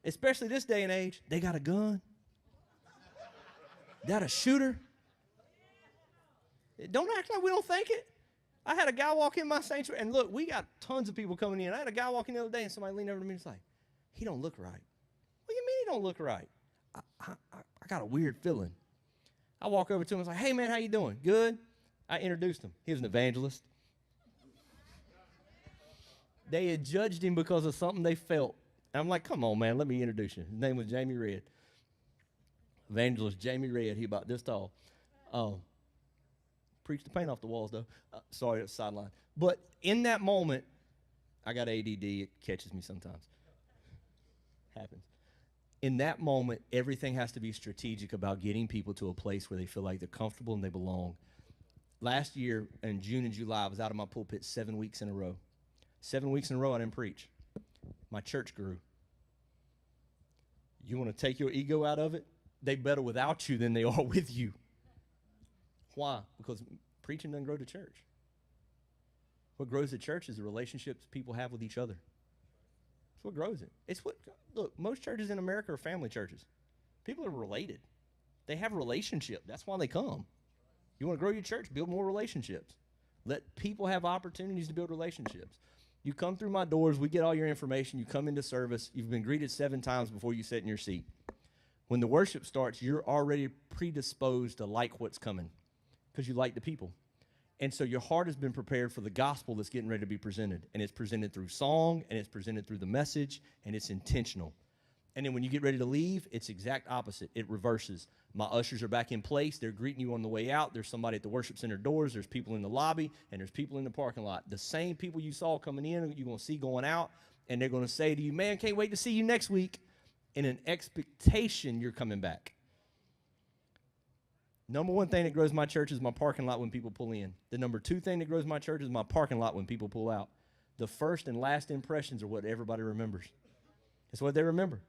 Especially this day and age, they got a gun. That a shooter? Don't act like we don't think it. I had a guy walk in my sanctuary, and look, we got tons of people coming in. I had a guy walk in the other day, and somebody leaned over to me and was like, he don't look right. What do you mean he don't look right? I got a weird feeling. I walk over to him and was like, hey, man, how you doing? Good? I introduced him. He was an evangelist. They had judged him because of something they felt. And I'm like, come on, man, let me introduce you. His name was Jamie Red. Evangelist Jamie Red. He about this tall. Preached the paint off the walls, though. Sorry, it's sideline. But in that moment, I got ADD. It catches me sometimes. Happens. In that moment, everything has to be strategic about getting people to a place where they feel like they're comfortable and they belong. Last year, in June and July, I was out of my pulpit 7 weeks in a row. 7 weeks in a row, I didn't preach. My church grew. You want to take your ego out of it? They better without you than they are with you. Why? Because preaching doesn't grow the church. What grows the church is the relationships people have with each other. That's what grows it. It's what, look, most churches in America are family churches. People are related. They have a relationship. That's why they come. You want to grow your church, build more relationships. Let people have opportunities to build relationships. You come through my doors, we get all your information, you come into service, you've been greeted 7 times before you sit in your seat. When the worship starts, you're already predisposed to like what's coming because you like the people. And so your heart has been prepared for the gospel that's getting ready to be presented. And it's presented through song, and it's presented through the message, and it's intentional. And then when you get ready to leave, it's exact opposite. It reverses. My ushers are back in place. They're greeting you on the way out. There's somebody at the worship center doors. There's people in the lobby, and there's people in the parking lot. The same people you saw coming in, you're going to see going out, and they're going to say to you, man, can't wait to see you next week, in an expectation you're coming back. Number one thing that grows my church is my parking lot when people pull in. The number 2 thing that grows my church is my parking lot when people pull out. The first and last impressions are what everybody remembers. It's what they remember.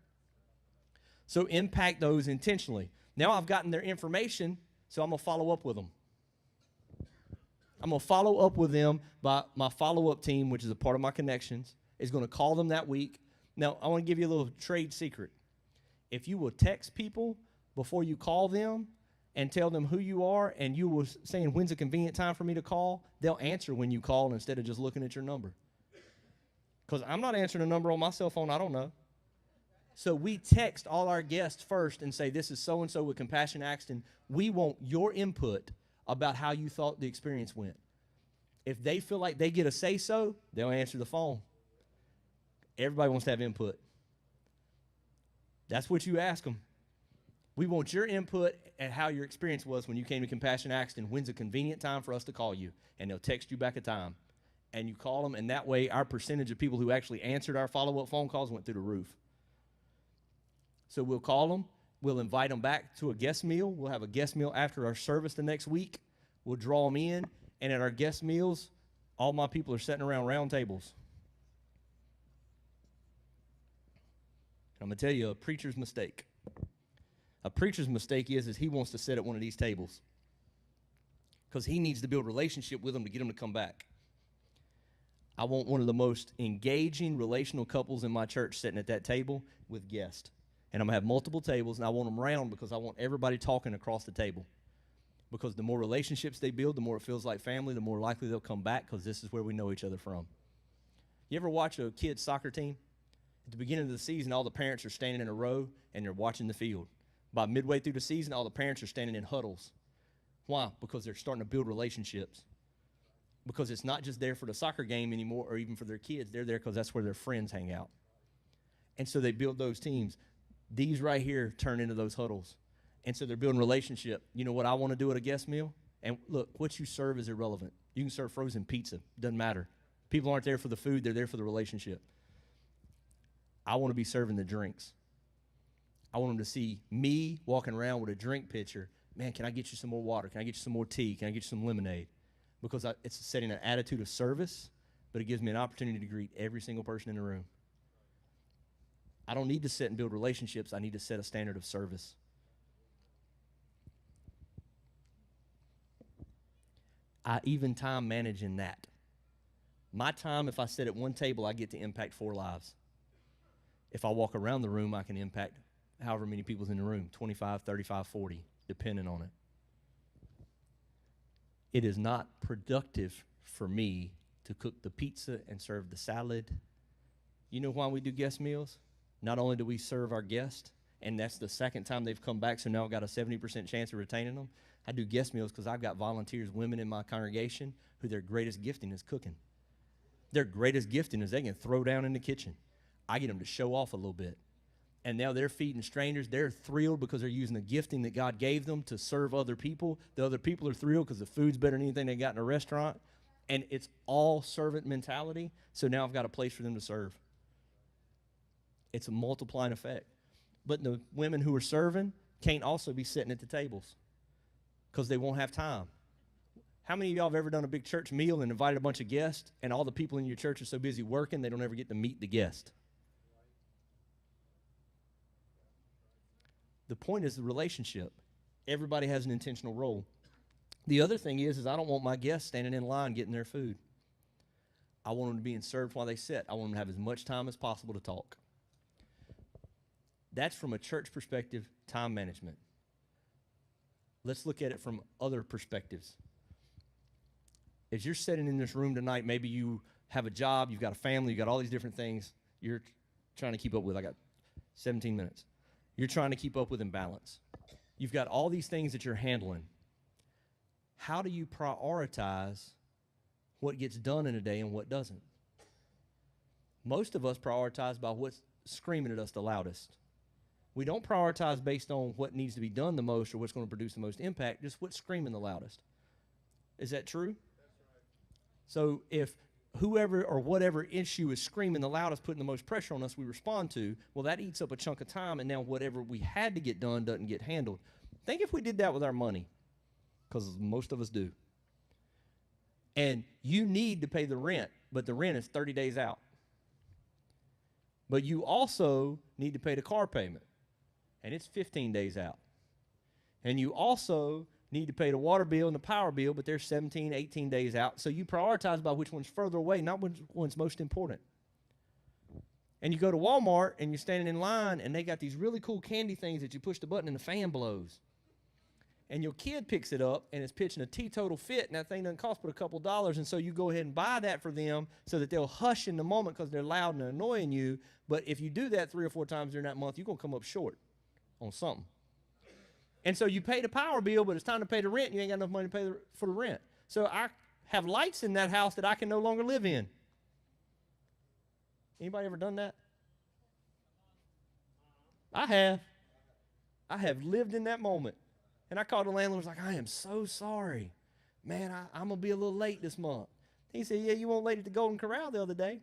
So impact those intentionally. Now I've gotten their information, so I'm going to follow up with them. I'm going to follow up with them by my follow-up team, which is a part of my connections. is going to call them that week. Now, I want to give you a little trade secret. If you will text people before you call them and tell them who you are, and you will saying, when's a convenient time for me to call, they'll answer when you call instead of just looking at your number. Because I'm not answering a number on my cell phone I don't know. So we text all our guests first and say, this is so-and-so with Compassion Axton. We want your input about how you thought the experience went. If they feel like they get a say-so, they'll answer the phone. Everybody wants to have input. That's what you ask them. We want your input at how your experience was when you came to Compassion Axton. When's a convenient time for us to call you? And they'll text you back a time. And you call them, and that way our percentage of people who actually answered our follow-up phone calls went through the roof. So we'll call them. We'll invite them back to a guest meal. We'll have a guest meal after our service the next week. We'll draw them in. And at our guest meals, all my people are sitting around round tables. I'm going to tell you a preacher's mistake. A preacher's mistake is he wants to sit at one of these tables because he needs to build a relationship with them to get them to come back. I want one of the most engaging relational couples in my church sitting at that table with guests. And I'm going to have multiple tables, and I want them round because I want everybody talking across the table. Because the more relationships they build, the more it feels like family, the more likely they'll come back because this is where we know each other from. You ever watch a kid's soccer team? At the beginning of the season, all the parents are standing in a row, and they're watching the field. By midway through the season, all the parents are standing in huddles. Why? Because they're starting to build relationships. Because it's not just there for the soccer game anymore or even for their kids. They're there because that's where their friends hang out. And so they build those teams. These right here turn into those huddles. And so they're building relationship. You know what I want to do at a guest meal? And look, what you serve is irrelevant. You can serve frozen pizza. Doesn't matter. People aren't there for the food. They're there for the relationship. I want to be serving the drinks. I want them to see me walking around with a drink pitcher. Man, can I get you some more water? Can I get you some more tea? Can I get you some lemonade? Because it's setting an attitude of service, but it gives me an opportunity to greet every single person in the room. I don't need to sit and build relationships. I need to set a standard of service. I even time manage in that. My time, if I sit at one table, I get to impact 4 lives. If I walk around the room, I can impact however many people's in the room, 25, 35, 40, depending on it. It is not productive for me to cook the pizza and serve the salad. You know why we do guest meals? Not only do we serve our guests, and that's the second time they've come back, so now I've got a 70% chance of retaining them. I do guest meals because I've got volunteers, women in my congregation, who their greatest gifting is cooking. Their greatest gifting is they can throw down in the kitchen. I get them to show off a little bit. And now they're feeding strangers. They're thrilled because they're using the gifting that God gave them to serve other people. The other people are thrilled because the food's better than anything they got in a restaurant. And it's all servant mentality. So now I've got a place for them to serve. It's a multiplying effect. But the women who are serving can't also be sitting at the tables because they won't have time. How many of y'all have ever done a big church meal and invited a bunch of guests, and all the people in your church are so busy working they don't ever get to meet the guest? The point is the relationship. Everybody has an intentional role. The other thing is I don't want my guests standing in line getting their food. I want them to be served while they sit. I want them to have as much time as possible to talk. That's from a church perspective, time management. Let's look at it from other perspectives. As you're sitting in this room tonight, maybe you have a job, you've got a family, you've got all these different things you're trying to keep up with. I got 17 minutes. You're trying to keep up with imbalance. You've got all these things that you're handling. How do you prioritize what gets done in a day and what doesn't? Most of us prioritize by what's screaming at us the loudest. We don't prioritize based on what needs to be done the most or what's going to produce the most impact, just what's screaming the loudest. Is that true? So if whoever or whatever issue is screaming the loudest, putting the most pressure on us, we respond to, well, that eats up a chunk of time, and now whatever we had to get done doesn't get handled. Think if we did that with our money, because most of us do. And you need to pay the rent, but the rent is 30 days out. But you also need to pay the car payment, and it's 15 days out. And you also need to pay the water bill and the power bill, but they're 17, 18 days out. So you prioritize by which one's further away, not which one's most important. And you go to Walmart and you're standing in line and they got these really cool candy things that you push the button and the fan blows. And your kid picks it up and it's pitching a teetotal fit, and that thing doesn't cost but a couple dollars, and so you go ahead and buy that for them so that they'll hush in the moment because they're loud and annoying you. But if you do that 3 or 4 times during that month, you're going to come up short on something. And so you pay the power bill, but it's time to pay the rent, and you ain't got enough money to pay for the rent. So I have lights in that house that I can no longer live in. Anybody ever done that? I have lived in that moment. And I called the landlord, was like, I am so sorry. Man, I'm going to be a little late this month. He said, yeah, you weren't late at the Golden Corral the other day.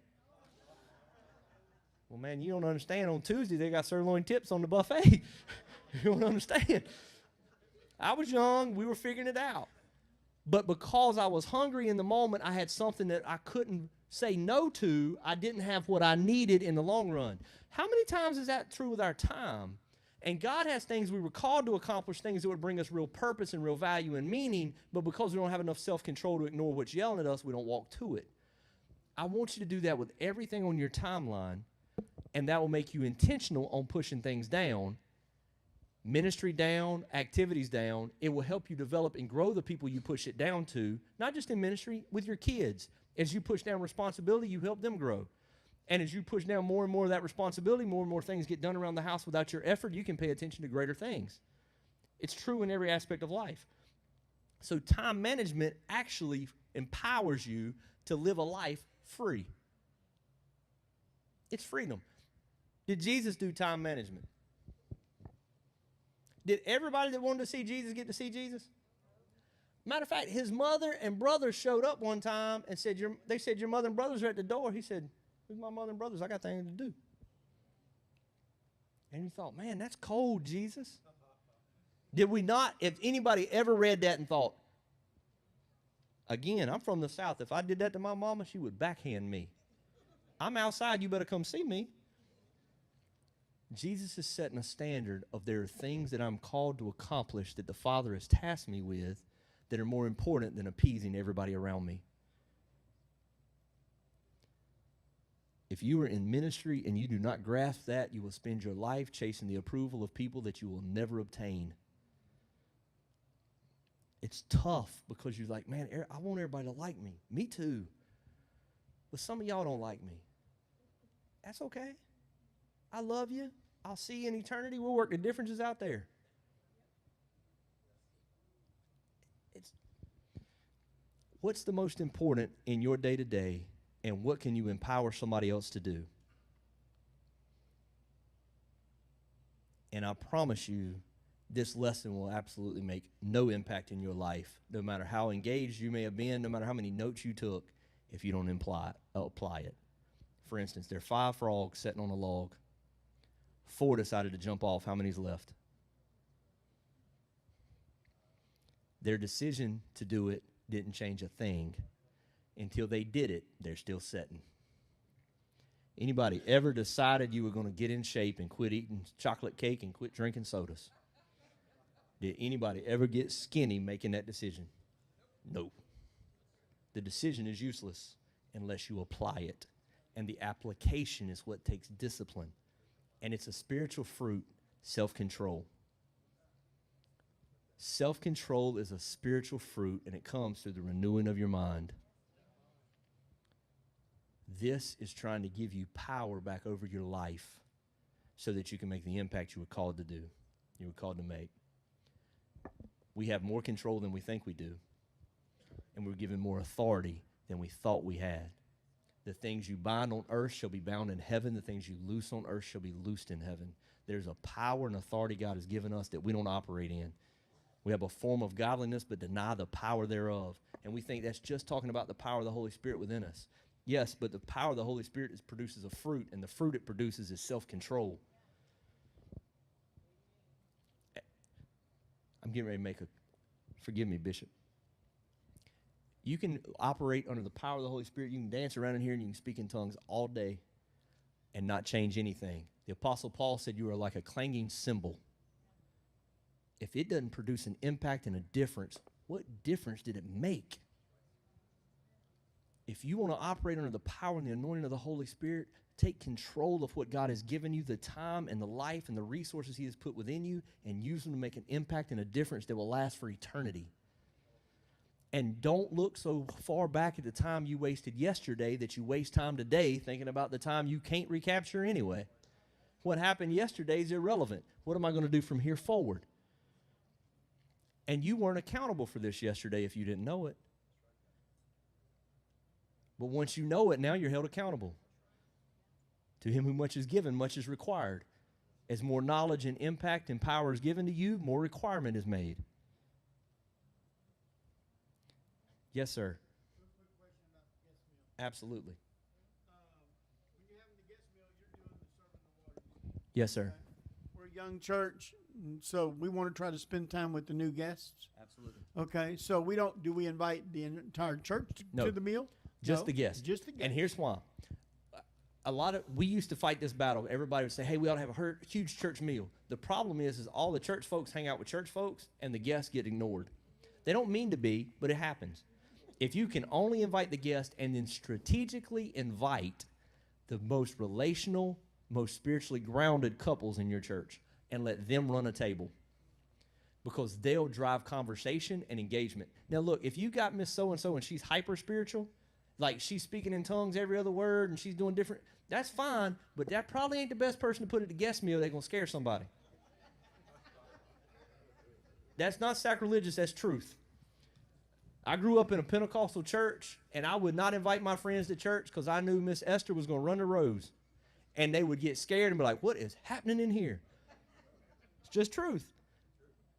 Well, man, you don't understand. On Tuesday, they got sirloin tips on the buffet. You don't understand. I was young. We were figuring it out. But because I was hungry in the moment, I had something that I couldn't say no to. I didn't have what I needed in the long run. How many times is that true with our time? And God has things we were called to accomplish, things that would bring us real purpose and real value and meaning, but because we don't have enough self-control to ignore what's yelling at us, we don't walk to it. I want you to do that with everything on your timeline, and that will make you intentional on pushing things down, ministry down, activities down. It will help you develop and grow the people you push it down to, not just in ministry, with your kids. As you push down responsibility, you help them grow. And as you push down more and more of that responsibility, more and more things get done around the house without your effort, you can pay attention to greater things. It's true in every aspect of life. So time management actually empowers you to live a life free. It's freedom. Did Jesus do time management? Did everybody that wanted to see Jesus get to see Jesus? Matter of fact, his mother and brothers showed up one time and said, they said, your mother and brothers are at the door. He said, who's my mother and brothers? I got things to do. And he thought, man, that's cold, Jesus. Did we not, if anybody ever read that and thought, again, I'm from the South. If I did that to my mama, she would backhand me. I'm outside. You better come see me. Jesus is setting a standard of there are things that I'm called to accomplish that the Father has tasked me with that are more important than appeasing everybody around me. If you are in ministry and you do not grasp that, you will spend your life chasing the approval of people that you will never obtain. It's tough because you're like, man, I want everybody to like me. Me too. But some of y'all don't like me. That's okay. I love you. I'll see you in eternity. We'll work the differences out there. What's the most important in your day-to-day, and what can you empower somebody else to do? And I promise you, this lesson will absolutely make no impact in your life, no matter how engaged you may have been, no matter how many notes you took, if you don't apply it. For instance, there are 5 frogs sitting on a log. 4 decided to jump off. How many's left? Their decision to do it didn't change a thing. Until they did it, they're still sitting. Anybody ever decided you were going to get in shape and quit eating chocolate cake and quit drinking sodas? Did anybody ever get skinny making that decision? No. The decision is useless unless you apply it. And the application is what takes discipline. And it's a spiritual fruit, self-control. Self-control is a spiritual fruit, and it comes through the renewing of your mind. This is trying to give you power back over your life so that you can make the impact you were called to do, you were called to make. We have more control than we think we do, and we're given more authority than we thought we had. The things you bind on earth shall be bound in heaven. The things you loose on earth shall be loosed in heaven. There's a power and authority God has given us that we don't operate in. We have a form of godliness but deny the power thereof. And we think that's just talking about the power of the Holy Spirit within us. Yes, but the power of the Holy Spirit produces a fruit, and the fruit it produces is self-control. I'm getting ready to make forgive me, Bishop. You can operate under the power of the Holy Spirit. You can dance around in here and you can speak in tongues all day and not change anything. The Apostle Paul said you are like a clanging cymbal. If it doesn't produce an impact and a difference, what difference did it make? if you want to operate under the power and the anointing of the Holy Spirit, take control of what God has given you, the time and the life and the resources he has put within you, and use them to make an impact and a difference that will last for eternity. And don't look so far back at the time you wasted yesterday that you waste time today thinking about the time you can't recapture anyway. What happened yesterday is irrelevant. What am I going to do from here forward? And you weren't accountable for this yesterday if you didn't know it. But once you know it, now you're held accountable. To him who much is given, much is required. As more knowledge and impact and power is given to you, more requirement is made. Yes, sir. Real quick question about the guest meal. Absolutely. When you're having the guest meal, you're doing the serving the water. Yes, sir. We're a young church, and so we want to try to spend time with the new guests. Absolutely. Okay, so do we invite the entire church No. to the meal? Just No, the guests. Just the guests. And here's why. We used to fight this battle. Everybody would say, hey, we ought to have a huge church meal. The problem is all the church folks hang out with church folks and the guests get ignored. They don't mean to be, but it happens. If you can only invite the guest and then strategically invite the most relational, most spiritually grounded couples in your church and let them run a table, because they'll drive conversation and engagement. Now, look, if you got Miss So-and-so and she's hyper spiritual, like she's speaking in tongues every other word and she's doing different, that's fine, but that probably ain't the best person to put at the guest meal. They're going to scare somebody. That's not sacrilegious, that's truth. I grew up in a Pentecostal church, and I would not invite my friends to church because I knew Miss Esther was going to run the rows. And they would get scared and be like, what is happening in here? It's just truth.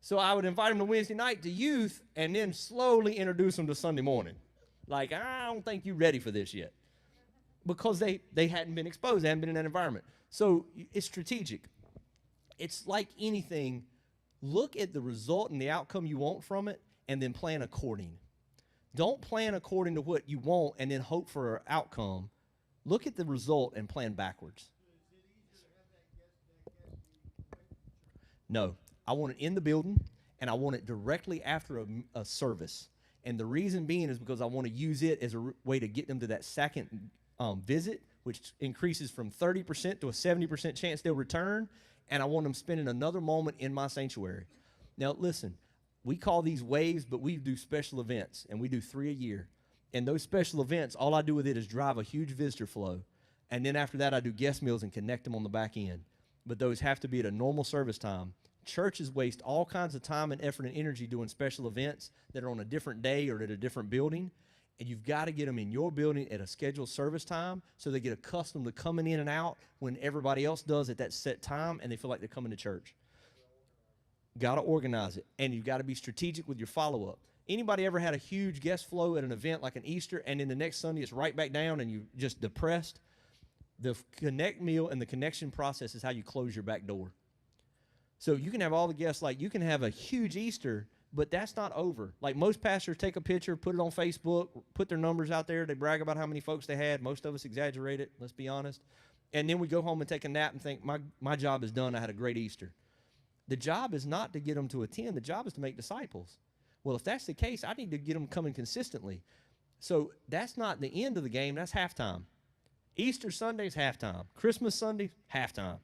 So I would invite them to Wednesday night to youth and then slowly introduce them to Sunday morning. Like, I don't think you're ready for this yet. Because they hadn't been exposed, they hadn't been in that environment. So it's strategic. It's like anything. Look at the result and the outcome you want from it and then plan according. Don't plan according to what you want and then hope for an outcome. Look at the result and plan backwards. No, I want it in the building, and I want it directly after a service. And the reason being is because I want to use it as a way to get them to that second visit, which increases from 30% to a 70% chance they'll return. And I want them spending another moment in my sanctuary. Now, listen, we call these waves, but we do special events, and we do 3 a year. And those special events, all I do with it is drive a huge visitor flow. And then after that, I do guest meals and connect them on the back end. But those have to be at a normal service time. Churches waste all kinds of time and effort and energy doing special events that are on a different day or at a different building. And you've got to get them in your building at a scheduled service time so they get accustomed to coming in and out when everybody else does at that set time, and they feel like they're coming to church. Got to organize it, and you've got to be strategic with your follow-up. Anybody ever had a huge guest flow at an event like an Easter, and then the next Sunday it's right back down and you're just depressed? The connect meal and the connection process is how you close your back door. So you can have all the guests, like you can have a huge Easter, but that's not over. Like most pastors take a picture, put it on Facebook, put their numbers out there. They brag about how many folks they had. Most of us exaggerate it, let's be honest. And then we go home and take a nap and think, my job is done. I had a great Easter. The job is not to get them to attend. The job is to make disciples. Well, if that's the case, I need to get them coming consistently. So that's not the end of the game. That's halftime. Easter Sunday's halftime. Christmas Sunday, halftime.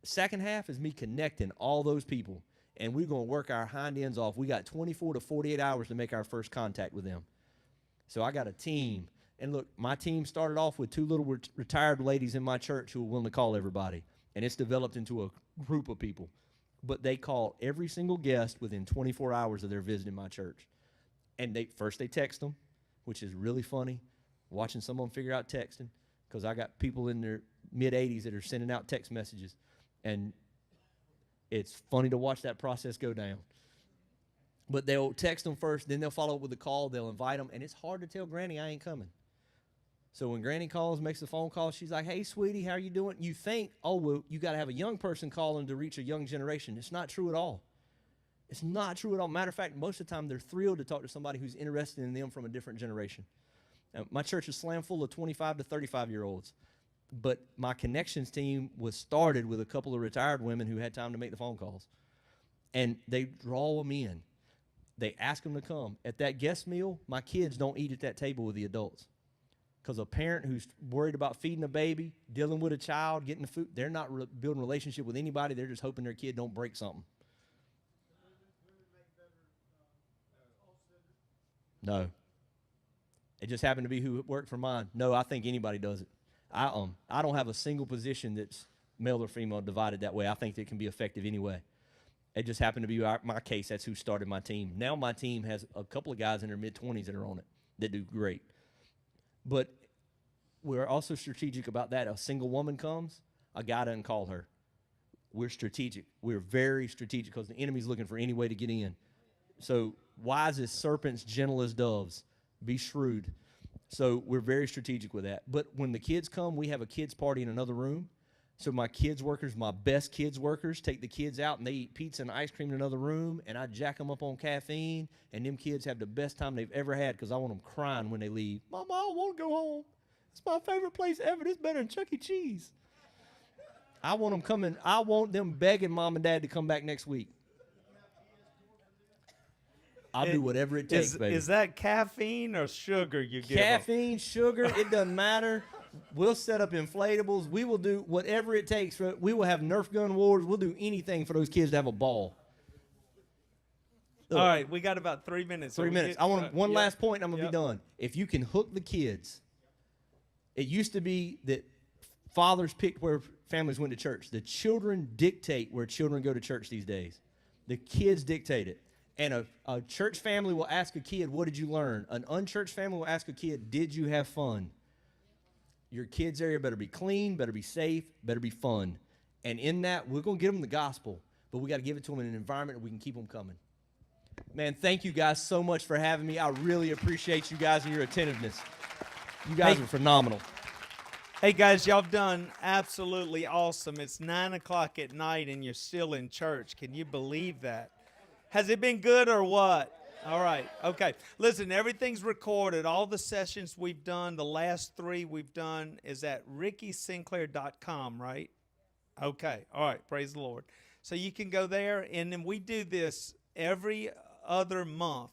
Second half is me connecting all those people, and we're going to work our hind ends off. We got 24 to 48 hours to make our first contact with them. So I got a team. And look, my team started off with 2 little retired ladies in my church who were willing to call everybody, and it's developed into a group of people. But they call every single guest within 24 hours of their visit in my church. And they text them, which is really funny, watching someone figure out texting, because I got people in their mid-80s that are sending out text messages. And it's funny to watch that process go down. But they'll text them first, then they'll follow up with a call, they'll invite them, and it's hard to tell Granny I ain't coming. So when Granny calls, makes a phone call, she's like, hey, sweetie, how are you doing? You think, oh, well, you got to have a young person calling to reach a young generation. It's not true at all. It's not true at all. Matter of fact, most of the time they're thrilled to talk to somebody who's interested in them from a different generation. My church is slam full of 25 to 35-year-olds. But my connections team was started with a couple of retired women who had time to make the phone calls. And they draw them in. They ask them to come. At that guest meal, my kids don't eat at that table with the adults. Because a parent who's worried about feeding a baby, dealing with a child, getting the food, they're not building a relationship with anybody. They're just hoping their kid don't break something. No. It just happened to be who worked for mine. No, I think anybody does it. I don't have a single position that's male or female divided that way. I think that it can be effective anyway. It just happened to be my case. That's who started my team. Now my team has a couple of guys in their mid-20s that are on it that do great. But we're also strategic about that. A single woman comes, a guy doesn't call her. We're strategic. We're very strategic because the enemy's looking for any way to get in. So wise as serpents, gentle as doves. Be shrewd. So we're very strategic with that. But when the kids come, we have a kids party in another room. So my kids workers, my best kids workers, take the kids out and they eat pizza and ice cream in another room, and I jack them up on caffeine, and them kids have the best time they've ever had because I want them crying when they leave. Mama, I don't want to go home. It's my favorite place ever. It's better than Chuck E. Cheese. I want them coming. I want them begging mom and dad to come back next week. I'll do whatever it takes, baby. Is that caffeine or sugar you give them? Caffeine, sugar, it doesn't matter. We'll set up inflatables. We will do whatever it takes. We will have Nerf gun wars. We'll do anything for those kids to have a ball. All right, we got about 3 minutes. 3 minutes. I want one last point, and I'm going to be done. If you can hook the kids, it used to be that fathers picked where families went to church. The children dictate where children go to church these days. The kids dictate it. And a church family will ask a kid, what did you learn? An unchurched family will ask a kid, did you have fun? Your kids' area better be clean, better be safe, better be fun. And in that, we're going to give them the gospel, but we got to give it to them in an environment where we can keep them coming. Man, thank you guys so much for having me. I really appreciate you guys and your attentiveness. You guys are phenomenal. Hey, guys, y'all done absolutely awesome. It's 9 o'clock at night, and you're still in church. Can you believe that? Has it been good or what? All right. Okay. Listen, everything's recorded. All the sessions we've done, the last 3 we've done is at rickysinclair.com, right? Okay. All right. Praise the Lord. So you can go there, and then we do this every other month.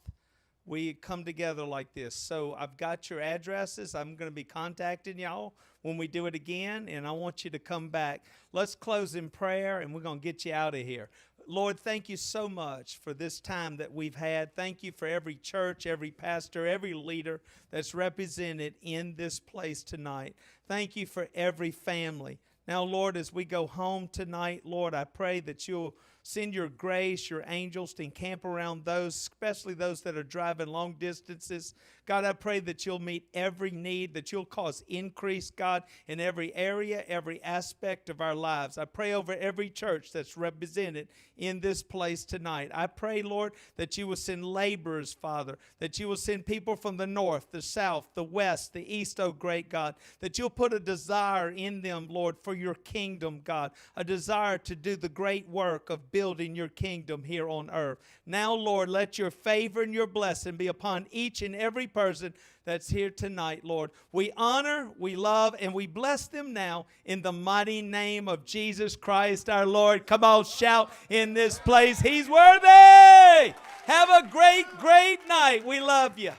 We come together like this. So I've got your addresses. I'm going to be contacting y'all when we do it again, and I want you to come back. Let's close in prayer, and we're going to get you out of here. Lord, thank you so much for this time that we've had. Thank you for every church, every pastor, every leader that's represented in this place tonight. Thank you for every family. Now, Lord, as we go home tonight, Lord, I pray that you'll send your grace, your angels to encamp around those, especially those that are driving long distances. God, I pray that you'll meet every need, that you'll cause increase, God, in every area, every aspect of our lives. I pray over every church that's represented in this place tonight. I pray, Lord, that you will send laborers, Father, that you will send people from the north, the south, the west, the east, oh great God, that you'll put a desire in them, Lord, for your kingdom, God, a desire to do the great work of building your kingdom here on earth. Now, Lord, let your favor and your blessing be upon each and every person that's here tonight, Lord. We honor, we love, and we bless them now in the mighty name of Jesus Christ our Lord. Come on, shout in this place. He's worthy. Have a great, great night. We love you.